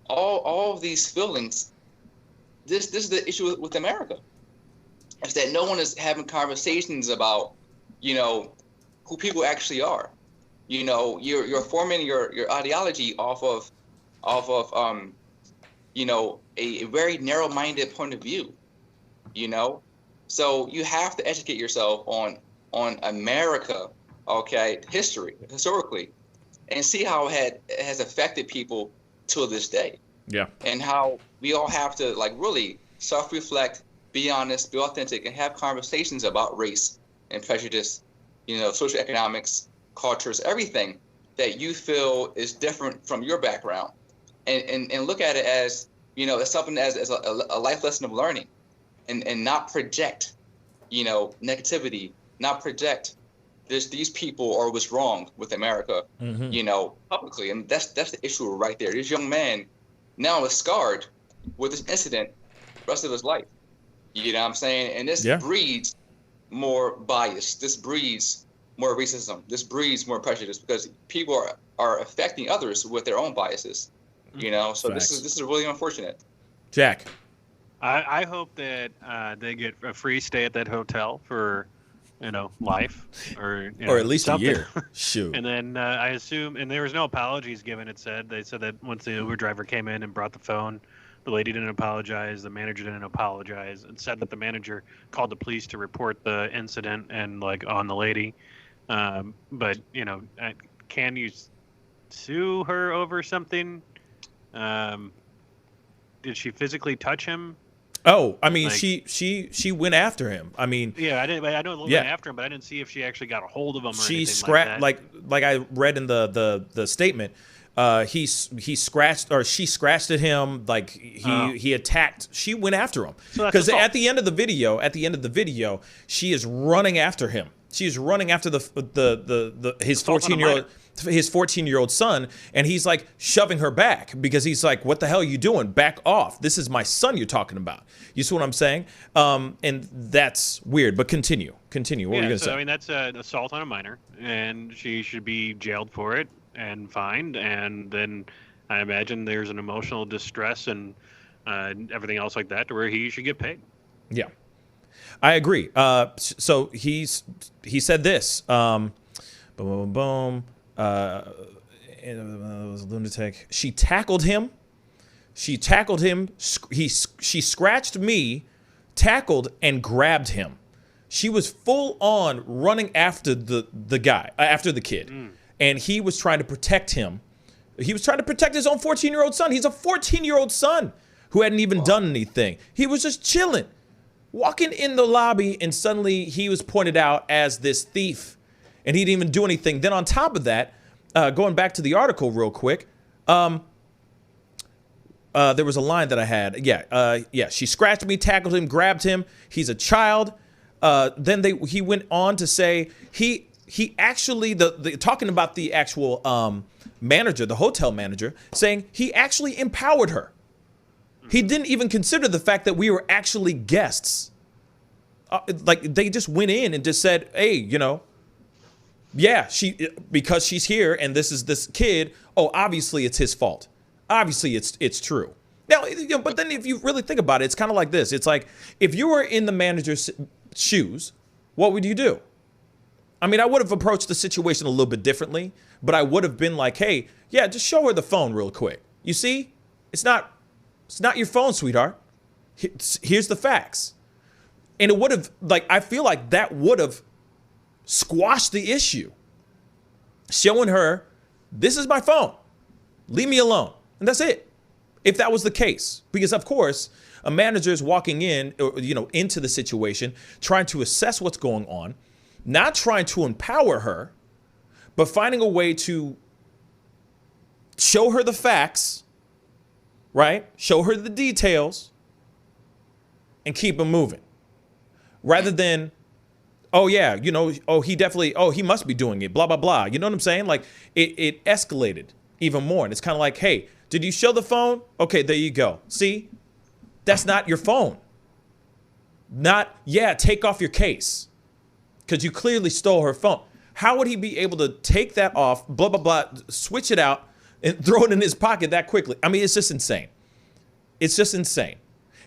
All of these feelings. This is the issue with America. Is that no one is having conversations about, who people actually are. You're forming your ideology off of a very narrow-minded point of view. So you have to educate yourself on America, okay, historically, and see how it has affected people to this day. Yeah. And how we all have to like really self-reflect, be honest, be authentic, and have conversations about race and prejudice, social economics, cultures, everything that you feel is different from your background, and look at it as, as something as a life lesson of learning, and not project, negativity, not project these people or what's wrong with America, publicly. And that's the issue right there. This young man now is scarred with this incident the rest of his life. You know what I'm saying? And this breeds more bias. This breeds more racism. This breeds more prejudice because people are affecting others with their own biases. So this is really unfortunate. Jack. I hope that they get a free stay at that hotel for, life, or at least something. a year. Shoot. And then I assume, and there was no apologies given. They said that once the Uber driver came in and brought the phone, the lady didn't apologize, the manager didn't apologize, and said that the manager called the police to report the incident and on the lady. But can you sue her over something? Did she physically touch him? Oh, I mean, she went after him. I mean, yeah, I know went after him, but I didn't see if she actually got a hold of him. Or she anything scratched like that. like I read in the statement. He scratched, or she scratched at him. Like he attacked. She went after him because at the end of the video, she is running after him. She is running after his 14-year-old son, and he's like shoving her back because he's like, "What the hell are you doing? Back off! This is my son you're talking about." You see what I'm saying? And that's weird. But continue. What were you gonna say? I mean, that's an assault on a minor, and she should be jailed for it and fined. And then I imagine there's an emotional distress and everything else like that, to where he should get paid. Yeah. I agree. So he said this. Boom, boom, boom. It was a lunatic. She tackled him. She scratched me, tackled, and grabbed him. She was full on running after the guy, after the kid, and he was trying to protect him. He was trying to protect his own 14-year-old son. He's a 14-year-old son who hadn't even done anything. He was just chilling. Walking in the lobby, and suddenly he was pointed out as this thief, and he didn't even do anything. Then on top of that, going back to the article real quick, there was a line that I had. She scratched me, tackled him, grabbed him. He's a child. Then he went on to say he actually talking about the actual manager, the hotel manager, saying he actually empowered her. He didn't even consider the fact that we were actually guests. They just went in and just said, "Hey, because she's here and this is this kid. Oh, obviously it's his fault. Obviously it's true." Now, but then if you really think about it, it's kind of like this. It's like if you were in the manager's shoes, what would you do? I mean, I would have approached the situation a little bit differently, but I would have been like, "Hey, yeah, just show her the phone real quick. You see, it's not your phone, sweetheart. Here's the facts." And it would have, I feel like that would have squashed the issue. Showing her, this is my phone. Leave me alone. And that's it. If that was the case. Because, of course, a manager is walking in, into the situation, trying to assess what's going on, not trying to empower her, but finding a way to show her the facts, right? Show her the details and keep them moving. Rather than, he must be doing it, blah, blah, blah. You know what I'm saying? Like it escalated even more. And it's kind of like, "Hey, did you show the phone? Okay, there you go. See, that's not your phone. Take off your case because you clearly stole her phone." How would he be able to take that off, blah, blah, blah, switch it out and throw it in his pocket that quickly? I mean, it's just insane. It's just insane.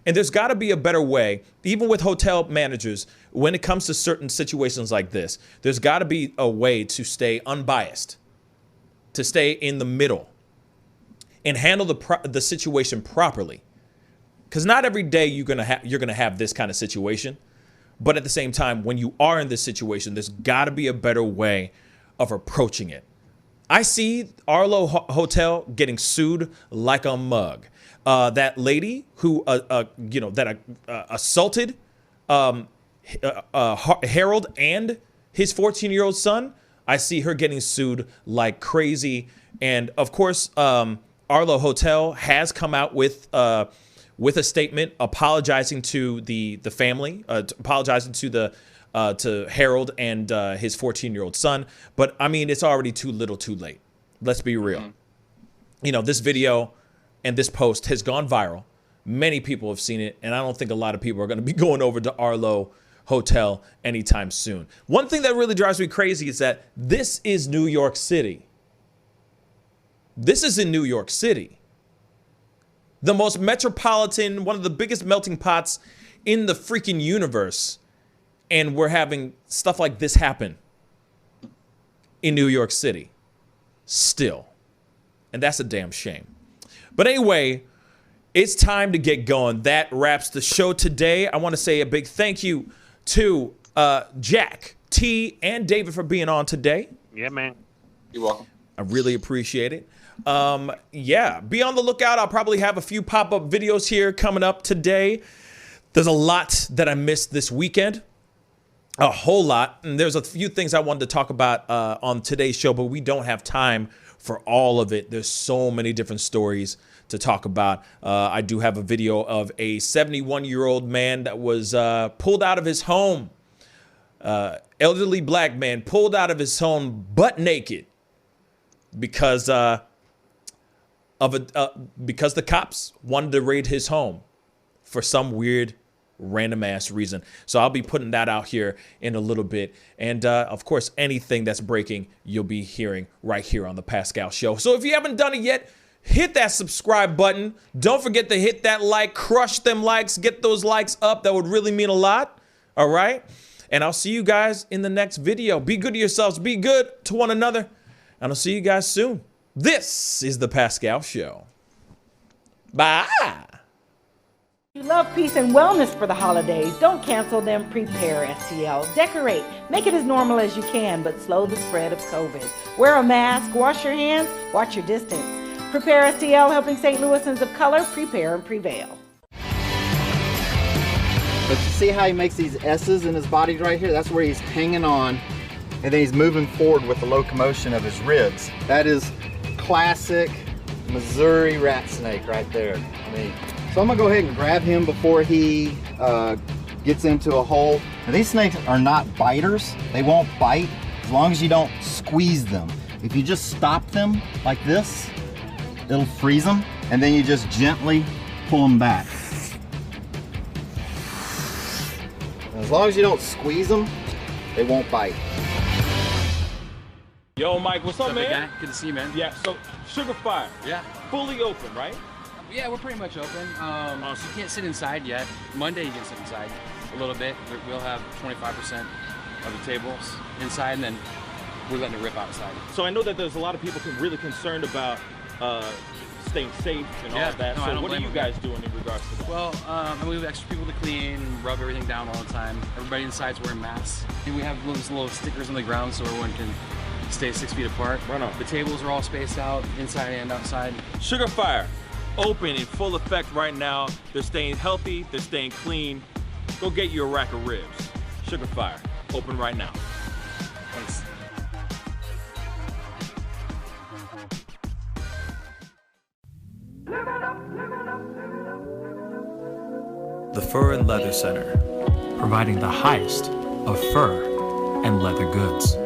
And there's got to be a better way, even with hotel managers, when it comes to certain situations like this, there's got to be a way to stay unbiased, to stay in the middle and handle the situation properly. Because not every day you're gonna have this kind of situation, But at the same time, when you are in this situation, there's got to be a better way of approaching it. I see Arlo Hotel getting sued like a mug. That lady who, assaulted Harold and his 14-year-old son, I see her getting sued like crazy. And of course, Arlo Hotel has come out with a statement apologizing to the family, apologizing to Harold and his 14-year-old son. But I mean, it's already too little, too late. Let's be real. This video and this post has gone viral. Many people have seen it, and I don't think a lot of people are going to be going over to Arlo Hotel anytime soon. One thing that really drives me crazy is that this is New York City. This is in New York City. The most metropolitan, one of the biggest melting pots in the freaking universe. And we're having stuff like this happen in New York City still. And that's a damn shame. But anyway, it's time to get going. That wraps the show today. I want to say a big thank you to Jack, T, and David for being on today. Yeah, man. You're welcome. I really appreciate it. Yeah, be on the lookout. I'll probably have a few pop-up videos here coming up today. There's a lot that I missed this weekend. A whole lot. And there's a few things I wanted to talk about on today's show, but we don't have time for all of it. There's so many different stories to talk about. I do have a video of a 71-year-old man that was pulled out of his home. Elderly black man pulled out of his home butt naked because the cops wanted to raid his home for some weird random ass reason. So I'll be putting that out here in a little bit. And of course, anything that's breaking, you'll be hearing right here on the Pascal Show. So if you haven't done it yet, hit that subscribe button. Don't forget to hit that like, crush them likes, get those likes up. That would really mean a lot. All right. And I'll see you guys in the next video. Be good to yourselves. Be good to one another. And I'll see you guys soon. This is the Pascal Show. Bye. You love peace and wellness for the holidays. Don't cancel them. Prepare, STL. Decorate. Make it as normal as you can, but slow the spread of COVID. Wear a mask. Wash your hands. Watch your distance. Prepare, STL, helping St. Louisans of color prepare and prevail. But you see how he makes these S's in his body right here? That's where he's hanging on, and then he's moving forward with the locomotion of his ribs. That is classic Missouri rat snake right there. So I'm gonna go ahead and grab him before he gets into a hole. Now, these snakes are not biters. They won't bite as long as you don't squeeze them. If you just stop them like this, it'll freeze them, and then you just gently pull them back. As long as you don't squeeze them, they won't bite. Yo, Mike, what's up, man? Guy? Good to see you, man. Yeah, so Sugar Fire. Yeah. Fully open, right? Yeah, we're pretty much open. So you can't sit inside yet. Monday you can sit inside a little bit. We'll have 25% of the tables inside, and then we're letting it rip outside. So I know that there's a lot of people really concerned about staying safe and all of that. No, so what are you guys doing in regards to that? Well, we have extra people to clean, rub everything down all the time. Everybody inside's wearing masks. And we have little stickers on the ground so everyone can stay 6 feet apart. Right on. The tables are all spaced out, inside and outside. Sugar Fire, open in full effect right now. They're staying healthy, they're staying clean. Go get you a rack of ribs. Sugar Fire, open right now. Thanks. The Fur and Leather Center, providing the highest of fur and leather goods.